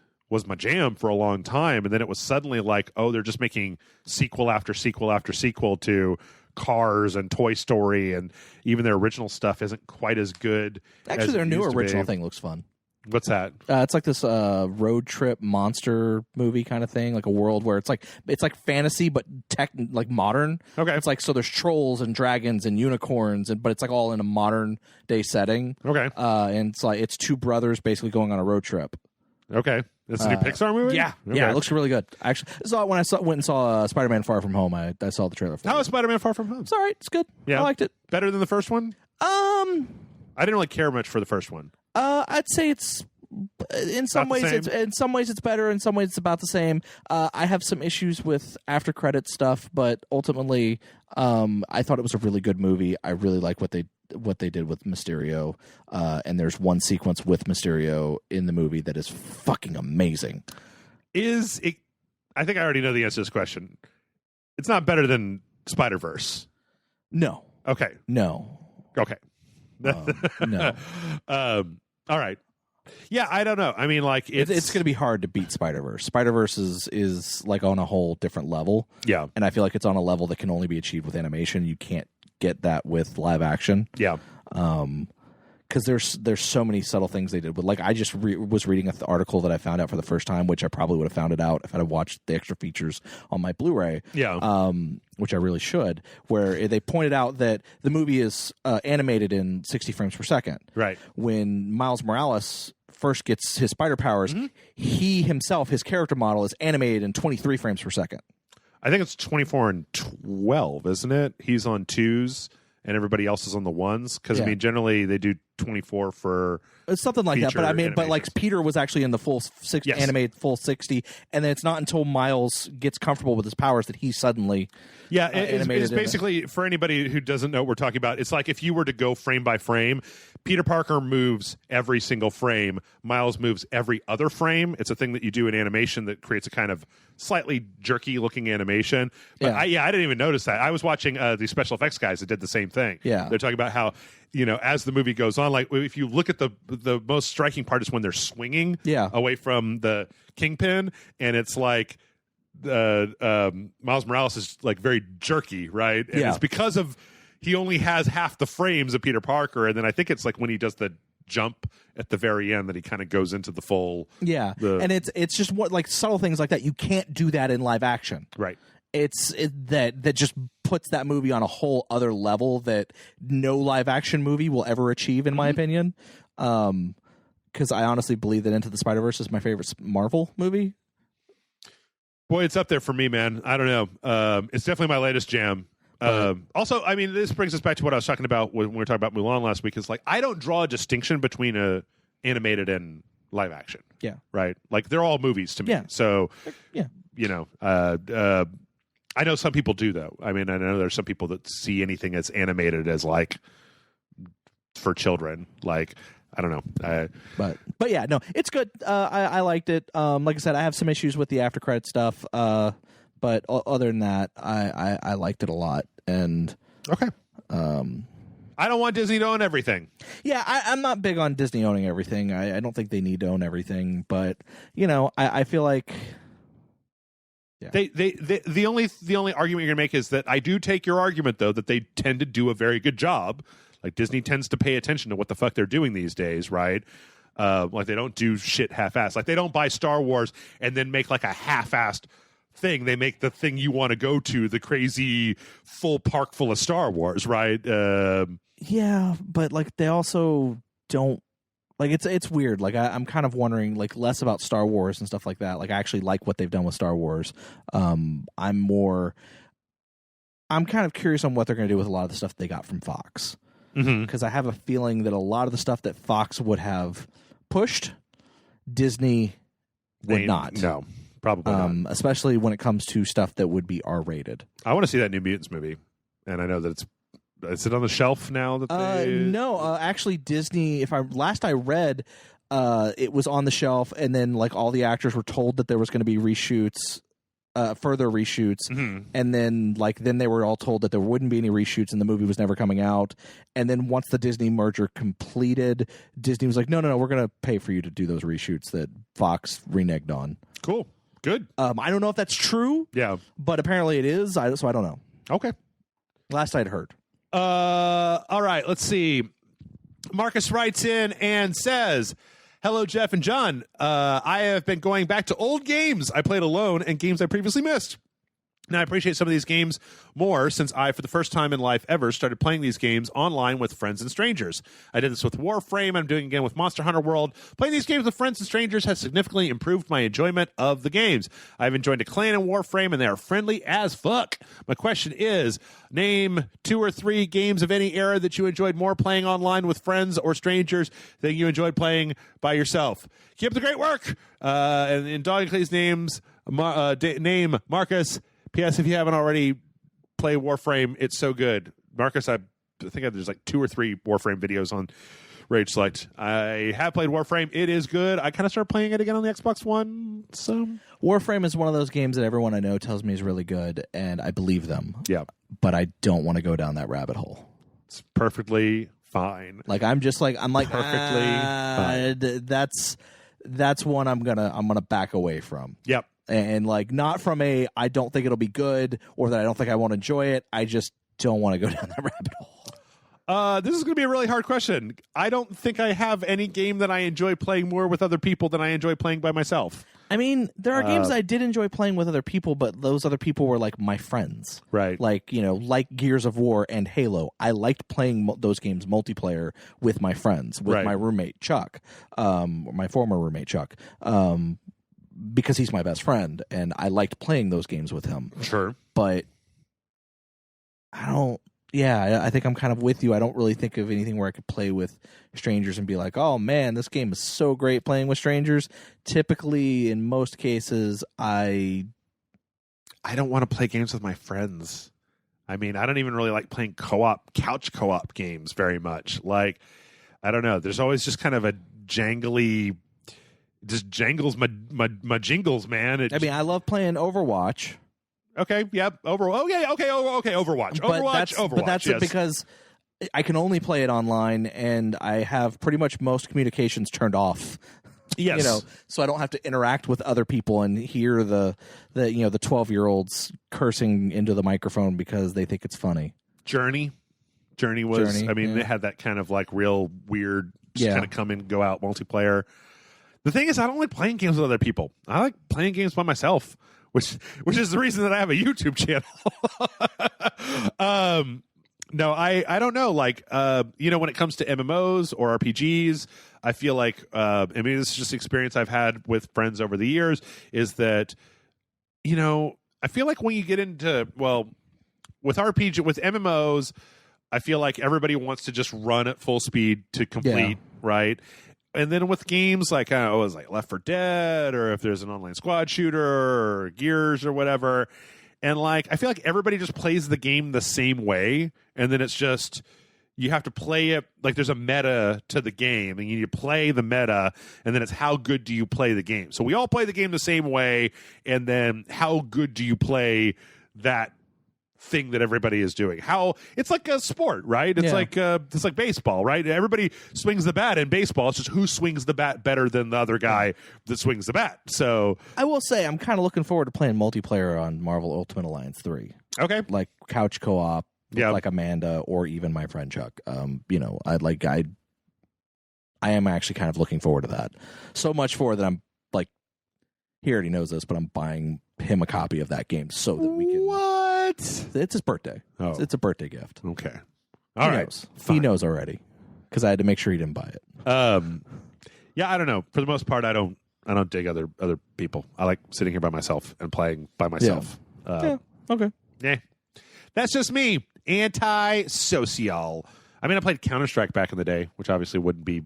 my jam for a long time, and then it was suddenly like, oh, they're just making sequel after sequel after sequel to Cars and Toy Story, and even their original stuff isn't quite as good. Actually, their new original thing looks fun. What's that? It's like this road trip monster movie kind of thing, like a world where it's like fantasy but like modern. Okay. It's like so there's trolls and dragons and unicorns but it's like all in a modern day setting. Okay. And it's like it's two brothers basically going on a road trip. Okay. That's a new Pixar movie? Yeah. Okay. Yeah, it looks really good. Actually, when I went and saw Spider-Man Far From Home, I saw the trailer for it. How is Spider-Man Far From Home? It's all right. It's good. Yeah. I liked it. Better than the first one? I didn't really care much for the first one. I'd say it's in some ways it's better. In some ways it's about the same. I have some issues with after credit stuff, but ultimately, I thought it was a really good movie. I really like what they did with Mysterio, and there's one sequence with Mysterio in the movie that is fucking amazing. Is it? I think I already know the answer to this question. It's not better than Spider-Verse. No. Okay. No. Okay. No. All right. Yeah, I don't know. I mean, like it's going to be hard to beat Spider-Verse. Spider-Verse is like on a whole different level. Yeah, and I feel like it's on a level that can only be achieved with animation. You can't get that with live action. Yeah. Because there's so many subtle things they did. But like I just was reading an article that I found out for the first time, which I probably would have found it out if I'd have watched the extra features on my Blu-ray. Yeah. Which I really should. Where they pointed out that the movie is animated in 60 frames per second. Right. When Miles Morales first gets his spider powers, he himself, his character model, is animated in 23 frames per second. I think it's 24 and 12, isn't it? He's on 2s and everybody else is on the 1s. Because, I mean, generally they do 24 for something like that. But I mean, but like Peter was actually in the full animated full 60. And then it's not until Miles gets comfortable with his powers that he suddenly it's basically, for anybody who doesn't know what we're talking about, it's like if you were to go frame by frame, Peter Parker moves every single frame. Miles moves every other frame. It's a thing that you do in animation that creates a kind of slightly jerky-looking animation. But I didn't even notice that. I was watching the special effects guys that did the same thing. Yeah. They're talking about how, as the movie goes on, like if you look at the most striking part is when they're swinging away from the Kingpin, and it's like Miles Morales is like very jerky, right? And it's because of he only has half the frames of Peter Parker, and then I think it's like when he does the jump at the very end that he kind of goes into the full and it's just what like subtle things like that. You can't do that in live action, right? That just puts that movie on a whole other level that no live action movie will ever achieve, in my opinion. Because I honestly believe that Into the Spider-Verse is my favorite Marvel movie. Boy, it's up there for me, man. I don't know. It's definitely my latest jam. Also, I mean, this brings us back to what I was talking about when we were talking about Mulan last week. Is like I don't draw a distinction between a animated and live action. Yeah. Right. Like they're all movies to me. Yeah. So, yeah. I know some people do though. I mean, I know there's some people that see anything as animated as like for children. Like I don't know. But yeah, no, it's good. I liked it. Like I said, I have some issues with the after credit stuff. But other than that, I liked it a lot. And okay. I don't want Disney to own everything. Yeah, I'm not big on Disney owning everything. I don't think they need to own everything. But I feel like the only argument you're gonna make is that I do take your argument though that they tend to do a very good job. Like Disney tends to pay attention to what the fuck they're doing these days, right? Like they don't do shit half-assed. Like they don't buy Star Wars and then make like a half-assed thing. They make the thing you want to go to, the crazy full park full of Star Wars, right? Yeah, but like they also don't like it's weird. Like I'm kind of wondering like less about Star Wars and stuff like that. Like I actually like what they've done with Star Wars. I'm kind of curious on what they're going to do with a lot of the stuff they got from Fox. Because I have a feeling that a lot of the stuff that Fox would have pushed, Disney would not. No, probably not. Especially when it comes to stuff that would be R-rated. I want to see that New Mutants movie, and I know that is it on the shelf now? That no, actually, Disney. Last I read, it was on the shelf, and then like all the actors were told that there was going to be reshoots. Further reshoots, and then they were all told that there wouldn't be any reshoots, and the movie was never coming out. And then once the Disney merger completed, Disney was like, "No, we're going to pay for you to do those reshoots that Fox reneged on." Cool, good. I don't know if that's true. Yeah, but apparently it is. So I don't know. Okay, last I'd heard. All right. Let's see. Marcus writes in and says, Hello, Jeff and John. I have been going back to old games I played alone and games I previously missed. Now, I appreciate some of these games more since I, for the first time in life ever, started playing these games online with friends and strangers. I did this with Warframe. I'm doing it again with Monster Hunter World. Playing these games with friends and strangers has significantly improved my enjoyment of the games. I've enjoyed a clan in Warframe, and they are friendly as fuck. My question is, name 2 or 3 games of any era that you enjoyed more playing online with friends or strangers than you enjoyed playing by yourself. Keep up the great work. And in Dogclay's name Marcus. P.S. If you haven't already played Warframe, it's so good. Marcus, I think there's like 2 or 3 Warframe videos on Rage Select. I have played Warframe. It is good. I kind of started playing it again on the Xbox One. So Warframe is one of those games that everyone I know tells me is really good, and I believe them. Yeah. But I don't want to go down that rabbit hole. It's perfectly fine. Like I'm perfectly fine. That's one I'm gonna back away from. Yep. And like not from I don't think it'll be good or that I don't think I won't enjoy it. I just don't want to go down that rabbit hole. This is going to be a really hard question. I don't think I have any game that I enjoy playing more with other people than I enjoy playing by myself. I mean, there are games I did enjoy playing with other people, but those other people were like my friends. Right. Like, like Gears of War and Halo. I liked playing those games multiplayer with my friends, with my roommate, Chuck, my former roommate, Chuck, because he's my best friend, and I liked playing those games with him. Sure. But I think I'm kind of with you. I don't really think of anything where I could play with strangers and be like, oh man, this game is so great playing with strangers. Typically, in most cases, I don't want to play games with my friends. I mean, I don't even really like playing couch co-op games very much. Like, I don't know. There's always just kind of a jangly, just jangles my jingles, man. I love playing Overwatch. Okay, yep. Overwatch. But that's yes. it because I can only play it online, and I have pretty much most communications turned off. Yes. So I don't have to interact with other people and hear the 12-year-olds cursing into the microphone because they think it's funny. Journey was. I mean, they had that kind of like real weird, just kind of come in, go out multiplayer. The thing is, I don't like playing games with other people. I like playing games by myself, which is the reason that I have a YouTube channel. No, I don't know. Like, when it comes to MMOs or RPGs, I feel like, this is just experience I've had with friends over the years, is that, I feel like when you get into, with MMOs, I feel like everybody wants to just run at full speed to complete, right? And then with games like Left 4 Dead, or if there's an online squad shooter or Gears or whatever, and like I feel like everybody just plays the game the same way, and then it's just you have to play it like there's a meta to the game, and you need to play the meta, and then it's how good do you play the game. So we all play the game the same way, and then how good do you play that thing that everybody is doing? How it's like a sport, right? It's like baseball, right? Everybody swings the bat in baseball. It's just who swings the bat better than the other guy that swings the bat. So I will say I'm kind of looking forward to playing multiplayer on Marvel Ultimate Alliance 3. Okay. Like couch co-op, like Amanda or even my friend Chuck. I am actually kind of looking forward to that. So much for that I'm like, he already knows this, but I'm buying him a copy of that game so that we can. What? It's his birthday. Oh. It's a birthday gift. Okay. All right. He knows already because I had to make sure he didn't buy it. I don't know. For the most part, I don't dig other people. I like sitting here by myself and playing by myself. Okay. Yeah. That's just me. Anti-social. I mean, I played Counter-Strike back in the day, which obviously wouldn't be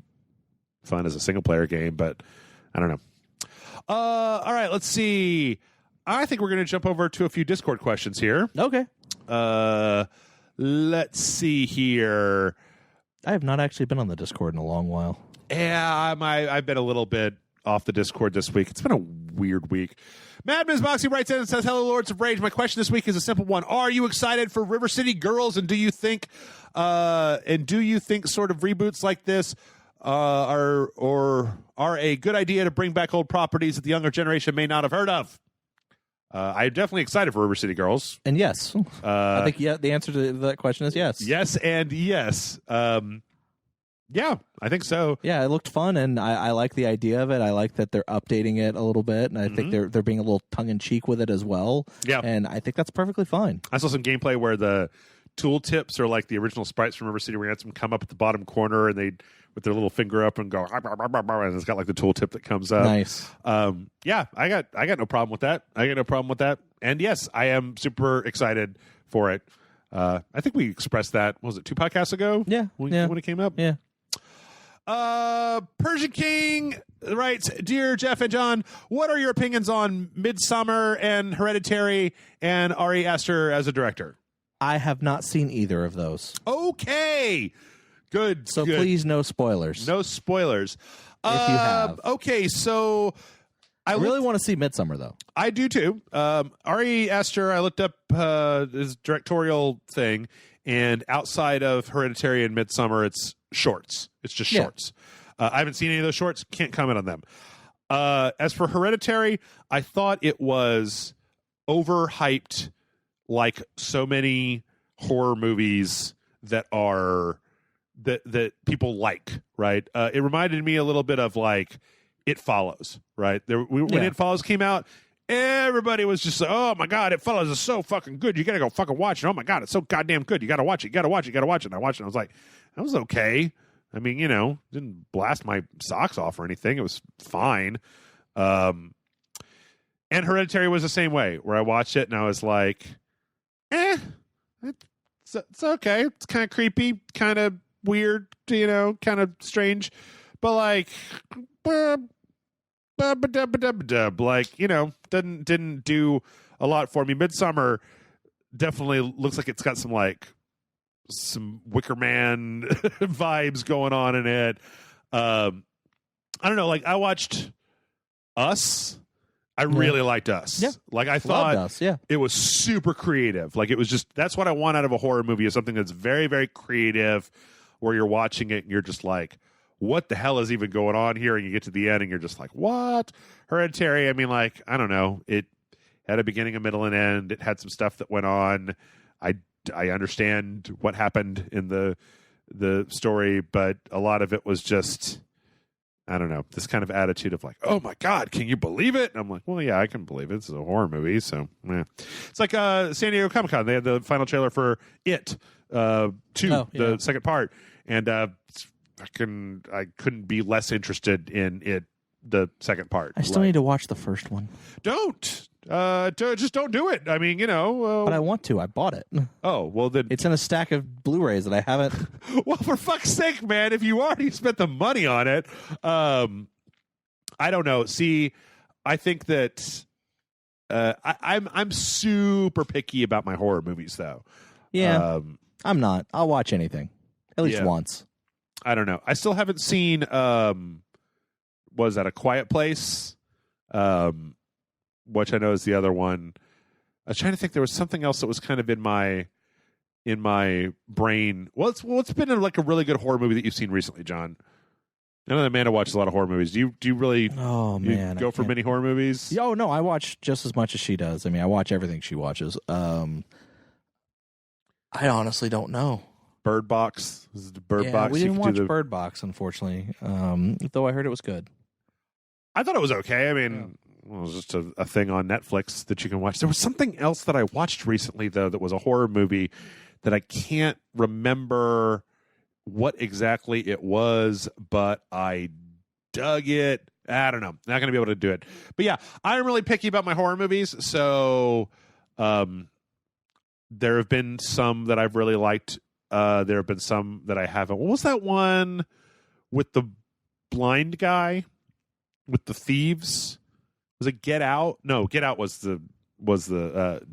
fun as a single-player game, but I don't know. All right, let's see. I think we're going to jump over to a few Discord questions here. Okay. Let's see here. I have not actually been on the Discord in a long while. Yeah, I've been a little bit off the Discord this week. It's been a weird week. Mad Ms. Moxie writes in and says, hello, Lords of Rage. My question this week is a simple one. Are you excited for River City Girls? And do you think sort of reboots like this are a good idea to bring back old properties that the younger generation may not have heard of? I'm definitely excited for River City Girls. And yes. I think the answer to that question is yes. Yes and yes. Yeah, I think so. Yeah, it looked fun, and I like the idea of it. I like that they're updating it a little bit, and I think they're being a little tongue-in-cheek with it as well. Yeah. And I think that's perfectly fine. I saw some gameplay where the tooltips are like the original sprites from River City Ransom come up at the bottom corner, and they with their little finger up and go, and it's got like the tooltip that comes up. Nice. Yeah, I got no problem with that. And yes, I am super excited for it. I think we expressed that. Was it 2 podcasts ago? Yeah. When it came up. Yeah. Persian King writes, Dear Jeff and John, what are your opinions on Midsummer and Hereditary and Ari Aster as a director? I have not seen either of those. Okay. Good. So good. please, no spoilers. No spoilers. If you have. Okay, so I really want to see Midsummer, though. I do too. Ari Aster, I looked up his directorial thing, and outside of Hereditary and Midsummer, it's shorts. It's just shorts. I haven't seen any of those shorts. Can't comment on them. As for Hereditary, I thought it was overhyped, like so many horror movies that are that people like. Right? It reminded me a little bit of like It Follows. Right? When It Follows came out, everybody was just like, oh my God, It Follows is so fucking good. You got to go fucking watch it. Oh my God, it's so goddamn good. You got to watch it. You got to watch it. You got to watch it. And I watched it. And I was like, that was okay. I mean, didn't blast my socks off or anything. It was fine. And Hereditary was the same way, where I watched it and I was like, it's okay. It's kind of creepy, kind of weird, kind of strange. But like, didn't do a lot for me. Midsummer definitely looks like it's got some Wicker Man vibes going on in it. I don't know. Like I watched Us. I really liked Us. Yeah. Like I thought Us, yeah. It was super creative. Like it was just, that's what I want out of a horror movie, is something that's very, very creative, where you're watching it and you're just like, what the hell is even going on here? And you get to the end and you're just like, what? Hereditary, I mean, like, I don't know. It had a beginning, a middle, and end. It had some stuff that went on. I understand what happened in the story, but a lot of it was just, I don't know, this kind of attitude of like, oh my God, can you believe it? And I'm like, well, yeah, I can believe it. This is a horror movie, so it's like San Diego Comic-Con. They had the final trailer for It 2, the second part, and I couldn't be less interested in it, the second part. I still need to watch the first one. Just don't do it. I mean, but I want to. I bought it. Oh, well then. It's in a stack of Blu-rays that I haven't. Well, for fuck's sake, man, if you already spent the money on it, I don't know. See, I think that I'm super picky about my horror movies, though. Yeah, I'm not. I'll watch anything, at least once. I don't know. I still haven't seen. Was that A Quiet Place? Which I know is the other one. I was trying to think. There was something else that was kind of in my brain. What's been like a really good horror movie that you've seen recently, John? I know that Amanda watches a lot of horror movies. Do you really? Oh man, go for many horror movies? Oh no, I watch just as much as she does. I mean, I watch everything she watches. I honestly don't know. Bird Box. This is the Bird Box. We didn't watch Bird Box, unfortunately. Though I heard it was good. I thought it was okay. I mean. Well, it was just a thing on Netflix that you can watch. There was something else that I watched recently, though, that was a horror movie that I can't remember what exactly it was, but I dug it. I don't know. Not going to be able to do it. But yeah, I'm really picky about my horror movies. So there have been some that I've really liked. There have been some that I haven't. What was that one with the blind guy with the thieves? Was it Get Out? No, Get Out was the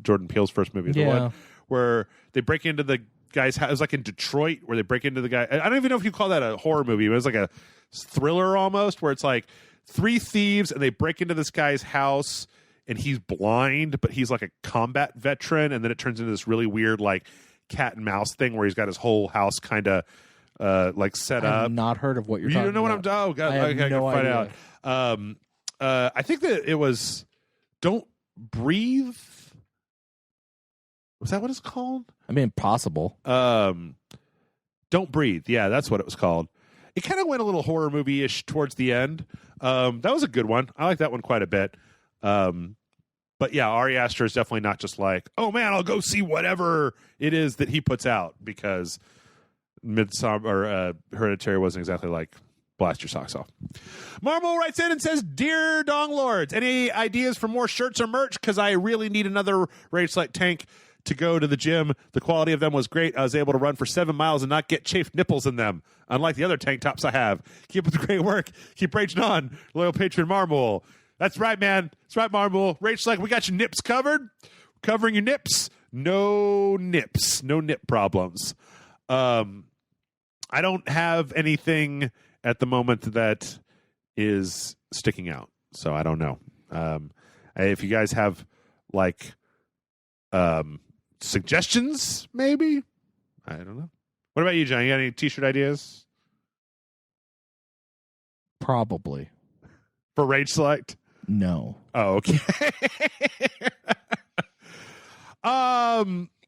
Jordan Peele's first movie. The one where they break into the guy's house. It was like in Detroit, where they break into the guy. I don't even know if you call that a horror movie. It was like a thriller almost, where it's like 3 thieves and they break into this guy's house and he's blind, but he's like a combat veteran. And then it turns into this really weird like cat and mouse thing where he's got his whole house kind of like set up. I've not heard of what you're talking about. You don't know what I'm talking about? I have no find idea. out. I think that it was Don't Breathe. Was that what it's called? I mean, possible. Don't Breathe. Yeah, that's what it was called. it kind of went a little horror movie-ish towards the end. That was a good one. I like that one quite a bit. But yeah, Ari Aster is definitely not just like, oh man, I'll go see whatever it is that he puts out, because Midsommar or Hereditary wasn't exactly like blast your socks off. Marble writes in and says, "Dear Dong Lords, any ideas for more shirts or merch? Because I really need another Rage Select tank to go to the gym. The quality of them was great. I was able to run for 7 miles and not get chafed nipples in them, unlike the other tank tops I have. Keep up the great work. Keep raging on. Loyal patron Marble." That's right, man. That's right, Marble. Rage Select, we got your nips covered. Covering your nips. No nips. No nip problems. I don't have anything at the moment that is sticking out, so I don't know. If you guys have like suggestions, maybe, I don't know. What about you, John? You got any t-shirt ideas? Probably. For Rage Select? No. Oh, okay.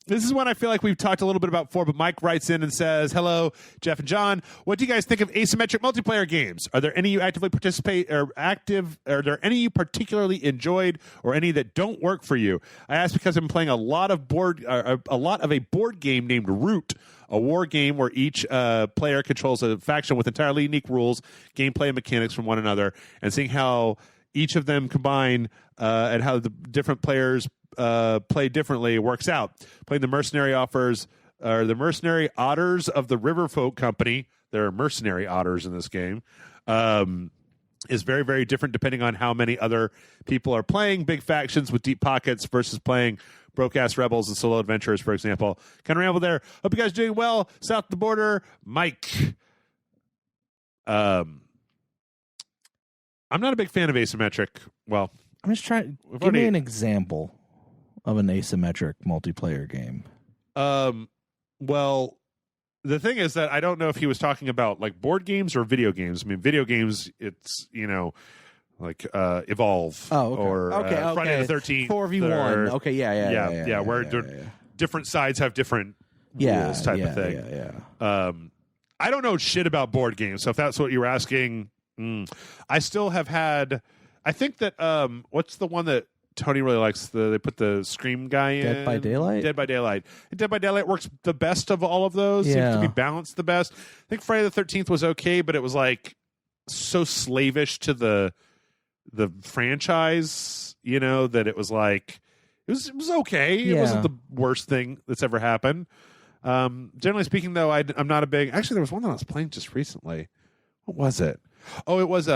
This is one I feel like we've talked a little bit about before, but Mike writes in and says, "Hello, Jeff and John. What do you guys think of asymmetric multiplayer games? Are there any you actively participate or active? Are there any you particularly enjoyed, or any that don't work for you? I ask because I'm playing a lot of a board game named Root, a war game where each player controls a faction with entirely unique rules, gameplay, and mechanics from one another, and seeing how each of them combine and how the different players play differently works out. Playing the mercenary otters of the Riverfolk Company. There are mercenary otters in this game. Is very, very different depending on how many other people are playing. Big factions with deep pockets versus playing broke-ass rebels and solo adventurers, for example. Kind of ramble there. Hope you guys are doing well. South of the border, Mike. I'm not a big fan of asymmetric. Well, I'm just trying. Give me an example of an asymmetric multiplayer game. Well, the thing is that I don't know if he was talking about like board games or video games. I mean, video games, it's, like Evolve or Friday the 13th. 4v1. Okay, yeah. Where different sides have different rules type of thing. Yeah. I don't know shit about board games, so if that's what you were asking, I still have had. I think that what's the one that Tony really likes? They put the Scream guy in. Dead by Daylight. Dead by Daylight works the best of all of those. Yeah. Seems to be balanced the best. I think Friday the 13th was okay, but it was like so slavish to the franchise, that it was like it was okay. Yeah. It wasn't the worst thing that's ever happened. Generally speaking, though, I'm not a big. Actually, there was one that I was playing just recently. What was it? Oh, it was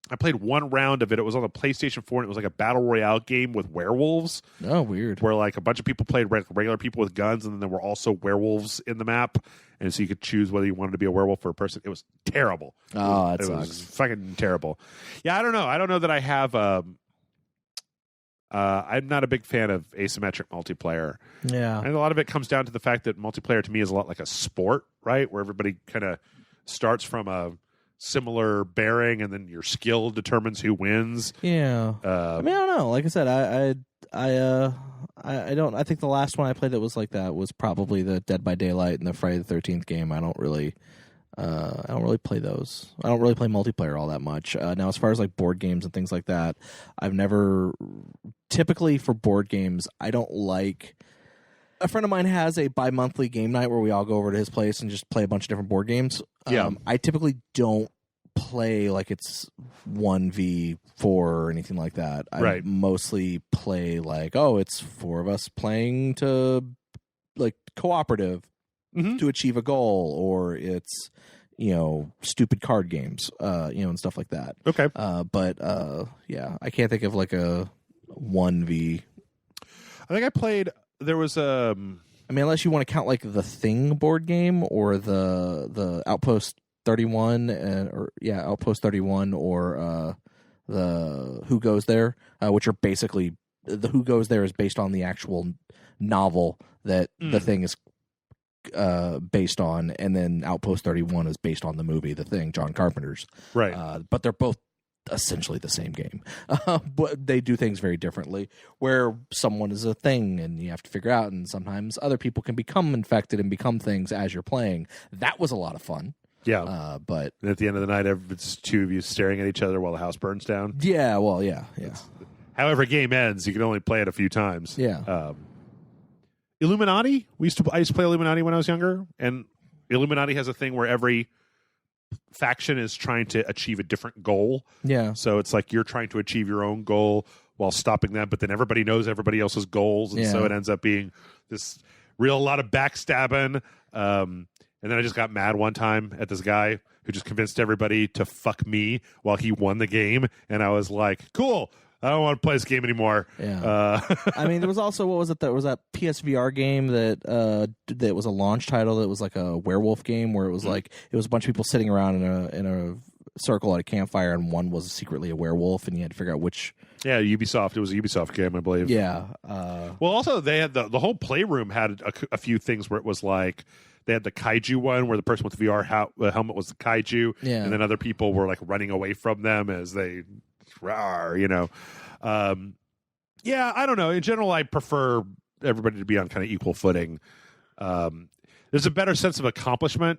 I played one round of it. It was on the PlayStation 4, and it was like a battle royale game with werewolves. Oh, weird. Where like a bunch of people played regular people with guns, and then there were also werewolves in the map, and so you could choose whether you wanted to be a werewolf or a person. It was terrible. Oh, it was fucking terrible. Yeah, I don't know. I don't know that I have. I'm not a big fan of asymmetric multiplayer. Yeah, and a lot of it comes down to the fact that multiplayer to me is a lot like a sport, right? Where everybody kind of starts from a similar bearing, and then your skill determines who wins. Yeah. I mean, I don't know. Like I said, I don't. I think the last one I played that was like that was probably the Dead by Daylight and the Friday the 13th game. I don't really play those. I don't really play multiplayer all that much. Now, as far as like board games and things like that, I've never. Typically for board games, I don't like. A friend of mine has a bi-monthly game night where we all go over to his place and just play a bunch of different board games. I typically don't play like it's 1v4 or anything like that. I mostly play like, it's 4 of us playing to like cooperative to achieve a goal, or it's, stupid card games, and stuff like that. Okay. I can't think of like a 1v. I think I played. There was I mean, unless you want to count like the Thing board game or the Outpost 31 Outpost 31 or the Who Goes There, which are basically the Who Goes There is based on the actual novel that the Thing is based on, and then Outpost 31 is based on the movie The Thing, John Carpenter's. Right. But they're both essentially the same game, but they do things very differently, where someone is a thing and you have to figure out, and sometimes other people can become infected and become things as you're playing. That was a lot of fun. Yeah. But And at the end of the night, it's two of you staring at each other while the house burns down. yeah, well, yeah. However, game ends, you can only play it a few times. Yeah. Illuminati. I used to play Illuminati when I was younger, and Illuminati has a thing where every faction is trying to achieve a different goal. Yeah. So it's like you're trying to achieve your own goal while stopping them, but then everybody knows everybody else's goals, and so it ends up being this lot of backstabbing. And then I just got mad one time at this guy who just convinced everybody to fuck me while he won the game, and I was like, cool. I don't want to play this game anymore. Yeah. I mean, there was also, what was it? There was that PSVR game that was a launch title that was like a werewolf game where it was like, it was a bunch of people sitting around in a circle at a campfire, and one was secretly a werewolf, and you had to figure out which. Yeah, Ubisoft. It was a Ubisoft game, I believe. Yeah. Well, also, they had the whole Playroom had a few things where it was like, they had the kaiju one where the person with the VR helmet was the kaiju, and then other people were like running away from them as they... yeah, I don't know. In general, I prefer everybody to be on kind of equal footing. There's a better sense of accomplishment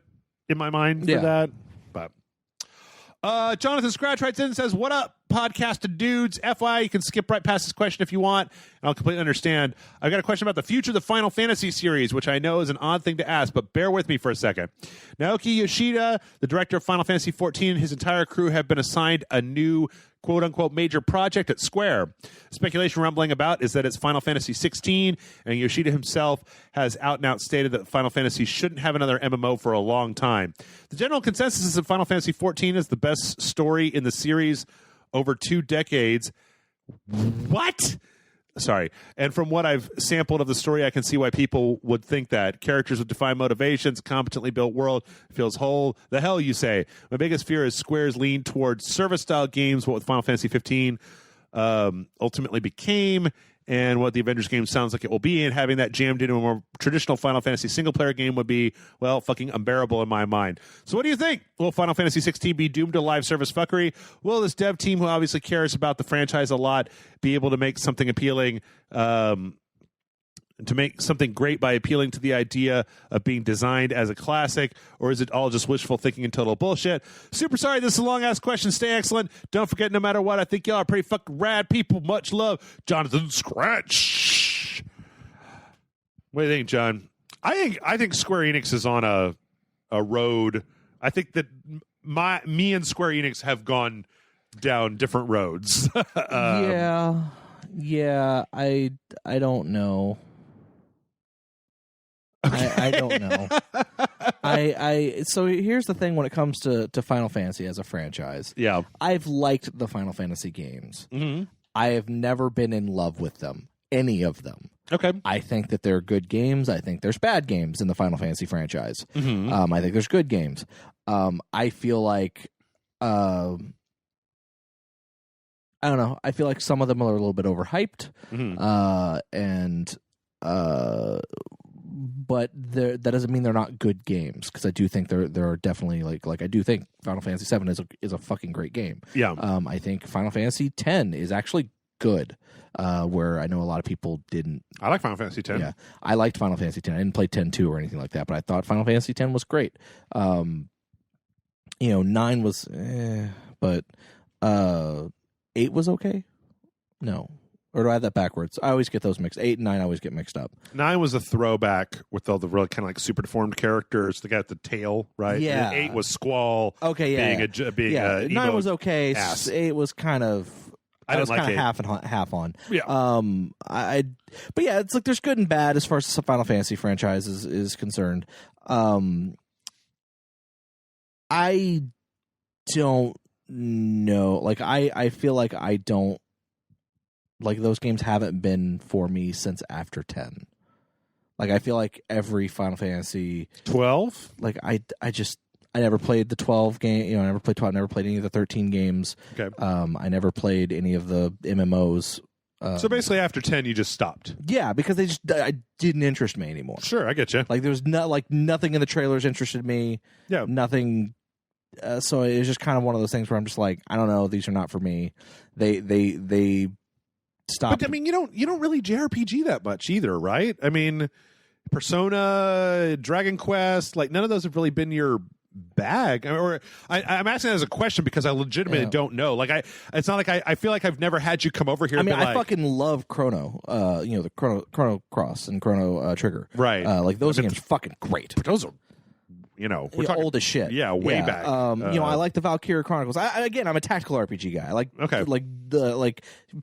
in my mind for that. But Jonathan Scratch writes in and says, "What up, podcast dudes? FYI, you can skip right past this question if you want, and I'll completely understand. I've got a question about the future of the Final Fantasy series, which I know is an odd thing to ask, but bear with me for a second. Naoki Yoshida, the director of Final Fantasy XIV, and his entire crew have been assigned a new quote-unquote major project at Square. Speculation rumbling about is that it's Final Fantasy 16, and Yoshida himself has out-and-out stated that Final Fantasy shouldn't have another MMO for a long time. The general consensus is that Final Fantasy 14 is the best story in the series over 2 decades. What? Sorry. And from what I've sampled of the story, I can see why people would think that. Characters with defined motivations, competently built world, feels whole. The hell, you say? My biggest fear is Square's lean towards service-style games, what with Final Fantasy 15 ultimately became, and what the Avengers game sounds like it will be, and having that jammed into a more traditional Final Fantasy single-player game would be, well, fucking unbearable in my mind. So what do you think? Will Final Fantasy 16 be doomed to live service fuckery? Will this dev team, who obviously cares about the franchise a lot, be able to make something appealing, to make something great by appealing to the idea of being designed as a classic, or is it all just wishful thinking and total bullshit? Super sorry, this is a long-ass question. Stay excellent. Don't forget, no matter what, I think y'all are pretty fucking rad people. Much love, Jonathan Scratch. What do you think, John? I think Square Enix is on a road. I think that me and Square Enix have gone down different roads. Yeah. I don't know. I don't know. So here's the thing when it comes to Final Fantasy as a franchise. Yeah. I've liked the Final Fantasy games. Mm-hmm. I have never been in love with them. Any of them. Okay. I think that they're good games. I think there's bad games in the Final Fantasy franchise. Mm-hmm. I think there's good games. I feel like I don't know. I feel like some of them are a little bit overhyped. Mm-hmm. But that doesn't mean they're not good games, because I do think there are definitely like I do think Final Fantasy VII is a fucking great game. Yeah. I think Final Fantasy X is actually good. Where I know a lot of people didn't. I like Final Fantasy X. Yeah, I liked Final Fantasy X. I didn't play 10-2 or anything like that, but I thought Final Fantasy X was great. 9 was, but 8 was okay. No. Or do I have that backwards? I always get those mixed. 8 and 9 I always get mixed up. 9 was a throwback with all the really kind of like super deformed characters. The guy with the tail, right? Yeah. And 8 was Squall. Okay, yeah. Being a 9 was okay. Ass. 8 was kind of. I was like kind of 8. half on. Yeah. But yeah, it's like there's good and bad as far as the Final Fantasy franchise is concerned. I don't know. Like I feel like I don't. Like, those games haven't been for me since after 10. Like, I feel like every Final Fantasy... 12? Like, I never played the 12 game. I never played 12. I never played any of the 13 games. Okay. I never played any of the MMOs. So basically after 10, you just stopped. Yeah, because I didn't interest me anymore. Sure, I get you. Like, there was nothing in the trailers interested me. Yeah. Nothing... so it was just kind of one of those things where I'm just like, I don't know, these are not for me. They stop. But I mean, you don't really JRPG that much either, right? I mean, Persona, Dragon Quest, like none of those have really been your bag? Or I'm asking that as a question because I legitimately don't know. Like it's not like I feel like I've never had you come over here. I mean, and be I fucking love Chrono. The Chrono Cross and Chrono Trigger. Right. Like those games are fucking great. But those are, we're talking old as shit. Yeah, way back. I like the Valkyria Chronicles. I'm a tactical RPG guy. I like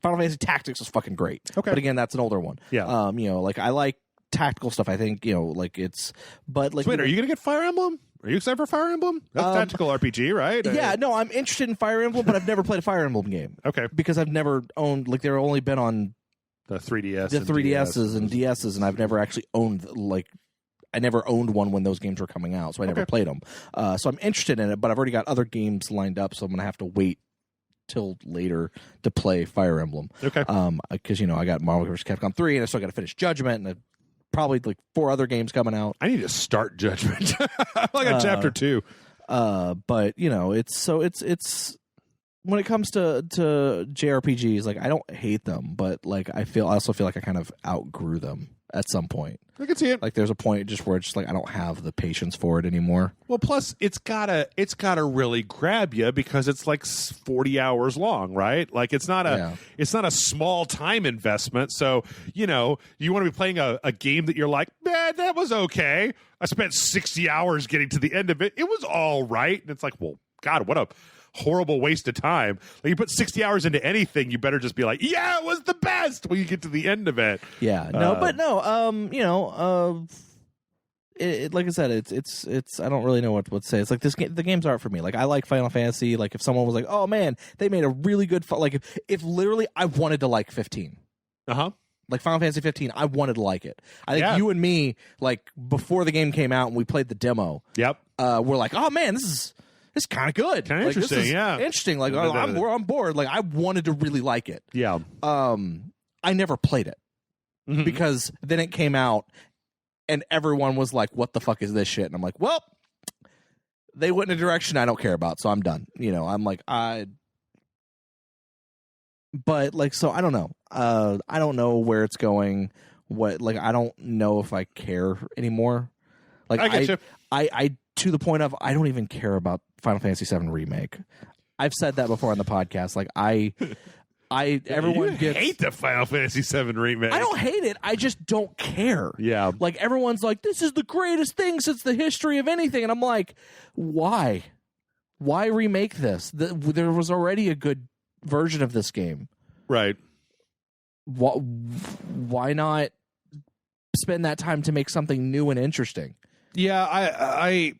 Final Fantasy Tactics is fucking great. Okay. But again, that's an older one. Yeah. I like tactical stuff. I think it's. But like, so wait, are you gonna get Fire Emblem? Are you excited for Fire Emblem? That's tactical RPG, right? Yeah, no, I'm interested in Fire Emblem, but I've never played a Fire Emblem game. Okay. Because I've never owned, like, they've only been on the 3DS, the 3DSs and DSs, and I've never actually owned, like, I never owned one when those games were coming out, so I never played them. So I'm interested in it, but I've already got other games lined up, so I'm gonna have to wait till later to play Fire Emblem. Okay. Because I got Marvel vs. Capcom 3, and I still got to finish Judgment, and probably like 4 other games coming out. I need to start Judgment. I'm like on chapter 2. But it's when it comes to JRPGs, like I don't hate them, but like I also feel like I kind of outgrew them at some point. I can see it. Like there's a point just where it's just like I don't have the patience for it anymore. Well, plus it's gotta really grab you because it's like 40 hours long, right? Like it's not a small time investment. So you want to be playing a game that you're like, man, that was okay. I spent 60 hours getting to the end of it. It was all right, and it's like, well, God, what a horrible waste of time. Like you put 60 hours into anything, you better just be like, yeah, it was the best when you get to the end of it. Yeah, like I said, it's I don't really know what to say. It's like the games aren't for me. Like I like Final Fantasy. Like if someone was like, oh man, they made a really good like if literally I wanted to like 15. Like Final Fantasy 15, I wanted to like it. I think you and me, like before the game came out and we played the demo. Yep. We're like, oh man, this is kind of good. Kind of interesting, Interesting. Like, we're on board. Like, I wanted to really like it. Yeah. I never played it because then it came out and everyone was like, what the fuck is this shit? And I'm like, well, they went in a direction I don't care about, so I'm done. I'm like, but like, so I don't know. I don't know where it's going. I don't know if I care anymore. Like, I get you. I to the point of I don't even care about Final Fantasy VII Remake. I've said that before on the podcast. Like everyone hate the Final Fantasy VII Remake. I don't hate it. I just don't care. Yeah. Like everyone's like, this is the greatest thing since the history of anything, and I'm like, why? Why remake this? There was already a good version of this game. Right. Why not spend that time to make something new and interesting? Yeah, I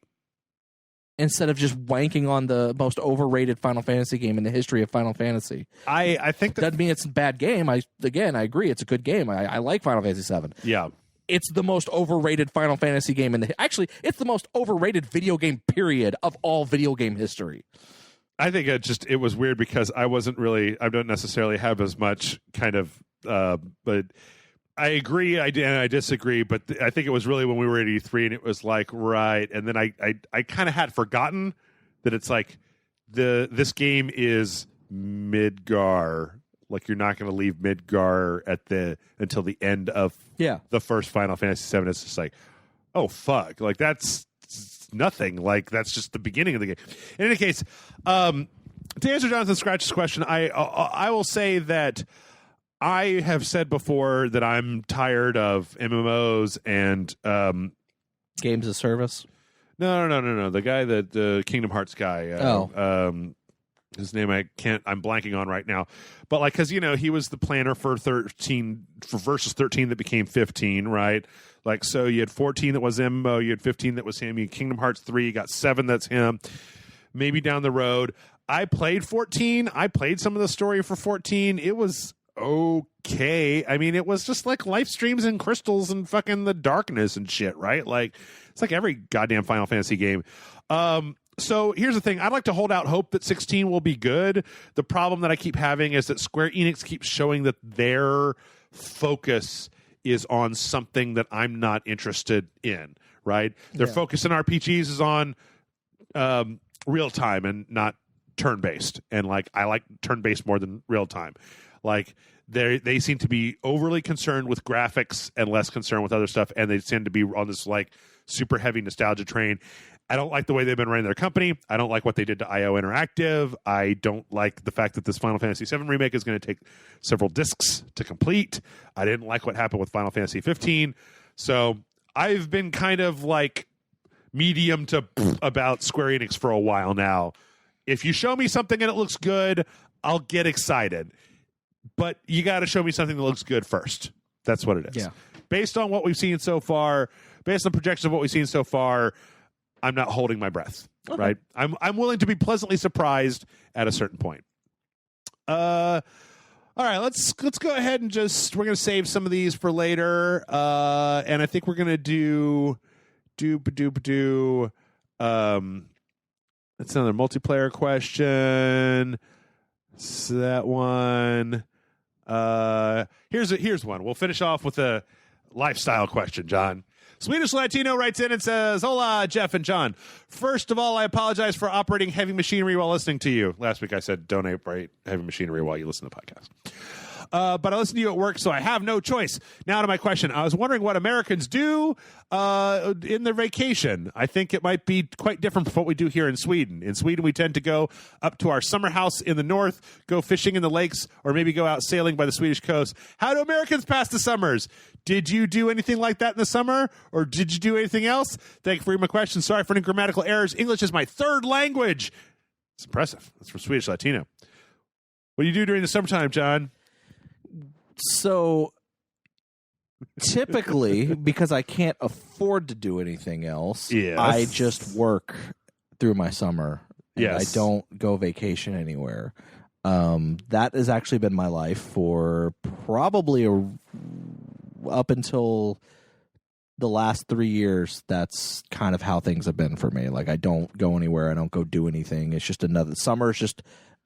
instead of just wanking on the most overrated Final Fantasy game in the history of Final Fantasy. I think that doesn't mean it's a bad game. I agree, it's a good game. I like Final Fantasy VII. Yeah. It's the most overrated Final Fantasy game actually, it's the most overrated video game period of all video game history. I think it was weird because I don't necessarily have as much kind of but I agree, and I disagree, but I think it was really when we were at E3 and it was like, right, and then I kind of had forgotten that it's like this game is Midgar. Like you're not going to leave Midgar until the end of the first Final Fantasy VII. It's just like, oh fuck, like that's nothing. Like that's just the beginning of the game. In any case, to answer Jonathan Scratch's question, I will say that I have said before that I'm tired of MMOs and games of service. No. The guy the Kingdom Hearts guy. His name I'm blanking on right now. But like, because he was the planner for Versus 13 that became 15, right? Like, so you had 14 that was MMO, you had 15 that was him. You had Kingdom Hearts 3, you got 7 that's him. Maybe down the road, I played 14. I played some of the story for 14. It was okay. I mean, it was just like life streams and crystals and fucking the darkness and shit, right? Like it's like every goddamn Final Fantasy game. So here's the thing. I'd like to hold out hope that 16 will be good. The problem that I keep having is that Square Enix keeps showing that their focus is on something that I'm not interested in, right? Their focus in RPGs is on real time and not turn-based. And like I like turn-based more than real time. Like they seem to be overly concerned with graphics and less concerned with other stuff, and they tend to be on this like super heavy nostalgia train. I don't like the way they've been running their company. I don't like what they did to IO Interactive. I don't like the fact that this Final Fantasy VII remake is going to take several discs to complete. I didn't like what happened with Final Fantasy 15. So I've been kind of like medium to about Square Enix for a while now. If you show me something and it looks good, I'll get excited. But you got to show me something that looks good first. That's what it is. Yeah. Based on what we've seen so far, based on projections of what we've seen so far, I'm not holding my breath. Okay. Right? I'm willing to be pleasantly surprised at a certain point. All right, let's go ahead and we're going to save some of these for later. And I think we're going to do that's another multiplayer question. So that one. Here's one. We'll finish off with a lifestyle question, John. Swedish Latino writes in and says, "Hola, Jeff and John. First of all, I apologize for operating heavy machinery while listening to you." Last week I said don't operate heavy machinery while you listen to the podcast. But I listen to you at work, so I have no choice. Now to my question. I was wondering what Americans do in their vacation. I think it might be quite different from what we do here in Sweden. In Sweden, we tend to go up to our summer house in the north, go fishing in the lakes, or maybe go out sailing by the Swedish coast. How do Americans pass the summers? Did you do anything like that in the summer, or did you do anything else? Thank you for my question. Sorry for any grammatical errors. English is my third language. It's impressive. That's from Swedish Latino. What do you do during the summertime, John? So typically, because I can't afford to do anything else, yes. I just work through my summer. And yes. I don't go vacation anywhere. That has actually been my life for probably up until the last 3 years. That's kind of how things have been for me. Like, I don't go anywhere. I don't go do anything. It's just summer is just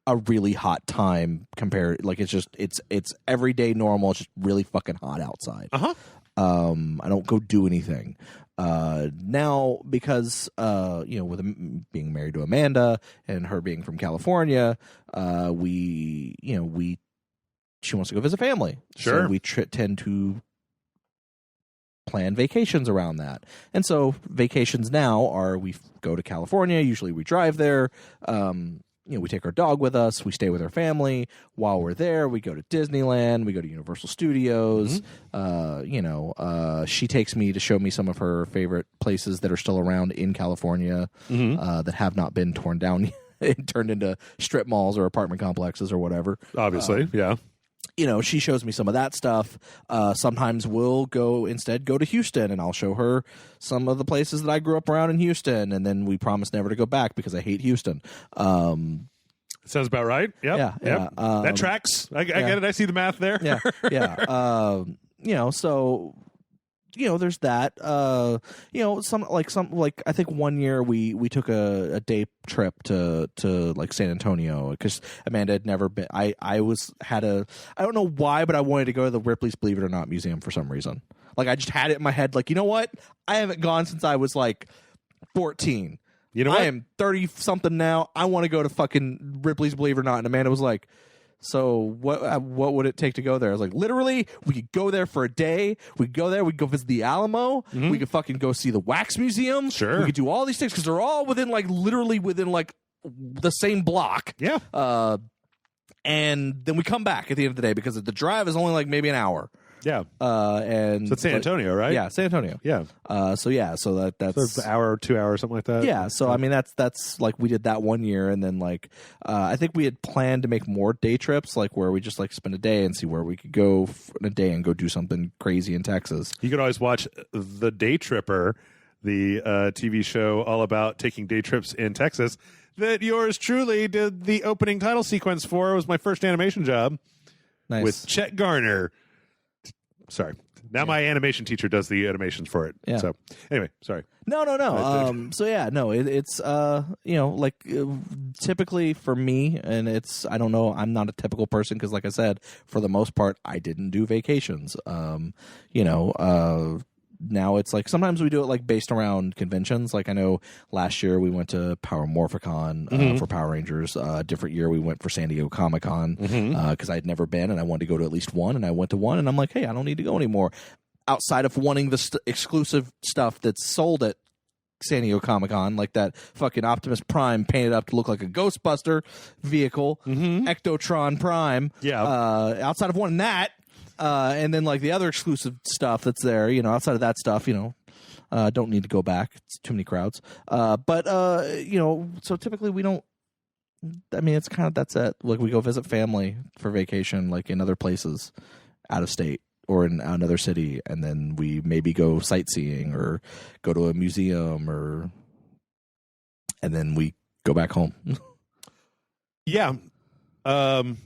a really hot time compared. Like, it's everyday normal. It's just really fucking hot outside. Uh-huh. I don't go do anything. Now, because with being married to Amanda and her being from California, she wants to go visit family. Sure. So we tend to plan vacations around that. And so vacations now are, we go to California. Usually we drive there. We take our dog with us. We stay with our family. While we're there, we go to Disneyland. We go to Universal Studios. Mm-hmm. She takes me to show me some of her favorite places that are still around in California, mm-hmm. That have not been torn down and turned into strip malls or apartment complexes or whatever. Obviously, yeah. She shows me some of that stuff. Sometimes we'll go to Houston, and I'll show her some of the places that I grew up around in Houston, and then we promise never to go back because I hate Houston. Sounds about right. Yep. Yeah. That tracks. I get it. I see the math there. Yeah. So there's that. I think 1 year we took a day trip to like San Antonio because Amanda had never been. I don't know why, but I wanted to go to the Ripley's Believe It or Not museum for some reason. Like, I just had it in my head. Like, you know what? I haven't gone since I was like 14. You know what? I am 30 something now. I want to go to fucking Ripley's Believe It or Not. And Amanda was like, so what would it take to go there? I was like, literally, we could go there for a day. We could go there. We could go visit the Alamo. Mm-hmm. We could fucking go see the Wax Museum. Sure. We could do all these things because they're all literally within the same block. Yeah. And then we come back at the end of the day because the drive is only like maybe an hour. Yeah. So it's San Antonio, right? Yeah, San Antonio. Yeah. So that's an hour or 2 hours, something like that. Yeah. So I mean, that's like we did that 1 year, and then I think we had planned to make more day trips, like where we just spend a day and see where we could go in a day and go do something crazy in Texas. You could always watch The Day Tripper, the TV show all about taking day trips in Texas that yours truly did the opening title sequence for. It was my first animation job. Nice. With Chet Garner. Sorry. Now my animation teacher does the animations for it. Yeah. So anyway, sorry. No. It's typically for me, and I don't know, I'm not a typical person because, like I said, for the most part, I didn't do vacations. Now it's like sometimes we do it based around conventions. Like, I know last year we went to Power Morphicon for Power Rangers. A different year we went for San Diego Comic-Con because I had never been and I wanted to go to at least one, and I went to one, and I'm like, hey, I don't need to go anymore outside of wanting the exclusive stuff that's sold at San Diego Comic-Con, like that fucking Optimus Prime painted up to look like a Ghostbuster vehicle, Ectotron Prime. Yeah. Outside of one that, and then like the other exclusive stuff that's there, outside of that stuff, don't need to go back. It's too many crowds. But so typically we don't. I mean, it's kind of that's it. Like we go visit family for vacation, like in other places, out of state or in another city, and then we maybe go sightseeing or go to a museum, and then we go back home. Yeah. I'm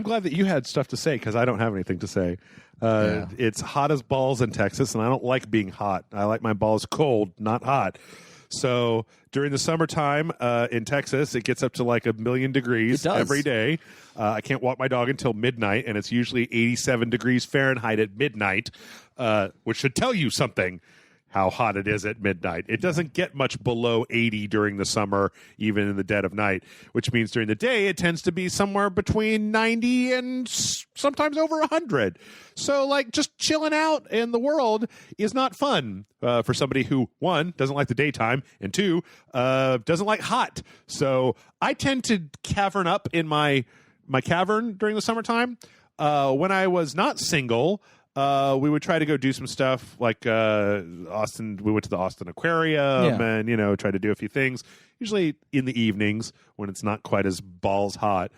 glad that you had stuff to say because I don't have anything to say. It's hot as balls in Texas, and I don't like being hot. I like my balls cold, not hot. So during the summertime in Texas, it gets up to like 1,000,000 degrees every day. I can't walk my dog until midnight, and it's usually 87 degrees Fahrenheit at midnight, which should tell you something. How hot it is at midnight. It doesn't get much below 80 during the summer, even in the dead of night, which means during the day it tends to be somewhere between 90 and sometimes over 100. So, like, just chilling out in the world is not fun for somebody who, one, doesn't like the daytime, and two, doesn't like hot. So I tend to cavern up in my cavern during the summertime. When I was not single, we would try to go do some stuff like Austin. We went to the Austin Aquarium and, try to do a few things, usually in the evenings when it's not quite as balls hot.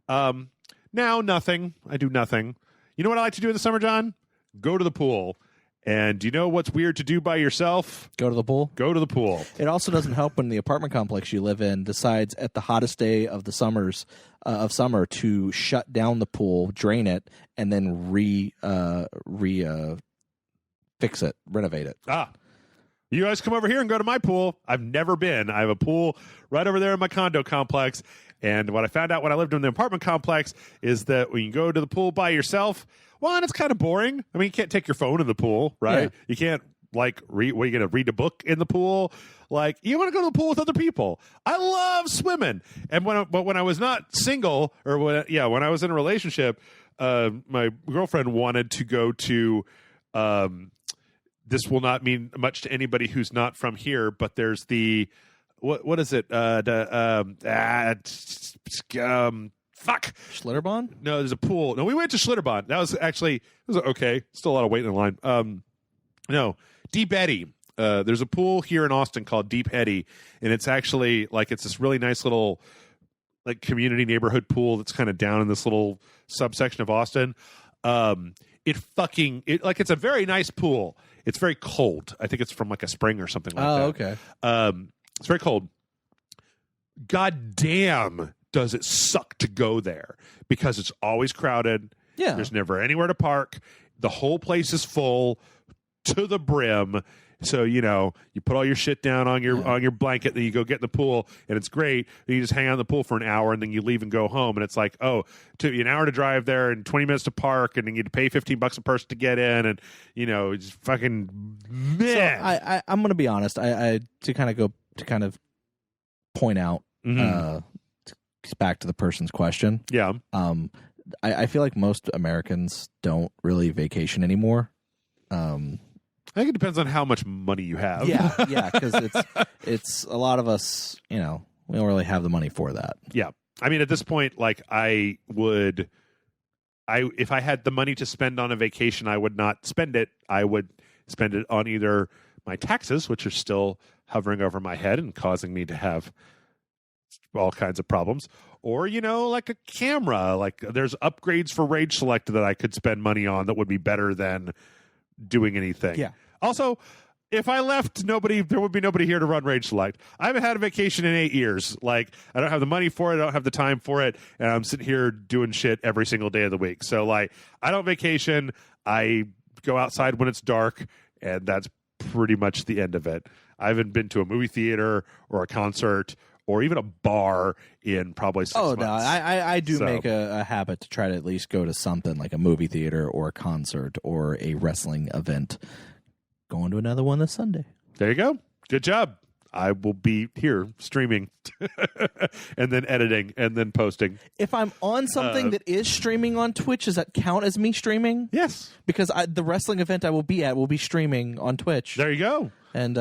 Now, nothing. I do nothing. You know what I like to do in the summer, John? Go to the pool. And do you know what's weird to do by yourself? Go to the pool? Go to the pool. It also doesn't help when the apartment complex you live in decides at the hottest day of the summer to shut down the pool, drain it, and then fix it, renovate it. You guys come over here and go to my pool. I've never been. I have a pool right over there in my condo complex. And what I found out when I lived in the apartment complex is that when you go to the pool by yourself, well, and it's kind of boring. I mean, you can't take your phone in the pool, right? Yeah. You can't, read. What, are you going to read a book in the pool? Like, you want to go to the pool with other people. I love swimming. And when I was not single, or when I was in a relationship, my girlfriend wanted to go to, this will not mean much to anybody who's not from here, but there's the, what is it? Fuck. Schlitterbahn? No, there's a pool. No, we went to Schlitterbahn. That was actually, it was okay. Still a lot of waiting in line. No, Deep Eddy. There's a pool here in Austin called Deep Eddy, and it's actually it's this really nice little community neighborhood pool that's kind of down in this little subsection of Austin. It's a very nice pool. It's very cold. I think it's from a spring or something like that. Oh, okay. It's very cold. God damn, does it suck to go there because it's always crowded. Yeah. There's never anywhere to park. The whole place is full to the brim. So, you put all your shit down on your blanket, then you go get in the pool, and it's great. You just hang out in the pool for an hour, and then you leave and go home. And it's like, took you an hour to drive there and 20 minutes to park, and then you pay $15 a person to get in, and, it's fucking meh. So I'm going to be honest. To kind of point out, back to the person's question. Yeah. I feel like most Americans don't really vacation anymore. I think it depends on how much money you have. Yeah, because it's a lot of us, we don't really have the money for that. Yeah. I mean, at this point, if I had the money to spend on a vacation, I would not spend it. I would spend it on either my taxes, which are still hovering over my head and causing me to have all kinds of problems, or a camera. There's upgrades for Rage Select that I could spend money on that would be better than doing anything. Yeah. Also, if I left, there would be nobody here to run Rage Select. I haven't had a vacation in 8 years. I don't have the money for it. I don't have the time for it. And I'm sitting here doing shit every single day of the week. So, I don't vacation. I go outside when it's dark, and that's pretty much the end of it. I haven't been to a movie theater or a concert or even a bar in probably 6 months. No, I do make a habit to try to at least go to something like a movie theater or a concert or a wrestling event. Going to another one this Sunday. There you go. Good job. I will be here streaming and then editing and then posting. If I'm on something that is streaming on Twitch, does that count as me streaming? Yes. Because the wrestling event I will be at will be streaming on Twitch. There you go. And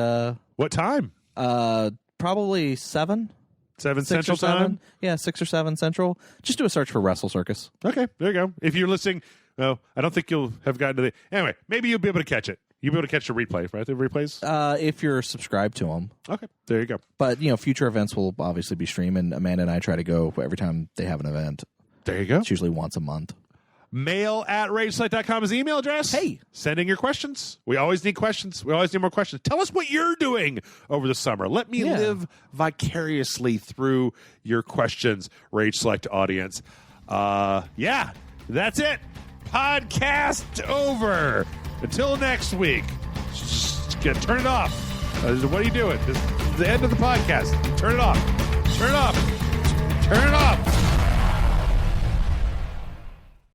what time? Probably 7. 7 6 Central or 7. Time? Yeah, 6 or 7 Central. Just do a search for Wrestle Circus. Okay, there you go. If you're listening, well, I don't think you'll have gotten to the... Anyway, maybe you'll be able to catch it. You'll be able to catch the replay, right? The replays? If you're subscribed to them. Okay, there you go. But, future events will obviously be streaming. Amanda and I try to go every time they have an event. There you go. It's usually once a month. Mail@rageselect.com is the email address. Hey. Send in your questions. We always need questions. We always need more questions. Tell us what you're doing over the summer. Let me live vicariously through your questions, Rage Select audience. Yeah, that's it. Podcast over. Until next week. Just turn it off. What are you doing? This is the end of the podcast. Turn it off. Turn it off. Turn it off.